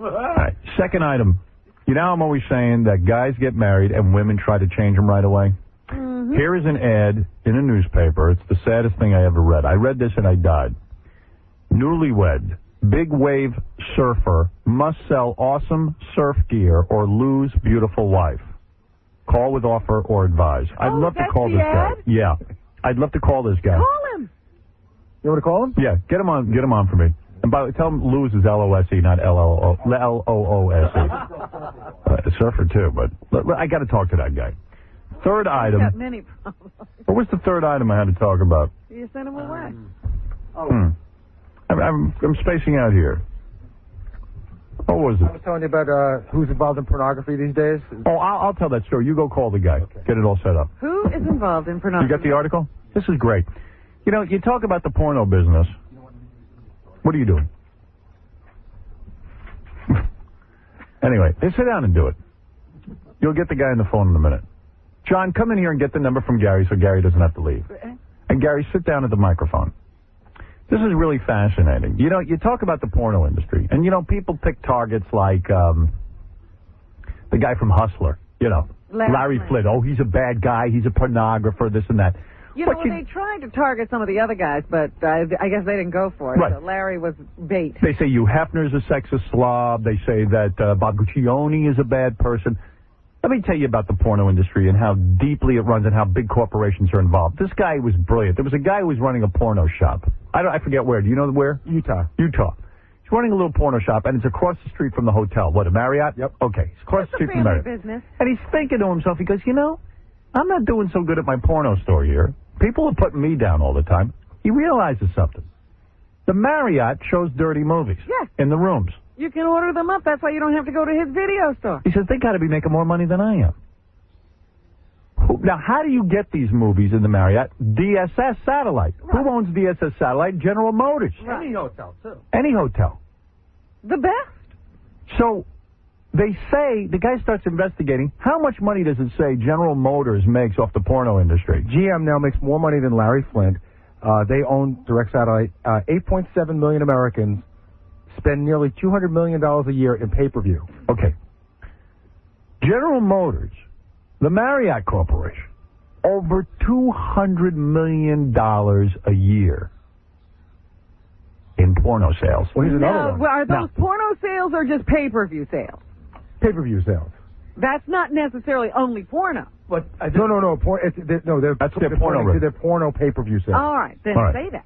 All right. Second item. You know, I'm always saying that guys get married and women try to change them right away. Mm-hmm. Here is an ad in a newspaper. It's the saddest thing I ever read. I read this and I died. Newlywed, big wave surfer, must sell awesome surf gear or lose beautiful wife. Call with offer or advise. I'd love to call this guy. Yeah. I'd love to call this guy. Call him. You want to call him? Yeah, get him on for me. And tell him lose is L-O-S-E, not L-O-O-S-E. Surfer too, but I got to talk to that guy. Third item. He's got many problems. What was the third item I had to talk about? You sent him away. I'm spacing out here. What was it? I was telling you about who's involved in pornography these days. Oh, I'll tell that story. You go call the guy. Okay. Get it all set up. Who is involved in pornography? You got the article? This is great. You know, you talk about the porno business. What are you doing? Anyway, sit down and do it. You'll get the guy on the phone in a minute. John, come in here and get the number from Gary so Gary doesn't have to leave. And Gary, sit down at the microphone. This is really fascinating. You know, you talk about the porno industry, and, you know, people pick targets like the guy from Hustler, you know, Larry Flint. Oh, he's a bad guy. He's a pornographer, this and that. You know, they tried to target some of the other guys, but I guess they didn't go for it. Right. So Larry was bait. They say Hugh Hefner's a sexist slob. They say that Bob Guccione is a bad person. Let me tell you about the porno industry and how deeply it runs and how big corporations are involved. This guy was brilliant. There was a guy who was running a porno shop. I forget where. Do you know where? Utah. He's running a little porno shop, and it's across the street from the hotel. What, a Marriott? Yep. Okay. It's across the street from family Marriott. business. And he's thinking to himself, he goes, you know, I'm not doing so good at my porno store here. People are putting me down all the time. He realizes something. The Marriott shows dirty movies in the rooms. You can order them up. That's why you don't have to go to his video store. He says, they got to be making more money than I am. Now, how do you get these movies in the Marriott? DSS Satellite. Right. Who owns DSS Satellite? General Motors. Right. Any hotel, too. Any hotel. The best. So they say, the guy starts investigating, how much money does it say General Motors makes off the porno industry? GM now makes more money than Larry Flint. They own direct satellite. 8.7 million Americans spend nearly $200 million a year in pay-per-view. Okay. General Motors, the Marriott Corporation, over $200 million a year in porno sales. Well, here's another one. Are those porno sales or just pay-per-view sales? Pay-per-view sales. That's not necessarily only porno. But no. That's their porno. Their porno pay-per-view sales. All right, then say that.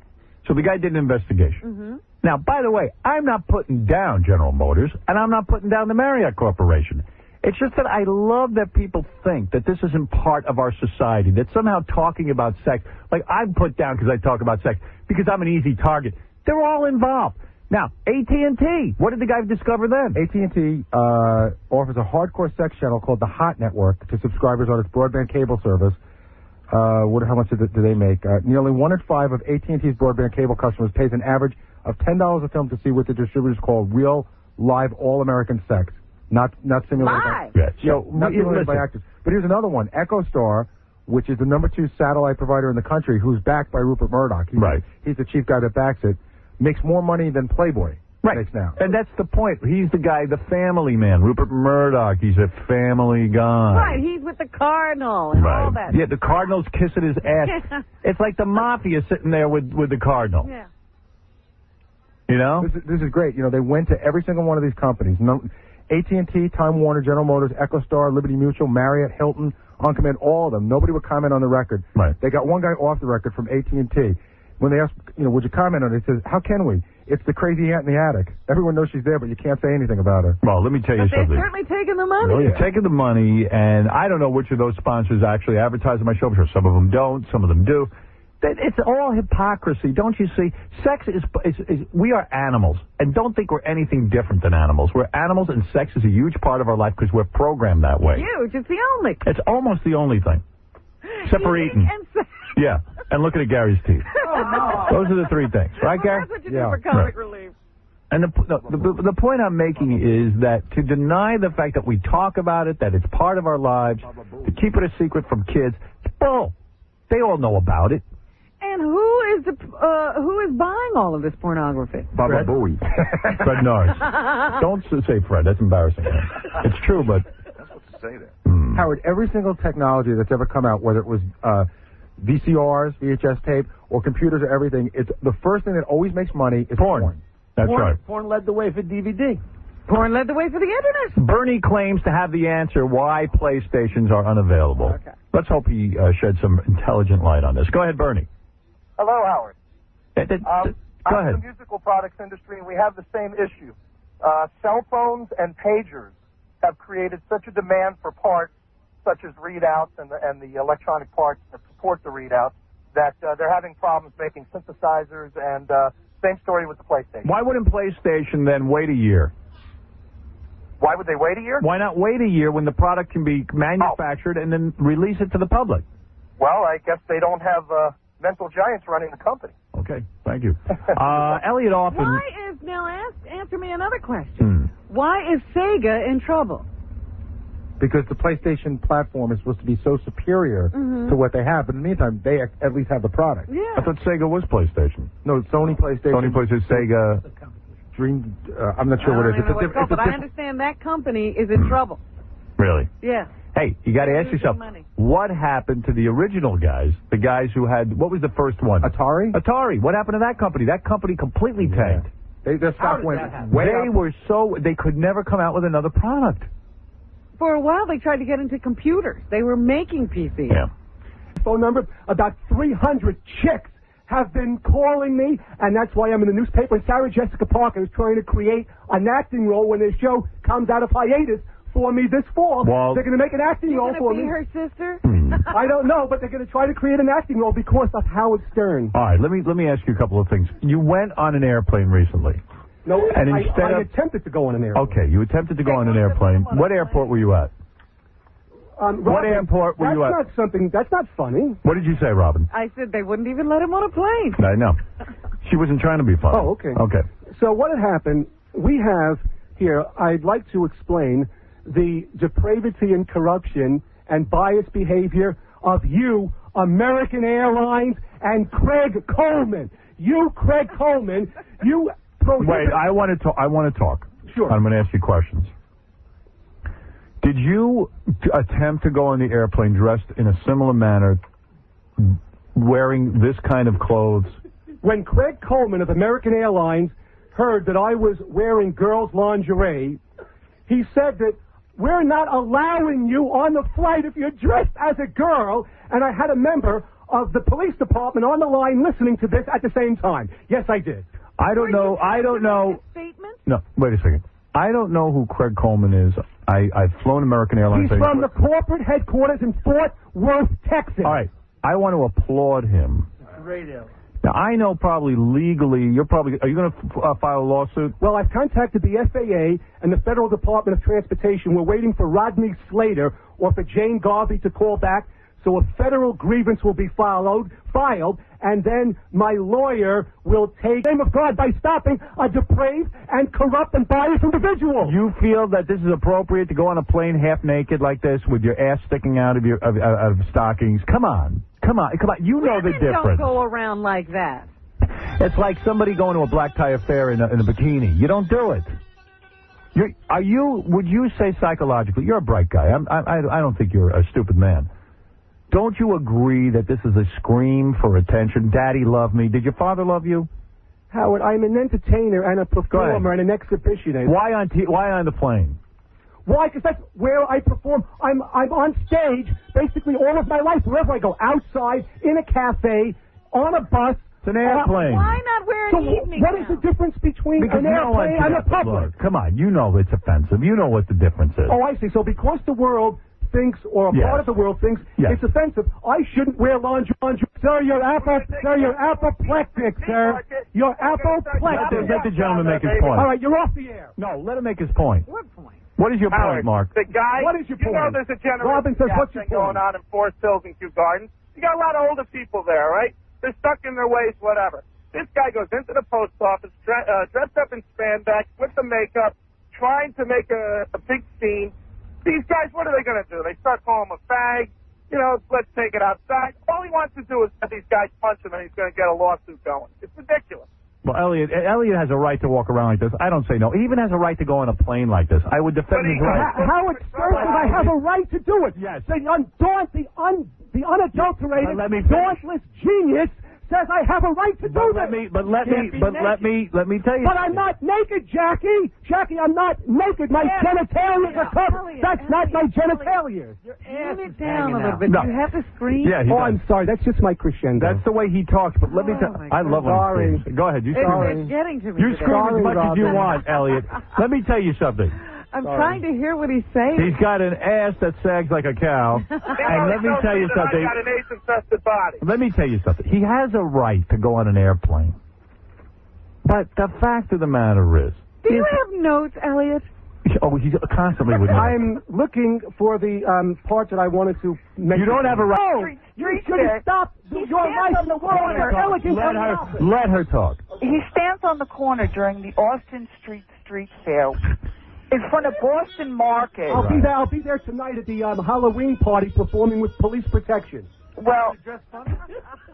So the guy did an investigation. Mm-hmm. Now, by the way, I'm not putting down General Motors, and I'm not putting down the Marriott Corporation. It's just that I love that people think that this isn't part of our society, that somehow talking about sex, like I'm put down because I talk about sex, because I'm an easy target. They're all involved. Now, AT&T, what did the guy discover then? AT&T offers a hardcore sex channel called the Hot Network to subscribers on its broadband cable service. How much do they make? Nearly 1 in 5 of AT&T's broadband cable customers pays an average of $10 a film to see what the distributors call real, live, all-American sex. Not simulated not simulated by actors. But here's another one. EchoStar, which is the number 2 satellite provider in the country, who's backed by Rupert Murdoch. He's the chief guy that backs it. Makes more money than Playboy makes now. And that's the point. He's the guy, the family man. Rupert Murdoch, he's a family guy. Right, he's with the Cardinal and all that. Yeah, the Cardinal's kissing his ass. It's like the mafia sitting there with the Cardinal. Yeah. You know? This is great. You know, they went to every single one of these companies. AT&T, Time Warner, General Motors, EchoStar, Liberty Mutual, Marriott, Hilton, On Command, all of them. Nobody would comment on the record. Right. They got one guy off the record from AT&T. When they asked, would you comment on it, he says, how can we? It's the crazy aunt in the attic. Everyone knows she's there, but you can't say anything about her. Well, let me tell you something. They're certainly taking the money. They're taking the money, and I don't know which of those sponsors actually advertise on my show. I'm sure some of them don't, some of them do. It's all hypocrisy, don't you see? Sex is we are animals, and don't think we're anything different than animals. We're animals, and sex is a huge part of our life because we're programmed that way. Huge, it's the only. It's almost the only thing, except for eating. Yeah, and looking at Gary's teeth. Oh, no. Those are the 3 things, right, Gary? That's what you do for comic relief. And the point I'm making is that to deny the fact that we talk about it, that it's part of our lives, to keep it a secret from kids, it's bull. They all know about it. And who who is buying all of this pornography? Baba Booey. Fred Norris. Don't say Fred. That's embarrassing. It's true, but... That's what to say there. Howard, every single technology that's ever come out, whether it was VCRs, VHS tape, or computers or everything, it's the first thing that always makes money is porn. That's right. Porn led the way for DVD. Porn led the way for the internet. Bernie claims to have the answer why PlayStations are unavailable. Okay. Let's hope he sheds some intelligent light on this. Go ahead, Bernie. Hello, Howard. Go I'm ahead. in the musical products industry, and we have the same issue. Cell phones and pagers have created such a demand for parts, such as readouts and the electronic parts that support the readouts, that they're having problems making synthesizers, and same story with the PlayStation. Why wouldn't PlayStation then wait a year? Why would they wait a year? Why not wait a year when the product can be manufactured and then release it to the public? Well, I guess they don't have mental giants running the company. Okay, thank you. Elliot Offin. Answer me another question. Why is Sega in trouble? Because the PlayStation platform is supposed to be so superior to what they have, but in the meantime, they at least have the product. Yeah. I thought Sega was PlayStation. No, Sony PlayStation. Sony PlayStation, Sega. Dream. I'm not sure what it is. But I understand that company is in trouble. Really? Yeah. Hey, you got to ask yourself, what happened to the original guys? The guys who had, what was the first one? Atari? Atari. What happened to that company? That company completely tanked. Their stock went way up. They could never come out with another product. For a while, they tried to get into computers. They were making PCs. Yeah. Phone number, about 300 chicks have been calling me, and that's why I'm in the newspaper. Sarah Jessica Parker is trying to create an acting role when their show comes out of hiatus for me this fall. Well, they're going to make an acting role for me. Her sister? I don't know, but they're going to try to create an acting role because of Howard Stern. All right, let me ask you a couple of things. You went on an airplane recently. No, and I instead attempted to go on an airplane. Okay, you attempted to go on an airplane. What airport were you at? What airport were you at? That's not funny. What did you say, Robin? I said they wouldn't even let him on a plane. I know. She wasn't trying to be funny. Oh, okay. Okay. So what had happened, we have here, I'd like to explain the depravity and corruption and biased behavior of you, American Airlines, and Craig Coleman. You, Craig Coleman, you prohibit... Wait, I want to talk. Sure. I'm going to ask you questions. Did you attempt to go on the airplane dressed in a similar manner, wearing this kind of clothes? When Craig Coleman of American Airlines heard that I was wearing girls' lingerie, he said that we're not allowing you on the flight if you're dressed as a girl, and I had a member of the police department on the line listening to this at the same time. Yes, I did. I don't know. No, wait a second. I don't know who Craig Coleman is. I've flown American Airlines. He's from the corporate headquarters in Fort Worth, Texas. All right. I want to applaud him. Radio. Now, I know probably legally, are you going to file a lawsuit? Well, I've contacted the FAA and the Federal Department of Transportation. We're waiting for Rodney Slater or for Jane Garvey to call back. So a federal grievance will be filed, and then my lawyer will take the name of God by stopping a depraved and corrupt and biased individual. You feel that this is appropriate to go on a plane half naked like this with your ass sticking out of your of stockings? Come on. You know the difference. Don't go around like that. It's like somebody going to a black tie affair in a bikini. You don't do it. Would you say psychologically, you're a bright guy. I don't think you're a stupid man. Don't you agree that this is a scream for attention? Daddy loved me. Did your father love you? Howard, I'm an entertainer and a performer and an exhibitionist. Why on the plane? Why? Because that's where I perform. I'm on stage basically all of my life, wherever I go, outside, in a cafe, on a bus. It's an airplane. Why not wear an evening What is the difference between an airplane and a public? Look, come on, you know it's offensive. You know what the difference is. Oh, I see. So because the world thinks, or a part of the world thinks, it's offensive, I shouldn't wear lingerie. Sir, you're apoplectic, sir. You're apoplectic. Let the gentleman make his point. All right, you're off the air. No, let him make his point. What point? What is your point, Mark? The guy, what is your point? You know there's a Robin says, what's your thing going on in Forest Hills and Kew Gardens. You got a lot of older people there, right? They're stuck in their ways, whatever. This guy goes into the post office, dressed up in spandex, with the makeup, trying to make a big scene. These guys, what are they going to do? They start calling him a fag. you know, let's take it outside. All he wants to do is let these guys punch him, and he's going to get a lawsuit going. It's ridiculous. Well, Elliot has a right to walk around like this. I don't say no. He even has a right to go on a plane like this. I would defend his right. Howard Stern says I have a right to do it. Yes. The unadulterated, dauntless genius says I have a right to do this. Let me tell you. But I'm not naked, Jackie. Jackie, I'm not naked. My genitalia are covered. That's not my genitalia. Tune it down a little bit. No. You have to scream. Yeah, I'm sorry. That's just my crescendo. That's the way he talks. But let me tell you, I love when he screams. Go ahead. You It's getting to me. You scream as much as you Robin. want, Elliot. Let me tell you something. I'm trying to hear what he's saying. He's got an ass that sags like a cow. And let me tell you something. I got an AIDS-infested body. Let me tell you something. He has a right to go on an airplane. But the fact of the matter is... Do you have notes, Elliot? Oh, he's constantly with notes. I'm looking for the part that I wanted to make. You don't have a right... Oh, you should have stopped your life in the corner. Let her talk. He stands on the corner during the Austin Street Fair in front of Boston Market. I'll be there tonight at the Halloween party performing with police protection. Well,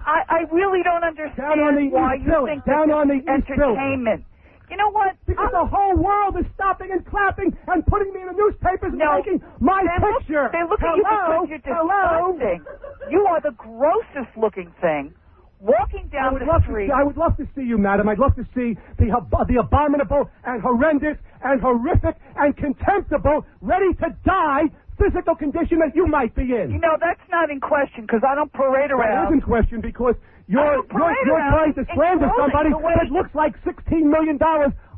I really don't understand why you think this is entertainment. You know what? Because the whole world is stopping and clapping and putting me in the newspapers and making my picture. They look at you because you're disgusting. You are the grossest looking thing walking down the street. I would love to see you, madam. I'd love to see the abominable and horrendous and horrific and contemptible, ready to die physical condition that you might be in. You know, that's not in question because I don't parade around. It is in question because you're trying to slander somebody that looks like $16 million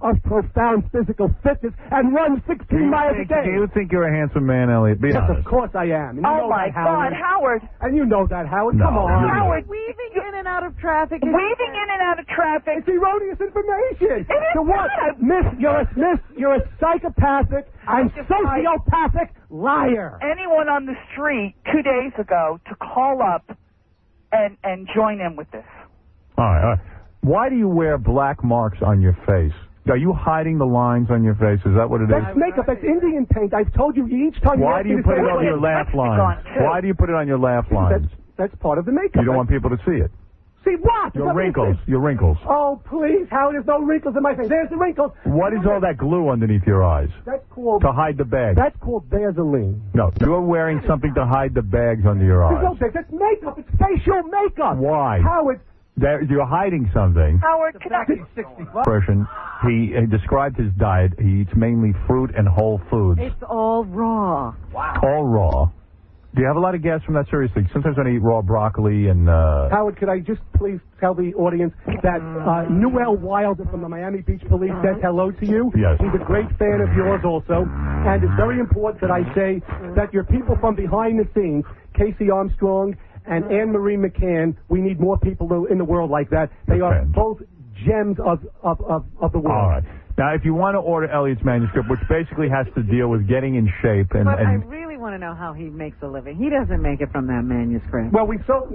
of profound physical fitness and runs 16 miles a day. Do you think you're a handsome man, Elliot? Be Yes, honest. of course I am. And you Oh know my that, Howard. God, Howard! And you know that, Howard. No, Come on, Howard. Weaving in and out of traffic. Weaving in and out of traffic. It's erroneous information. It is So what? You're a psychopathic and sociopathic liar. Anyone on the street 2 days ago to call up and join in with this. All right. Why do you wear black marks on your face? Are you hiding the lines on your face? Is that what it is? That's makeup. That's Indian paint. I've told you each time. Why do you put it on your laugh lines? Why do you put it on your laugh lines? That's part of the makeup. You don't want people to see it. See what? Your wrinkles. Your wrinkles. Oh, please, Howard, there's no wrinkles in my face. There's the wrinkles. What is all that glue underneath your eyes? That's called... To hide the bags. That's called Vaseline. No, you're wearing something to hide the bags under your There's no eyes. bags. That's makeup. It's facial makeup. Why? Howard... You're hiding something. Howard, can I... Expression. He described his diet. He eats mainly fruit and whole foods. It's all raw. All raw. Do you have a lot of gas from that? Seriously, sometimes when I eat raw broccoli and... Howard, could I just please tell the audience that Newell Wilder from the Miami Beach Police says hello to you? Yes. He's a great fan of yours also. And it's very important that I say that your people from behind the scenes, Casey Armstrong and Anne-Marie McCann, we need more people in the world like that. They are both gems of the world. All right. Now, if you want to order Elliot's manuscript, which basically has to deal with getting in shape and... But I really want to know how he makes a living. He doesn't make it from that manuscript. Well, we sold...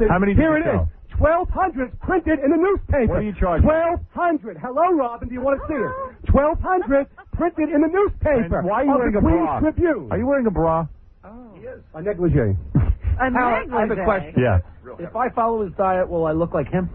How many did Here you it is. 1,200 printed in the newspaper. What are you charging? 1,200. Hello, Robin. Do you want to see it? 1,200 printed in the newspaper. And why are you wearing a bra? Tribune. Are you wearing a bra? A negligee. Howard, I have a question. Yeah. If I follow his diet, will I look like him?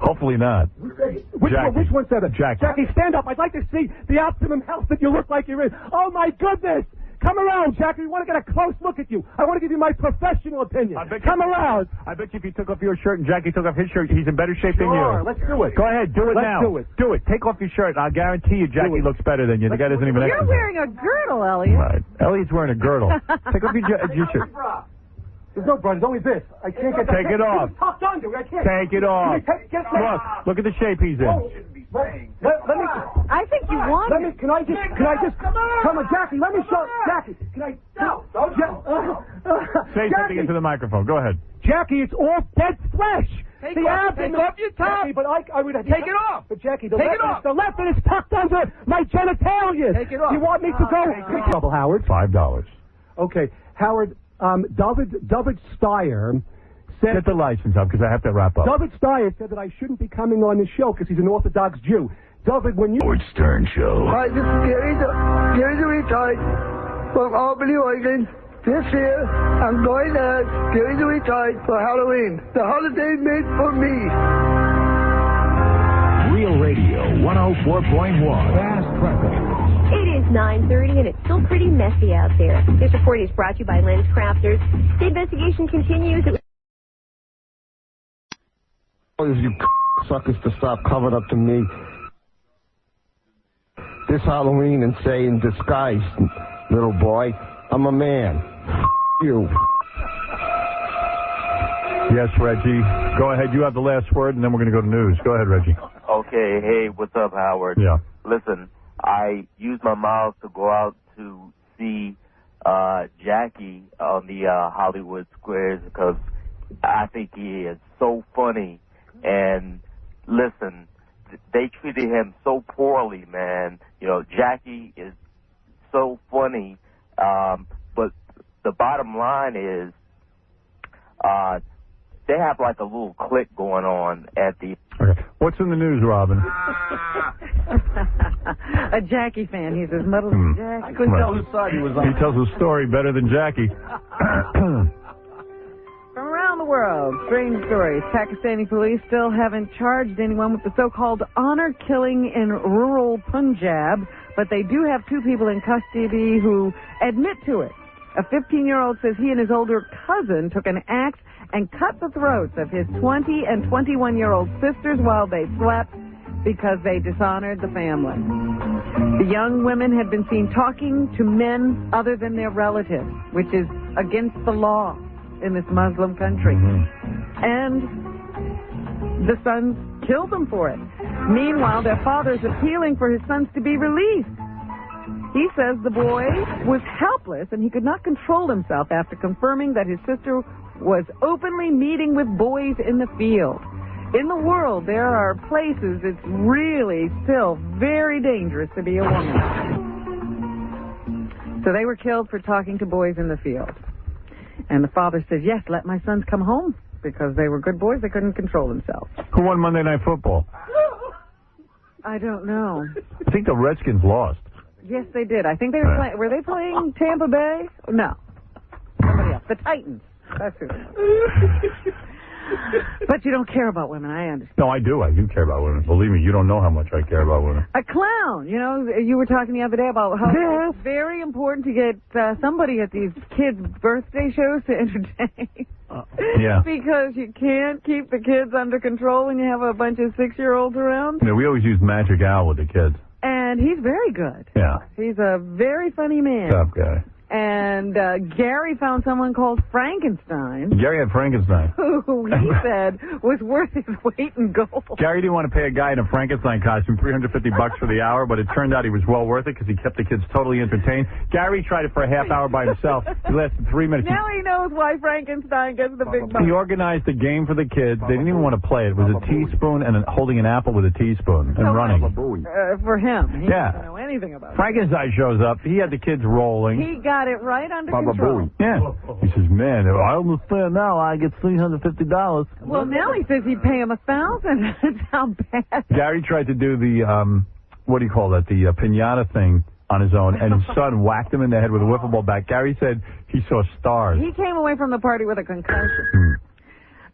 Hopefully not. Which one said it? Jackie, stand up. I'd like to see the optimum health that you look like you're in. Oh, my goodness. Come around, Jackie. We want to get a close look at you. I want to give you my professional opinion. Come around. I bet you if you took off your shirt and Jackie took off his shirt, he's in better shape than you. Sure, let's do it. Go ahead, do it Let's now. do it. Do it. Take off your shirt, and I'll guarantee you Jackie looks better than you. The guy doesn't even You're exercise. wearing a girdle, Elliot. Right. Elliot's wearing a girdle. Take off your shirt. There's no bra. There's only this. I can't get Take it off. It's tucked under. I can't. Take it off. Look at the shape he's in. Let me. I think you want Let me. Can I just? Come on, Jackie. Let me show. Jackie, can I? No. Say something into the microphone. Go ahead. Jackie, it's all dead flesh. Take off your top. Jackie, but I would Take it off. But Jackie, the Take it off. left is tucked under my genitalia. Take it off. You want me to go? Trouble, Howard. $5. Okay, Howard. David Steyer said... Get the license up, because I have to wrap up. David Steyer said that I shouldn't be coming on the show because he's an Orthodox Jew. David, when you... Howard Stern Show. Hi, this is Gary the retard from Albany, Oregon. This year, I'm going as Gary the Retard for Halloween. The holiday made for me. Real Radio 104.1. Fast traffic. It is 9:30 and it's still pretty messy out there. This report is brought to you by Lens Crafters. The investigation continues. You suckers to stop coming up to me this Halloween and say in disguise, little boy, I'm a man. You. Yes, Reggie. Go ahead. You have the last word, and then we're going to go to news. Go ahead, Reggie. Okay. Hey, what's up, Howard? Yeah. Listen, I used my mouth to go out to see Jackie on the Hollywood Squares because I think he is so funny. And listen, they treated him so poorly, man. You know, Jackie is so funny. But the bottom line is, they have like a little clique going on at the... Okay. What's in the news, Robin? A Jackie fan. He's as muddled as Jackie. I couldn't tell whose side he was on. He tells a story better than Jackie. From around the world, strange stories. Pakistani police still haven't charged anyone with the so-called honor killing in rural Punjab, but they do have two people in custody who admit to it. A 15-year-old says he and his older cousin took an axe and cut the throats of his 20 and 21-year-old sisters while they slept because they dishonored the family. The young women had been seen talking to men other than their relatives, which is against the law in this Muslim country. And the sons killed them for it. Meanwhile, their father is appealing for his sons to be released. He says the boy was helpless and he could not control himself after confirming that his sister was openly meeting with boys in the field. In the world, there are places it's really still very dangerous to be a woman. So they were killed for talking to boys in the field. And the father says, yes, let my sons come home because they were good boys. They couldn't control themselves. Who won Monday Night Football? I don't know. I think the Redskins lost. Yes, they did. I think they were playing. Were they playing Tampa Bay? No. Somebody else. The Titans. That's who. But you don't care about women, I understand. No, I do. I do care about women. Believe me, you don't know how much I care about women. A clown. You know, you were talking the other day about how it's very important to get somebody at these kids' birthday shows to entertain. Yeah. Because you can't keep the kids under control when you have a bunch of 6-year-olds around. Yeah, we always use Magic Al with the kids. And he's very good. Yeah. He's a very funny man. Tough guy. And Gary found someone called Frankenstein. Gary had Frankenstein. Who he said was worth his weight in gold. Gary didn't want to pay a guy in a Frankenstein costume $350 for the hour, but it turned out he was well worth it because he kept the kids totally entertained. Gary tried it for a half hour by himself. It lasted 3 minutes. Now he knows why Frankenstein gets the big bucks. He organized a game for the kids. They didn't even want to play it. It was a teaspoon and holding an apple with a teaspoon and running. For him. He doesn't know anything about it. Frankenstein shows up. He had the kids rolling. He got it right under control. Yeah. He says, man, I understand now. I get $350. Well, now he says he'd pay him $1,000. That's how bad. Gary tried to do the, what do you call that, the pinata thing on his own, and his son whacked him in the head with a wiffle ball bat. Gary said he saw stars. He came away from the party with a concussion.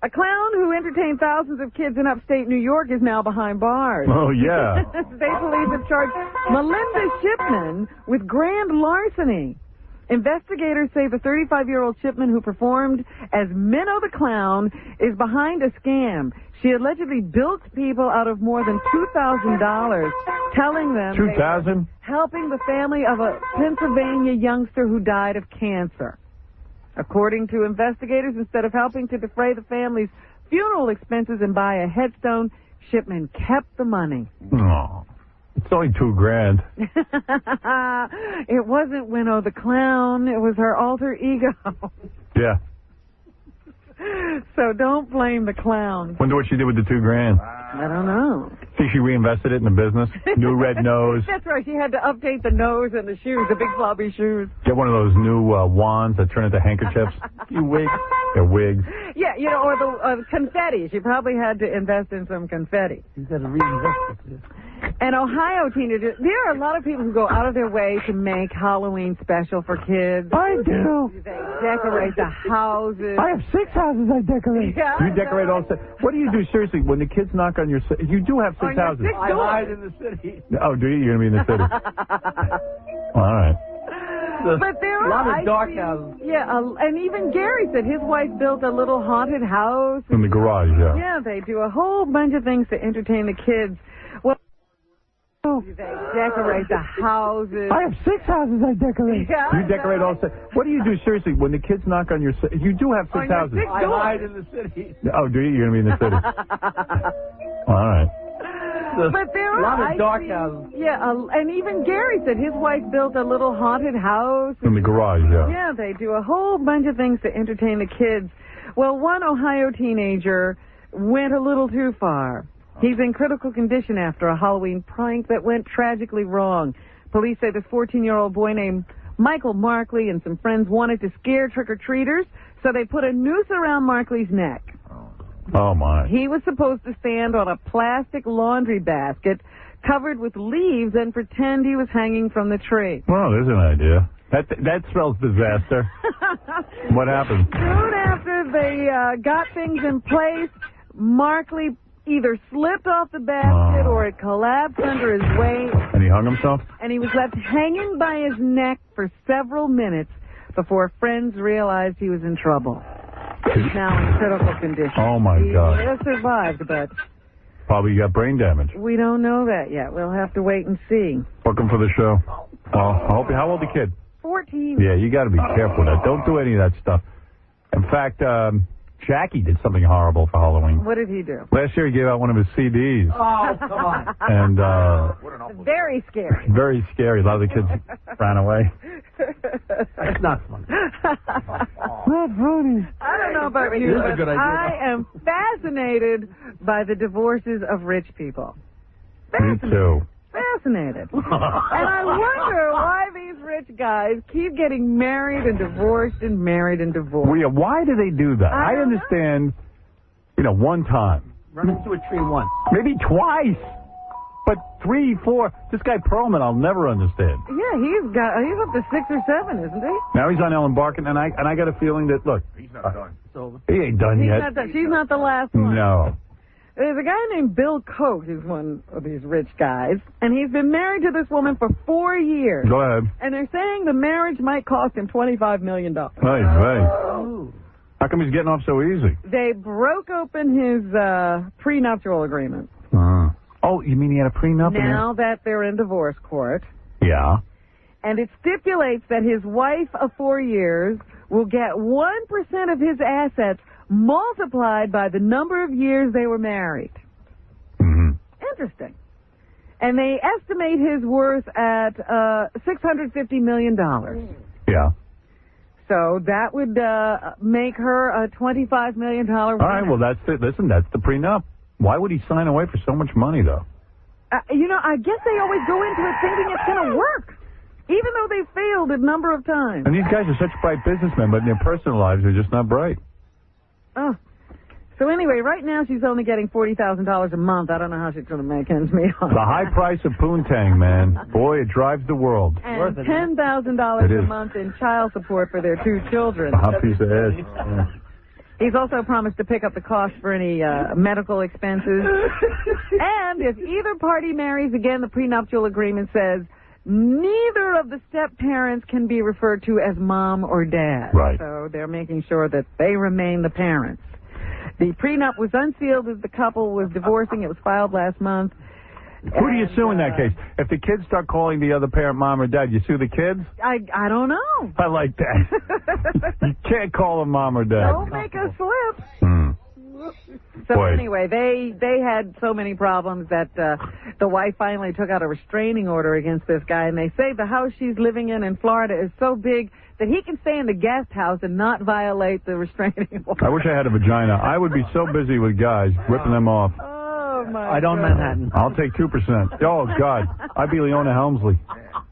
A clown who entertained thousands of kids in upstate New York is now behind bars. Oh, yeah. State police have charged Melinda Shipman with grand larceny. Investigators say the 35-year-old Shipman who performed as Minnow the Clown is behind a scam. She allegedly bilked people out of more than $2,000, telling them $2,000? Helping the family of a Pennsylvania youngster who died of cancer. According to investigators, instead of helping to defray the family's funeral expenses and buy a headstone, Shipman kept the money. Oh. It's only $2,000. It wasn't Winnow the Clown. It was her alter ego. Yeah. So don't blame the clown. Wonder what she did with the $2,000. I don't know. See, she reinvested it in the business. New red nose. That's right. She had to update the nose and the shoes, the big floppy shoes. Get one of those new wands that turn into handkerchiefs. You wigs. They're wigs. Yeah, you know, or the confetti. She probably had to invest in some confetti. You got to reinvest it. And Ohio teenagers, there are a lot of people who go out of their way to make Halloween special for kids. I do. They decorate the houses. I have 6 houses I decorate. Yeah, You decorate all set. What do you do, seriously, when the kids knock on your... You do have 6 houses. I hide in the city. Oh, do you? You're going to be in the city. All right. But there are a lot of I dark see- houses. Yeah, and even Gary said his wife built a little haunted house. In the garage, yeah. Yeah, they do a whole bunch of things to entertain the kids. Well, they decorate the houses. I have 6 houses I decorate. Yeah, You decorate all set. What do you do, seriously, when the kids knock on your... You do have 6 houses. I hide in the city. Oh, do you? You're going to be in the city. All right. But there are a lot of I dark see- houses. Yeah, and even Gary said his wife built a little haunted house. In the garage, yeah. Yeah, they do a whole bunch of things to entertain the kids. Well, one Ohio teenager went a little too far. He's in critical condition after a Halloween prank that went tragically wrong. Police say this 14-year-old boy named Michael Markley and some friends wanted to scare trick-or-treaters, so they put a noose around Markley's neck. Oh, my. He was supposed to stand on a plastic laundry basket covered with leaves and pretend he was hanging from the tree. Well, there's an idea. That spells disaster. What happened? Soon after they got things in place, Markley either slipped off the basket or it collapsed under his weight, And he hung himself? and he was left hanging by his neck for several minutes before friends realized he was in trouble. He's now in critical condition. Oh, my He God. has survived, but Probably got brain damage. we don't know that yet. We'll have to wait and see. Welcome for the show. Well, I hope how old the kid? 14. Yeah, you got to be careful with that. Don't do any of that stuff. In fact, Jackie did something horrible for Halloween. What did he do? Last year he gave out one of his CDs. Oh, come on. And Very scary. very scary. A lot of the kids ran away. That's not funny. Not funny. I don't know about you, This is a but good idea. I am fascinated by the divorces of rich people. Me too. Fascinated. And I wonder why these rich guys keep getting married and divorced and married and divorced. Well, yeah, why do they do that? I understand, one time. Run into a tree once. Maybe twice. But 3, 4. This guy Perlman, I'll never understand. Yeah, he's up to 6 or 7, isn't he? Now he's on Ellen Barkin, and I got a feeling that, look. He's not done. It's over. He ain't done He's yet. not the, she's not the last one. No. There's a guy named Bill Koch who's one of these rich guys, and he's been married to this woman for 4 years. Go ahead. And they're saying the marriage might cost him $25 million. Hey. How come he's getting off so easy? They broke open his prenuptial agreement. Oh, you mean he had a prenup? Now that they're in divorce court. Yeah. And it stipulates that his wife of 4 years will get 1% of his assets multiplied by the number of years they were married. Interesting. And they estimate his worth at $650 million. Yeah. So that would make her a $25 million woman. All right, well, that's it. Listen, that's the prenup. Why would he sign away for so much money, though? I guess they always go into it thinking it's going to work, even though they failed a number of times. And these guys are such bright businessmen, but in their personal lives, they're just not bright. Oh. So anyway, right now she's only getting $40,000 a month. I don't know how she's going to make ends meet on The high price of poontang, man. Boy, it drives the world. and $10,000 It a is. month in child support for their 2 children. A hot piece of head. Yeah. He's also promised to pick up the cost for any medical expenses. And if either party marries again, the prenuptial agreement says neither of the step-parents can be referred to as mom or dad. Right. So they're making sure that they remain the parents. The prenup was unsealed as the couple was divorcing. It was filed last month. Who do you sue in that case? If the kids start calling the other parent mom or dad, you sue the kids? I don't know. I like that. You can't call them mom or dad. Don't make a slip. So Boy. anyway, they had so many problems that the wife finally took out a restraining order against this guy, and they say the house she's living in Florida is so big that he can stay in the guest house and not violate the restraining order. I wish I had a vagina. I would be so busy with guys, ripping them off. Oh, I don't Manhattan. I'll take 2%. Oh, God. I'd be Leona Helmsley.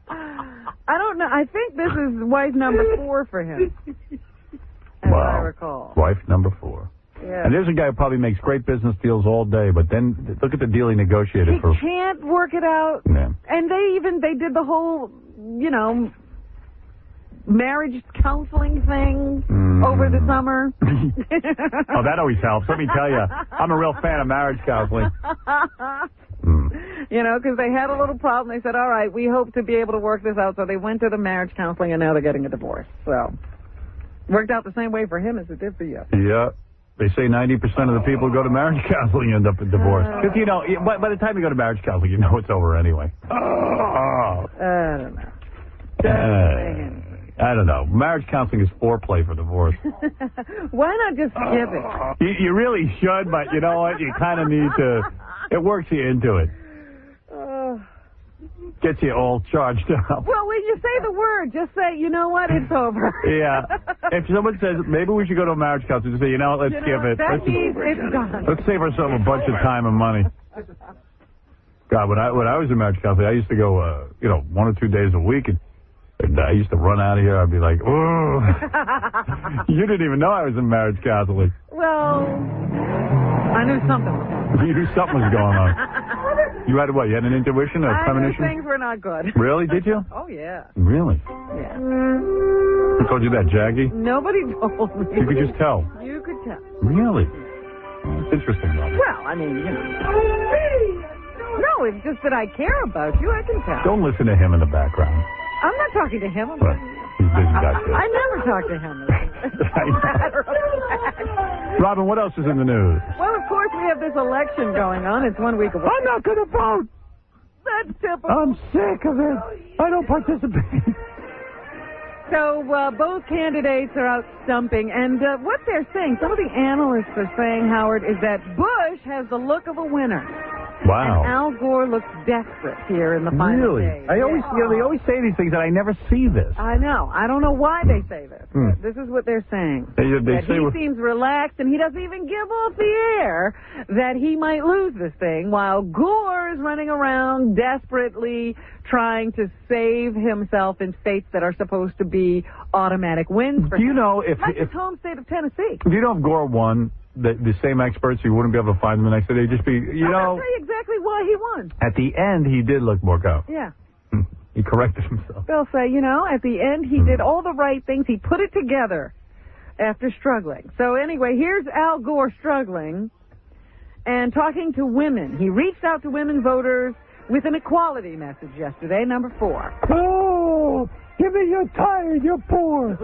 I don't know. I think this is wife number 4 for him. As I recall. Wife number 4. Yeah. And there's a guy who probably makes great business deals all day, but then look at the deal he negotiated He for. can't work it out. Yeah. And they did the whole, marriage counseling thing over the summer. Oh, that always helps. Let me tell you, I'm a real fan of marriage counseling. Because they had a little problem. They said, all right, we hope to be able to work this out. So they went to the marriage counseling, and now they're getting a divorce. So worked out the same way for him as it did for you. Yeah. They say 90% of the people who go to marriage counseling end up in divorce. Because, by the time you go to marriage counseling, you know it's over anyway. I don't know. I don't know. Marriage counseling is foreplay for divorce. Why not just skip it? You really should, but you know what? You kind of need to. It works you into it. Gets you all charged up. Well, when you say the word, just say, you know what, it's over. Yeah. If someone says, maybe we should go to a marriage counselor, just say, let's skip it. That means it's done. Let's save ourselves a bunch of time and money. God, when I was in marriage counseling, I used to go, 1 or 2 days a week, and I used to run out of here. I'd be like, ooh. You didn't even know I was in marriage counseling. Well, I knew something was going on. You knew something was going on. You had what? You had an intuition, a premonition? I knew things were not good. Really? Did you? Oh, yeah. Really? Yeah. Who told you that, Jackie? Nobody told me. You could just tell. You could tell. Really? It's interesting, though. Well, I mean, No, it's just that I care about you. I can tell. Don't listen to him in the background. I'm not talking to him. Right. He's busy back there. I never talk to him. Robin, what else is in the news? Well, of course, we have this election going on. It's 1 week away. I'm not going to vote. That's typical. I'm sick of it. I don't participate. So both candidates are out stumping, and what they're saying, some of the analysts are saying, Howard, is that Bush has the look of a winner. Wow. And Al Gore looks desperate here in the final days. I always, they always say these things, and I never see this. I know. I don't know why they say this. But this is what they're saying. They that say he seems relaxed, and he doesn't even give off the air that he might lose this thing, while Gore is running around desperately trying to save himself in states that are supposed to be automatic wins for him. Do you know if his home state of Tennessee? Do you know if Gore won? The same experts, you wouldn't be able to find them the next day. They'd just be, I'll tell you exactly why he won. At the end, he did look more confident. Yeah. He corrected himself. They'll say, at the end, he did all the right things. He put it together after struggling. So anyway, here's Al Gore struggling and talking to women. He reached out to women voters with an equality message yesterday, number 4. Oh, give me your tired, you're poor.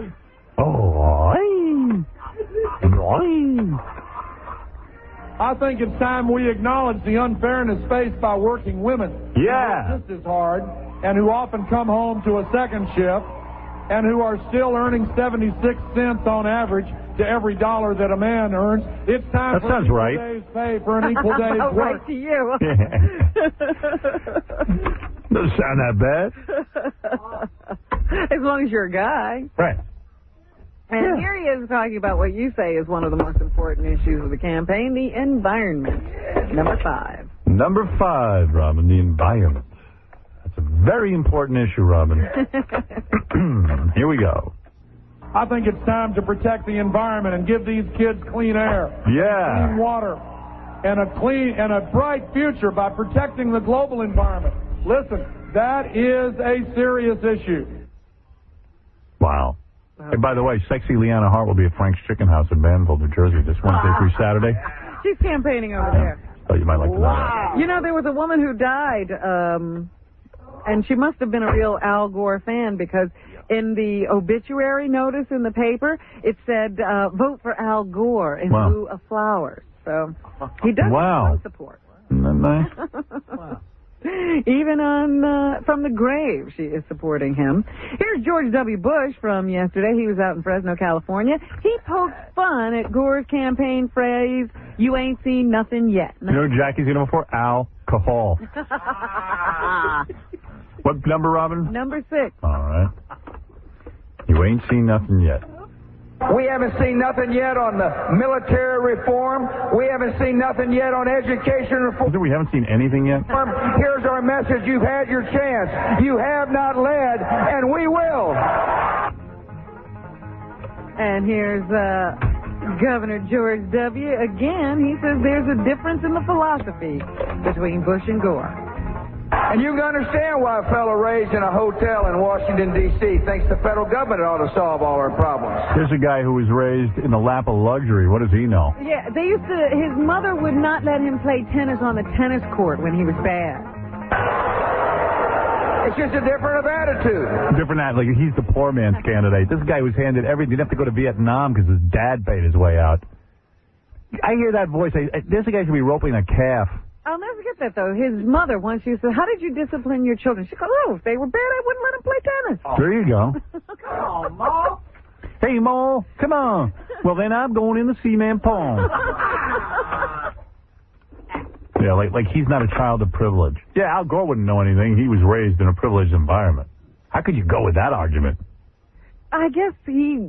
I think it's time we acknowledge the unfairness faced by working women. Yeah. Who work just as hard and who often come home to a second shift and who are still earning 76 cents on average to every dollar that a man earns. It's time that for sounds an equal right. day's pay for an equal day's work. Right to you. Doesn't sound that bad. As long as you're a guy. Right. And here he is talking about what you say is one of the most important issues of the campaign, the environment. Number 5. Number 5, Robin, the environment. That's a very important issue, Robin. Here we go. I think it's time to protect the environment and give these kids clean air, clean water, and a bright future by protecting the global environment. Listen, that is a serious issue. Wow. Hey, by the way, sexy Leanna Hart will be at Frank's Chicken House in Banville, New Jersey, this Wednesday through Saturday. She's campaigning over there. Oh, you might like to know that. There was a woman who died, and she must have been a real Al Gore fan, because in the obituary notice in the paper, it said, vote for Al Gore in lieu of flowers. So he does have some support. Isn't that nice? Wow. Even from the grave, she is supporting him. Here's George W. Bush from yesterday. He was out in Fresno, California. He poked fun at Gore's campaign phrase, "You ain't seen nothing yet." You know what Jackie's going for? Alcohol. What number, Robin? Number 6. All right. You ain't seen nothing yet. We haven't seen nothing yet on the military reform. We haven't seen nothing yet on education reform. We haven't seen anything yet? Here's our message. You've had your chance. You have not led, and we will. And here's Governor George W. Again, he says there's a difference in the philosophy between Bush and Gore. And you can understand why a fellow raised in a hotel in Washington, D.C. thinks the federal government ought to solve all our problems. Here's a guy who was raised in the lap of luxury. What does he know? Yeah, his mother would not let him play tennis on the tennis court when he was bad. It's just a different attitude. Like he's the poor man's candidate. This guy was handed everything. He didn't have to go to Vietnam because his dad paid his way out. I hear that voice. This guy should be roping a calf. I'll never forget that, though. His mother once used to say, how did you discipline your children? She goes, if they were bad, I wouldn't let them play tennis. Oh. There you go. Come on, Ma. Hey, Ma, come on. Well, then I'm going in the Seaman Pond. Yeah, like he's not a child of privilege. Yeah, Al Gore wouldn't know anything. He was raised in a privileged environment. How could you go with that argument? I guess he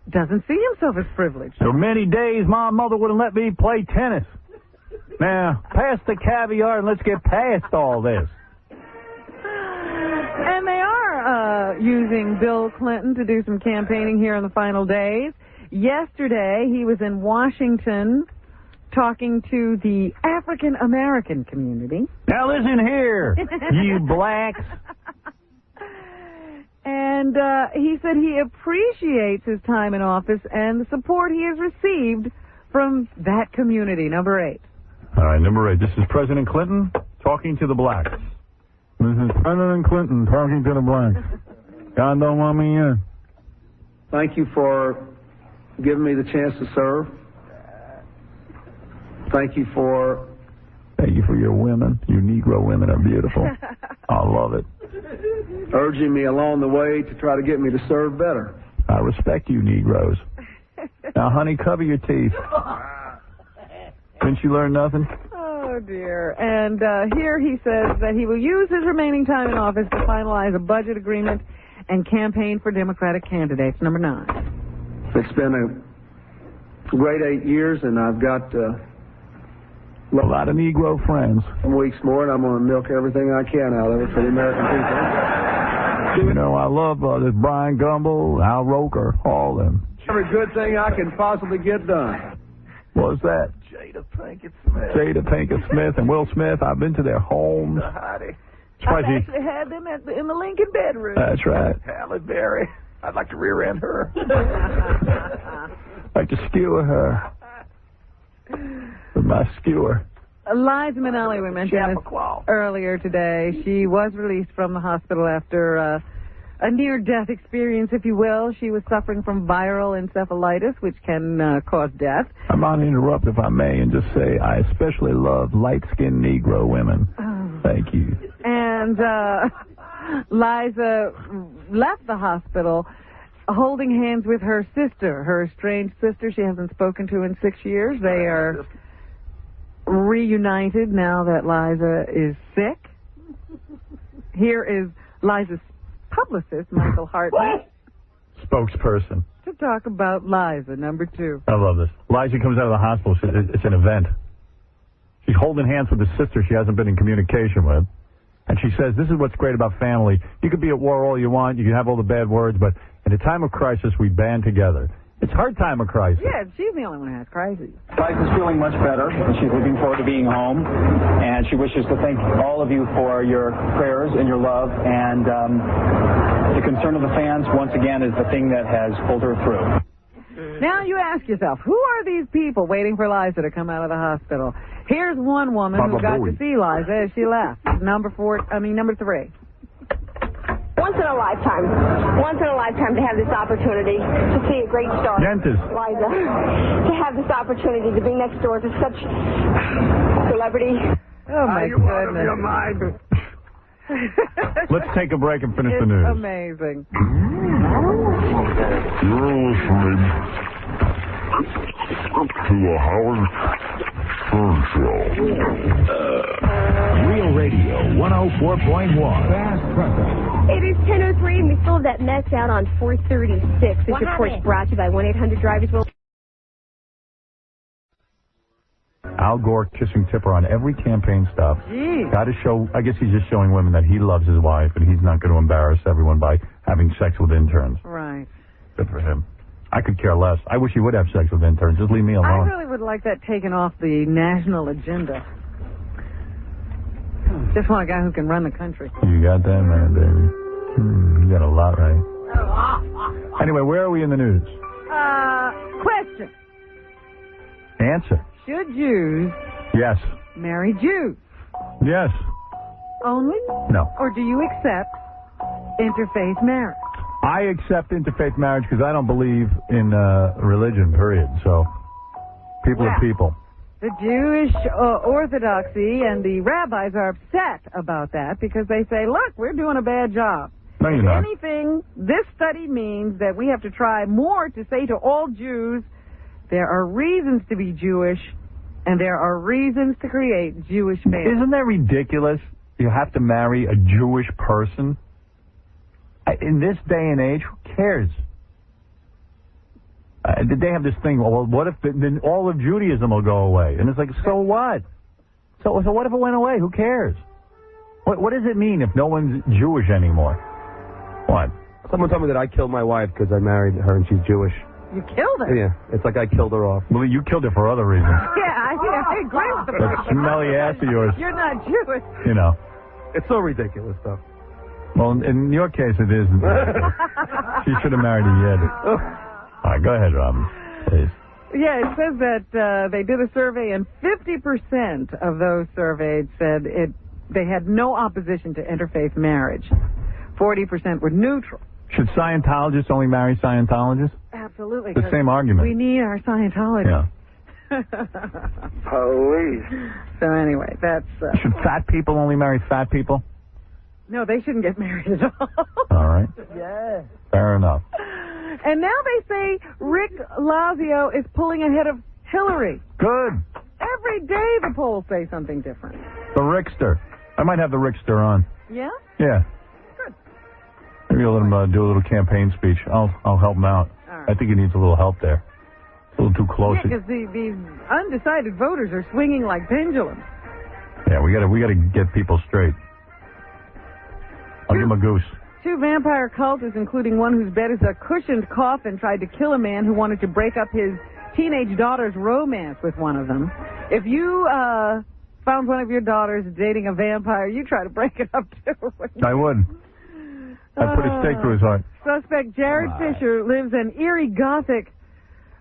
doesn't see himself as privileged. There were many days my mother wouldn't let me play tennis. Now, pass the caviar and let's get past all this. And they are using Bill Clinton to do some campaigning here in the final days. Yesterday, he was in Washington talking to the African-American community. Now listen here, you blacks. And he said he appreciates his time in office and the support he has received from that community. Number 8. All right, number 8. This is President Clinton talking to the blacks. This is President Clinton talking to the blacks. God don't want me in. Thank you for giving me the chance to serve. Thank you for your women. You Negro women are beautiful. I love it. Urging me along the way to try to get me to serve better. I respect you, Negroes. Now, honey, cover your teeth. Didn't you learn nothing? Oh, dear. And here he says that he will use his remaining time in office to finalize a budget agreement and campaign for Democratic candidates. Number 9. It's been a great 8 years, and I've got a lot of Negro friends. Some weeks more, and I'm going to milk everything I can out of it for the American people. You know, I love this Brian Gumble, Al Roker, all them. Every good thing I can possibly get done. What's that? Jada Pinkett Smith. Jada Pinkett Smith and Will Smith. I've been to their homes. I've actually had them in the Lincoln bedroom. That's right. Halle Berry. I'd like to rear end her. I'd like to skewer her with my skewer. Liza Minnelli, we mentioned this earlier today. She was released from the hospital after a near-death experience, if you will. She was suffering from viral encephalitis, which can cause death. I'm going to interrupt, if I may, and just say I especially love light-skinned Negro women. Oh. Thank you. And Liza left the hospital holding hands with her sister, her estranged sister she hasn't spoken to in 6 years. They are reunited now that Liza is sick. Here is Liza's publicist, Michael Hartman, spokesperson, to talk about Liza, number 2. I love this. Liza comes out of the hospital. It's an event. She's holding hands with a sister she hasn't been in communication with. And she says, this is what's great about family. You can be at war all you want. You can have all the bad words. But in a time of crisis, we band together. It's a hard time of crisis. Yeah, she's the only one who has crises. Liza's feeling much better, and she's looking forward to being home. And she wishes to thank all of you for your prayers and your love. And the concern of the fans, once again, is the thing that has pulled her through. Now you ask yourself, who are these people waiting for Liza to come out of the hospital? Here's one woman who got to see Liza as she left. Number 3. Once in a lifetime to have this opportunity to see a great star, Liza, to have this opportunity to be next door to such celebrity. Oh, my goodness. Your mind. Let's take a break and finish the news. Amazing. You're listening to the Howard Stern Show. Real Radio 104.1. Fast Traffic. It is 10:03, and we still have that mess out on 436. This report is brought to you by 1-800-DRIVERS. Al Gore kissing Tipper on every campaign stop. Got to show, I guess he's just showing women that he loves his wife and he's not going to embarrass everyone by having sex with interns. Right. Good for him. I could care less. I wish he would have sex with interns. Just leave me alone. I really would like that taken off the national agenda. Just want a guy who can run the country. You got that, man, baby. You got a lot, right? Anyway, where are we in the news? Question. Answer. Should Jews Yes. marry Jews? Yes. Only? No. Or do you accept interfaith marriage? I accept interfaith marriage because I don't believe in religion, period. So, people are people. The Jewish orthodoxy and the rabbis are upset about that because they say, look, we're doing a bad job. No, you're If not. anything, this study means that we have to try more to say to all Jews, there are reasons to be Jewish, and there are reasons to create Jewish families. Isn't that ridiculous? You have to marry a Jewish person? In this day and age, who cares? Did they have this thing, well, what if then all of Judaism will go away? And it's like, so what? So what if it went away? Who cares? What does it mean if no one's Jewish anymore? What? Someone told me that I killed my wife because I married her and she's Jewish. You killed her? Yeah, it's like I killed her off. Well, you killed her for other reasons. Yeah, I agree with the That smelly ass of yours. You're not Jewish. You know. It's so ridiculous stuff. Well, in your case, it is. She should have married a Yid. All right, go ahead, Robin, please. Yeah, it says that they did a survey, and 50% of those surveyed said they had no opposition to interfaith marriage. 40% were neutral. Should Scientologists only marry Scientologists? Absolutely. The same argument. We need our Scientology. Yeah. Police. So anyway, that's... Should fat people only marry fat people? No, they shouldn't get married at all. All right. Yeah. Fair enough. And now they say Rick Lazio is pulling ahead of Hillary. Good. Every day the polls say something different. The Rickster. I might have the Rickster on. Yeah? Yeah. Good. Maybe I'll let him do a little campaign speech. I'll help him out. All right. I think he needs a little help there. A little too close. Yeah, because these undecided voters are swinging like pendulums. Yeah, we gotta get people straight. I'll give him a goose. 2 vampire cultists, including one whose bed is a cushioned coffin, tried to kill a man who wanted to break up his teenage daughter's romance with one of them. If you found one of your daughters dating a vampire, you try to break it up too. I would. I'd put a stake through his heart. Suspect Jared Fisher lives an eerie Gothic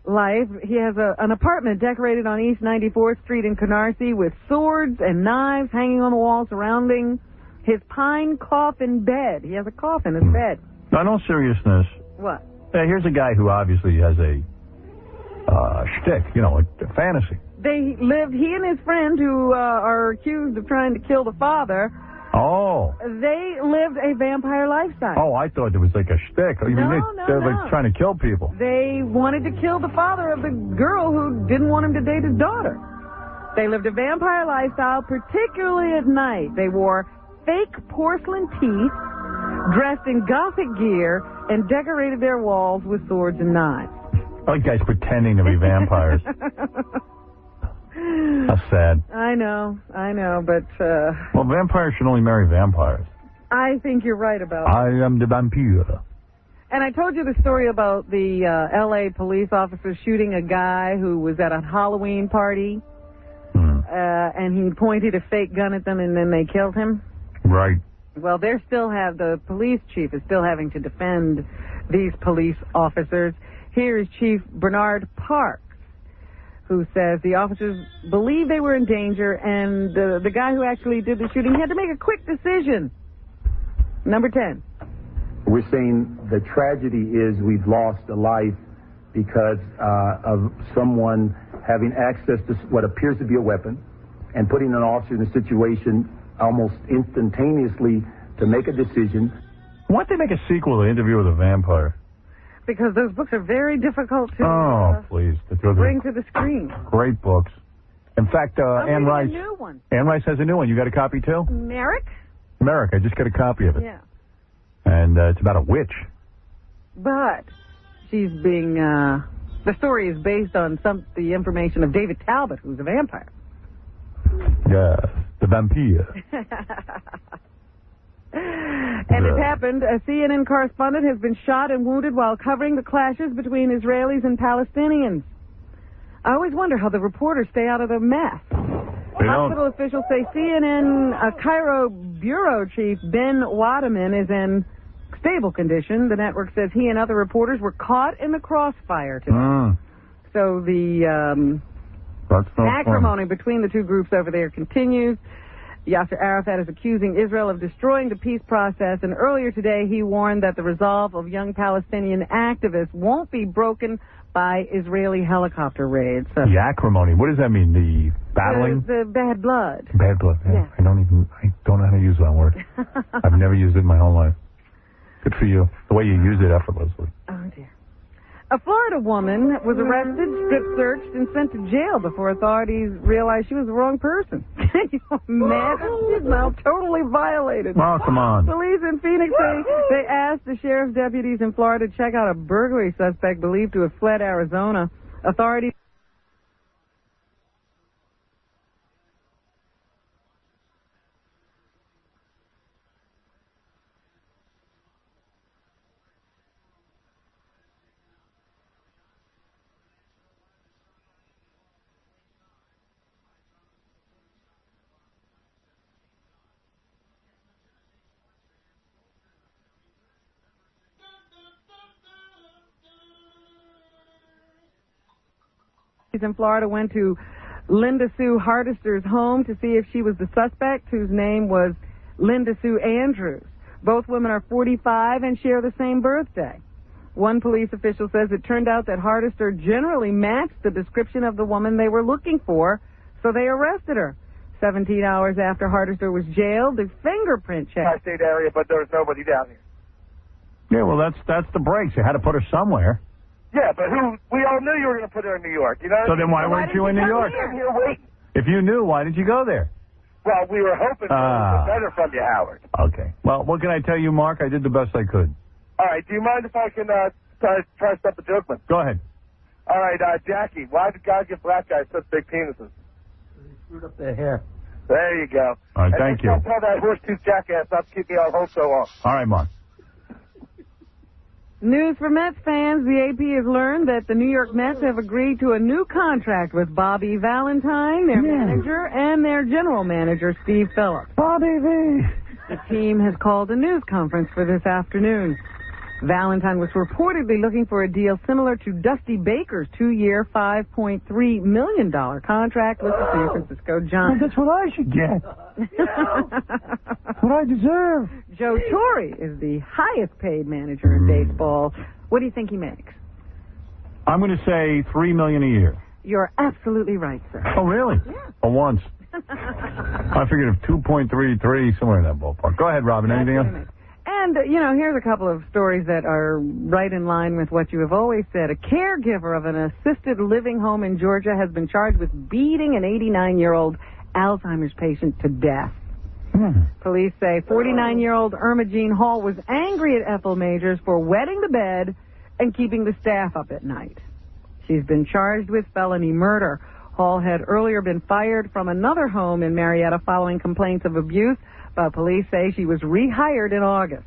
life. He has an apartment decorated on East 94th Street in Canarsie with swords and knives hanging on the wall surrounding his pine coffin bed. He has a coffin in his bed. Now, in all seriousness, What? here's a guy who obviously has a shtick, a fantasy. He and his friend who are accused of trying to kill the father, Oh. they lived a vampire lifestyle. Oh, I thought it was like a shtick. You mean they're like trying to kill people. They wanted to kill the father of the girl who didn't want him to date his daughter. They lived a vampire lifestyle, particularly at night. They wore fake porcelain teeth, dressed in Gothic gear, and decorated their walls with swords and knives. I like guys pretending to be vampires. How sad. I know, but... Well, vampires should only marry vampires. I think you're right about that. I am the vampire. And I told you the story about the L.A. police officer shooting a guy who was at a Halloween party, and he pointed a fake gun at them, and then they killed him. Right. Well, the police chief is still having to defend these police officers. Here is Chief Bernard Parks, who says the officers believe they were in danger, and the guy who actually did the shooting had to make a quick decision. Number 10. We're saying the tragedy is we've lost a life because of someone having access to what appears to be a weapon and putting an officer in a situation almost instantaneously to make a decision. Why don't they make a sequel to Interview with a Vampire? Because those books are very difficult to please. bring to the screen. Great books. In fact, Anne Rice. A new one. Anne Rice has a new one. You got a copy too? Merrick? Merrick, I just got a copy of it. Yeah. And it's about a witch. But she's being, the story is based on the information of David Talbot, who's a vampire. Yeah, the vampire. And it happened. A CNN correspondent has been shot and wounded while covering the clashes between Israelis and Palestinians. I always wonder how the reporters stay out of the mess. Hospital officials say CNN Cairo bureau chief Ben Waterman is in stable condition. The network says he and other reporters were caught in the crossfire today. So the acrimony between the two groups over there continues. Yasser Arafat is accusing Israel of destroying the peace process, and earlier today he warned that the resolve of young Palestinian activists won't be broken by Israeli helicopter raids. So the acrimony, what does that mean? The battling? The bad blood. Bad blood, yeah. I don't know how to use that word. I've never used it in my whole life. Good for you. The way you use it effortlessly. Oh, dear. A Florida woman was arrested, strip-searched, and sent to jail before authorities realized she was the wrong person. Can you imagine? She's now totally violated. Oh, come on. Police in Phoenix say they asked the sheriff's deputies in Florida to check out a burglary suspect believed to have fled Arizona. Authorities... in Florida went to Linda Sue Hardister's home to see if she was the suspect, whose name was Linda Sue Andrews. Both women are 45 and share the same birthday. One police official says it turned out that Hardister generally matched the description of the woman they were looking for, so they arrested her. 17 hours after Hardister was jailed, the fingerprint check. Tri-state area, but there was nobody down here. Yeah, well, that's the breaks. You had to put her somewhere. Yeah, but we all knew you were going to put her in New York, you know? So then why weren't you in New York? Here waiting. If you knew, why did you go there? Well, we were hoping for better from you, Howard. Okay. Well, what can I tell you, Mark? I did the best I could. All right, do you mind if I can try stuff a joke, man? Go ahead. All right, Jackie, why did God give black guys such big penises? They screwed up their hair. There you go. All right, thank you. Don't tell that horse-tooth jackass not to keep me on hold so long. All right, Mark. News for Mets fans, the AP has learned that the New York Mets have agreed to a new contract with Bobby Valentine, their manager, and their general manager, Steve Phillips. Bobby V. The team has called a news conference for this afternoon. Valentine was reportedly looking for a deal similar to Dusty Baker's 2-year, $5.3 million contract with the San Francisco Giants. That's what I should get. That's what I deserve. Joe Torre is the highest paid manager in baseball. What do you think he makes? I'm going to say $3 million a year. You're absolutely right, sir. Oh, really? Yeah. For once. I figured if 2.33, somewhere in that ballpark. Go ahead, Robin. Anything else? And, here's a couple of stories that are right in line with what you have always said. A caregiver of an assisted living home in Georgia has been charged with beating an 89-year-old Alzheimer's patient to death. Police say 49-year-old Irma Jean Hall was angry at Ethel Majors for wetting the bed and keeping the staff up at night. She's been charged with felony murder. Hall had earlier been fired from another home in Marietta following complaints of abuse, but police say she was rehired in August.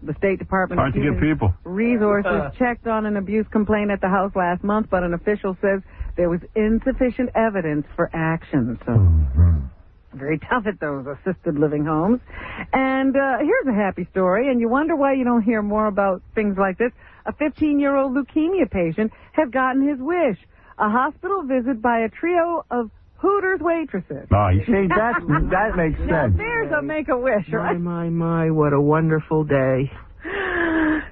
The State Department Hard to get people. Resources checked on an abuse complaint at the house last month, but an official says there was insufficient evidence for action. So very tough at those assisted living homes. And here's a happy story, and you wonder why you don't hear more about things like this. A 15-year-old leukemia patient has gotten his wish, a hospital visit by a trio of Hooters waitresses. Oh, you see, that makes sense. Now, there's a make-a-wish, right? My, what a wonderful day.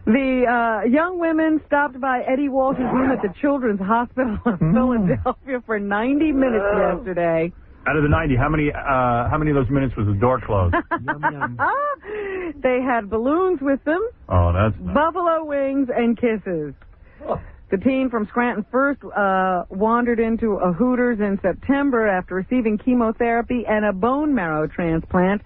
The young women stopped by Eddie Walsh's room at the Children's Hospital of Philadelphia for 90 minutes yesterday. Out of the 90, how many of those minutes was the door closed? They had balloons with them. Oh, that's nice. Buffalo wings and kisses. The teen from Scranton first wandered into a Hooters in September after receiving chemotherapy and a bone marrow transplant.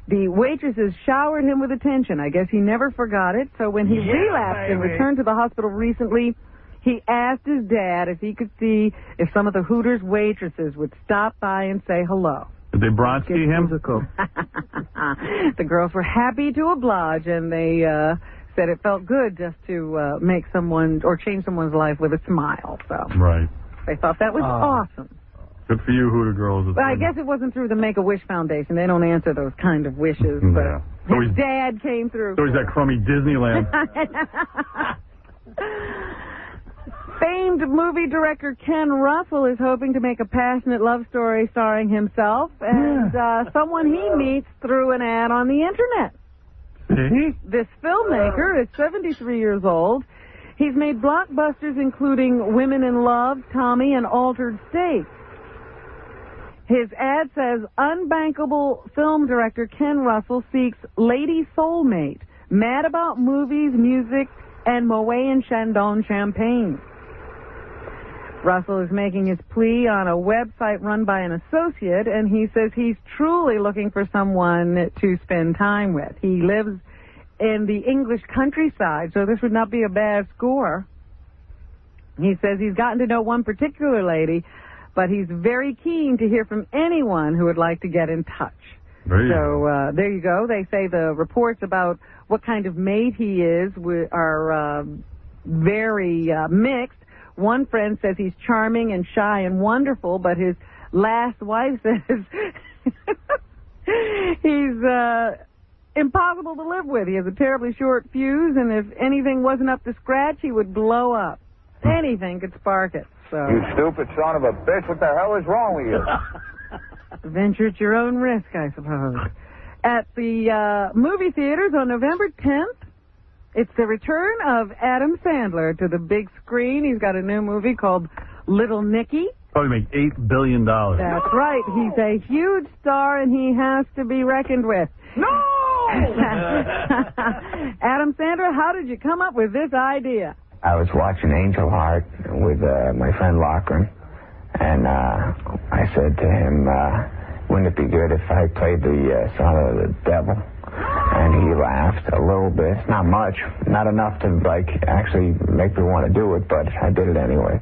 The waitresses showered him with attention. I guess he never forgot it. So when he relapsed and returned to the hospital recently, he asked his dad if he could see if some of the Hooters waitresses would stop by and say hello. Did they Bronski him? The girls were happy to oblige, and they said it felt good just to make someone or change someone's life with a smile. So Right. they thought that was awesome. Good for you, Hooter girls. But I guess it wasn't through the Make-A-Wish Foundation. They don't answer those kind of wishes. But So his dad came through. So he's that crummy Disneyland. Famed movie director Ken Russell is hoping to make a passionate love story starring himself and someone he meets through an ad on the Internet. This filmmaker is 73 years old. He's made blockbusters including Women in Love, Tommy, and Altered States. His ad says, unbankable film director Ken Russell seeks lady soulmate, mad about movies, music, and Moet and Chandon champagne. Russell is making his plea on a website run by an associate, and he says he's truly looking for someone to spend time with. He lives in the English countryside, so this would not be a bad score. He says he's gotten to know one particular lady, but he's very keen to hear from anyone who would like to get in touch. There you go. They say the reports about what kind of mate he is are very mixed. One friend says he's charming and shy and wonderful, but his last wife says he's impossible to live with. He has a terribly short fuse, and if anything wasn't up to scratch, he would blow up. Anything could spark it. So. You stupid son of a bitch, what the hell is wrong with you? Venture at your own risk, I suppose. At the movie theaters on November 10th, it's the return of Adam Sandler to the big screen. He's got a new movie called Little Nicky. Probably make $8 billion. That's right. He's a huge star, and he has to be reckoned with. No! Adam Sandler, how did you come up with this idea? I was watching Angel Heart with my friend Lachlan, and I said to him, wouldn't it be good if I played the son of the devil? And he laughed a little bit, not much, not enough to, actually make me want to do it, but I did it anyway.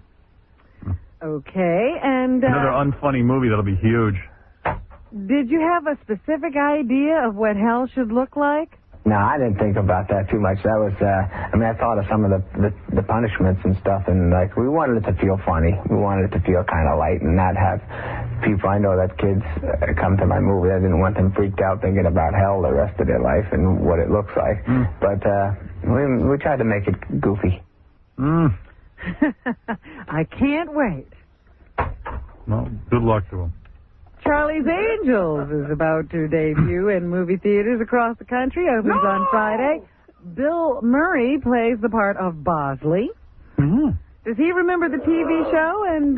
Okay, and... Another unfunny movie that'll be huge. Did you have a specific idea of what hell should look like? No, I didn't think about that too much. That was, I thought of some of the punishments and stuff, and, we wanted it to feel funny. We wanted it to feel kind of light and not have people, I know that kids come to my movie. I didn't want them freaked out thinking about hell the rest of their life and what it looks like. But we tried to make it goofy. I can't wait. Well, good luck to him. Charlie's Angels is about to debut in movie theaters across the country. Opens on Friday. Bill Murray plays the part of Bosley. Does he remember the TV show, and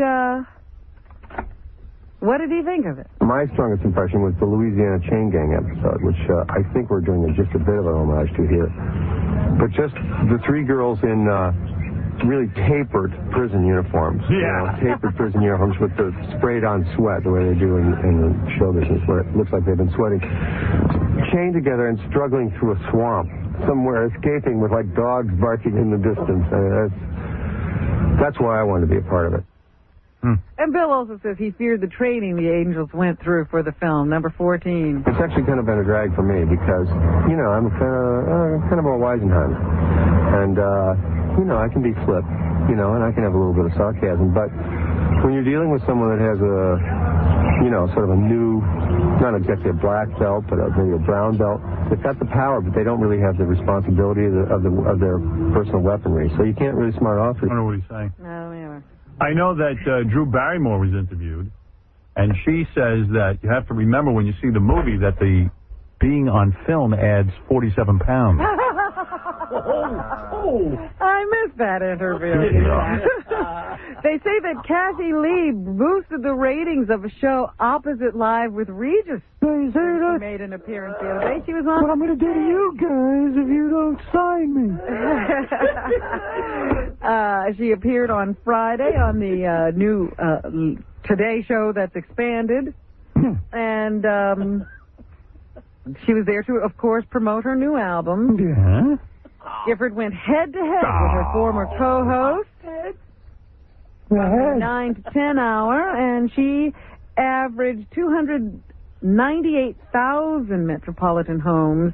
what did he think of it? My strongest impression was the Louisiana Chain Gang episode, which I think we're doing just a bit of an homage to here. But just the three girls in really tapered prison uniforms. Tapered prison uniforms with the sprayed-on sweat, the way they do in the show business, where it looks like they've been sweating. Chained together and struggling through a swamp somewhere, escaping with, dogs barking in the distance. That's why I wanted to be a part of it. And Bill also says he feared the training the Angels went through for the film, number 14. It's actually kind of been a drag for me because, I'm kind of a Weisenheimer. And, I can be flip, and I can have a little bit of sarcasm. But when you're dealing with someone that has sort of a new, not exactly a black belt, but maybe a brown belt, they've got the power, but they don't really have the responsibility of their personal weaponry. So you can't really smart off. I don't know what he's saying. No, never. I know that Drew Barrymore was interviewed, and she says that you have to remember when you see the movie that the being on film adds 47 pounds. I missed that interview. They say that Kathy Lee boosted the ratings of a show Opposite Live with Regis. She made an appearance the other day. She was on... What I'm going to do to you guys if you don't sign me. She appeared on Friday on the new Today show that's expanded. And She was there to, of course, promote her new album. Yeah. Gifford went head-to-head with her former co-host. 9 to 10 hour, and she averaged 298,000 metropolitan homes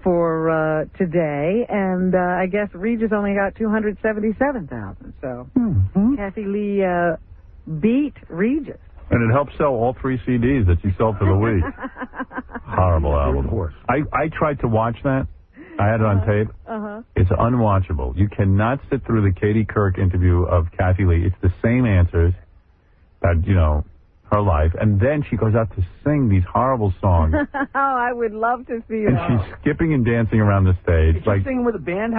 for today, and I guess Regis only got 277,000. So Kathy Lee beat Regis. And it helps sell all 3 CDs that you sold for the week. Horrible album. Of course. I tried to watch that. I had it on tape. It's unwatchable. You cannot sit through the Katie Couric interview of Kathy Lee. It's the same answers that, you know, her life. And then she goes out to sing these horrible songs. Oh, I would love to see And that. she's skipping and dancing around the stage. Is she singing with a band?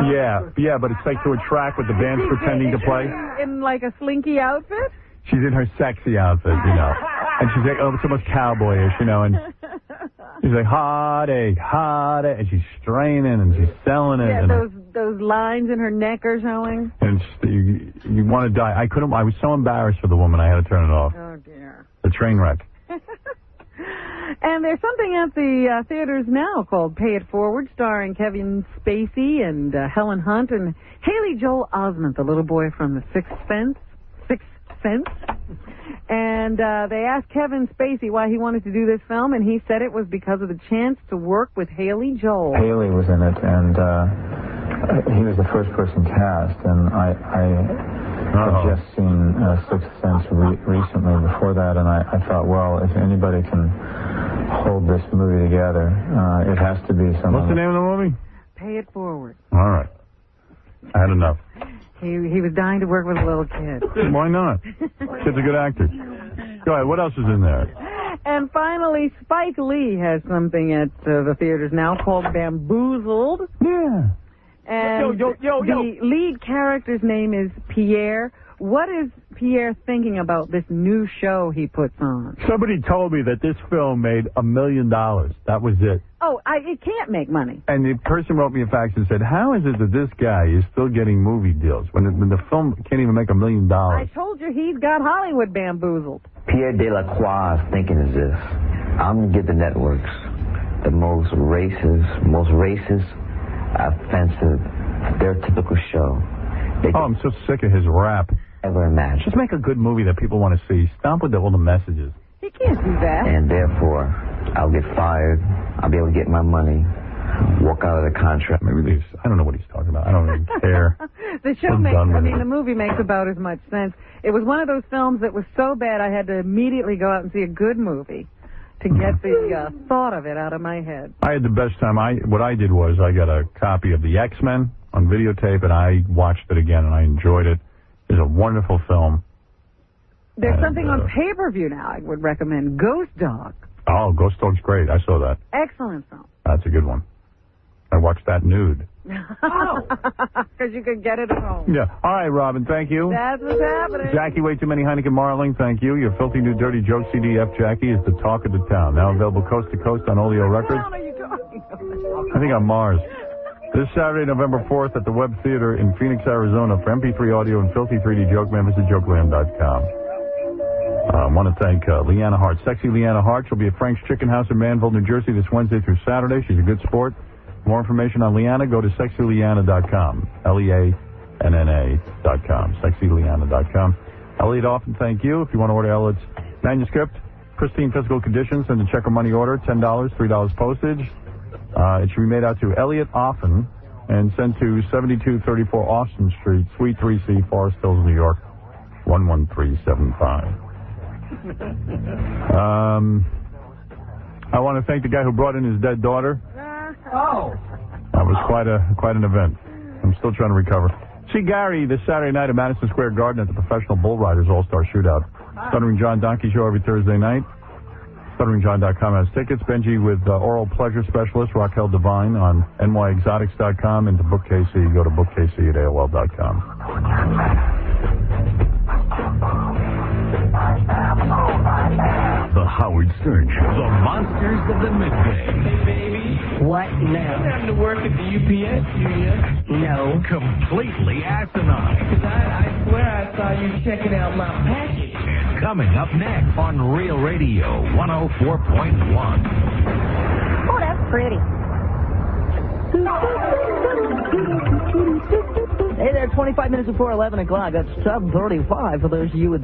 Yeah, but it's like to a track with the band's pretending to play. In like a slinky outfit? She's in her sexy outfit, you know. And she's like, oh, it's almost cowboyish, you know. And she's like, hot egg, and she's straining and she's selling it. Yeah, and those lines in her neck are showing. And you want to die. I was so embarrassed for the woman, I had to turn it off. Oh, dear. The train wreck. And there's something at the theaters now called Pay It Forward, starring Kevin Spacey and Helen Hunt and Haley Joel Osment, the little boy from The Sixth Sense. And they asked Kevin Spacey why he wanted to do this film, and he said it was because of the chance to work with Haley Joel. Haley was in it, and he was the first person cast, and I had just seen Sixth Sense recently before that, and I thought, well, if anybody can hold this movie together, it has to be someone. What's the name of the movie? Pay It Forward. All right. I had enough. He was dying to work with a little kid. Why not? Kid's a good actor. Go ahead. What else is in there? And finally, Spike Lee has something at the theaters now called Bamboozled. Yeah. And the lead character's name is Pierre. What is Pierre thinking about this new show he puts on? Somebody told me that this film made $1 million. That was it. Oh, it can't make money. And the person wrote me a fax and said, how is it that this guy is still getting movie deals when the film can't even make $1 million? I told you he's got Hollywood bamboozled. Pierre Delacroix's thinking is this: I'm going to give the networks the most racist, offensive, stereotypical show. I'm so sick of his rap. Ever imagined. Just make a good movie that people want to see. Stop with all the messages. He can't do that. And therefore, I'll get fired. I'll be able to get my money. Walk out of the contract. Maybe I don't know what he's talking about. I don't even care. The show the movie makes about as much sense. It was one of those films that was so bad I had to immediately go out and see a good movie to get the thought of it out of my head. I had the best time. What I did was I got a copy of the X-Men on videotape, and I watched it again, and I enjoyed it. It's a wonderful film. There's something on pay-per-view now I would recommend. Ghost Dog. Oh, Ghost Dog's great. I saw that. Excellent film. That's a good one. I watched that nude. Because you could get it at home. Yeah. All right, Robin, thank you. That's what's happening. Jackie, way too many Heineken Marling, thank you. Your Filthy New Dirty Joke CD, F. Jackie, is the talk of the town. Now available coast to coast on Oleo Records. What are you talking about? I think on Mars. This Saturday, November 4th, at the Webb Theater in Phoenix, Arizona. For MP3 audio and Filthy 3D Joke, man, visit jokeland.com. I want to thank Leanna Hart. Sexy Leanna Hart. She'll be at Frank's Chicken House in Manville, New Jersey this Wednesday through Saturday. She's a good sport. For more information on Leanna, go to sexyleanna.com. LEANNA.com. Sexyleanna.com. Elliot Offen, thank you. If you want to order Elliot's manuscript, pristine physical condition, send a check or money order, $10, $3 postage. It should be made out to Elliot Offen and sent to 7234 Austin Street, Suite 3C, Forest Hills, New York, 11375. I want to thank the guy who brought in his dead daughter. Oh. That was quite an event. I'm still trying to recover. See Gary this Saturday night at Madison Square Garden at the Professional Bull Riders All-Star Shootout. Stuttering John Donkey Show every Thursday night. StutteringJohn.com has tickets. Benji with Oral Pleasure Specialist Raquel Devine on nyexotics.com, and to book KC, go to bookkc at AOL.com. The Howard Stern Show. The Monsters of the Midday. Hey, baby. What now? Time to work at the UPS union. No. Completely asinine. Because I swear I saw you checking out my package. And coming up next on Real Radio 104.1. Oh, that pretty. Hey there, 25 minutes before 11 o'clock. That's 7:35 for those of you with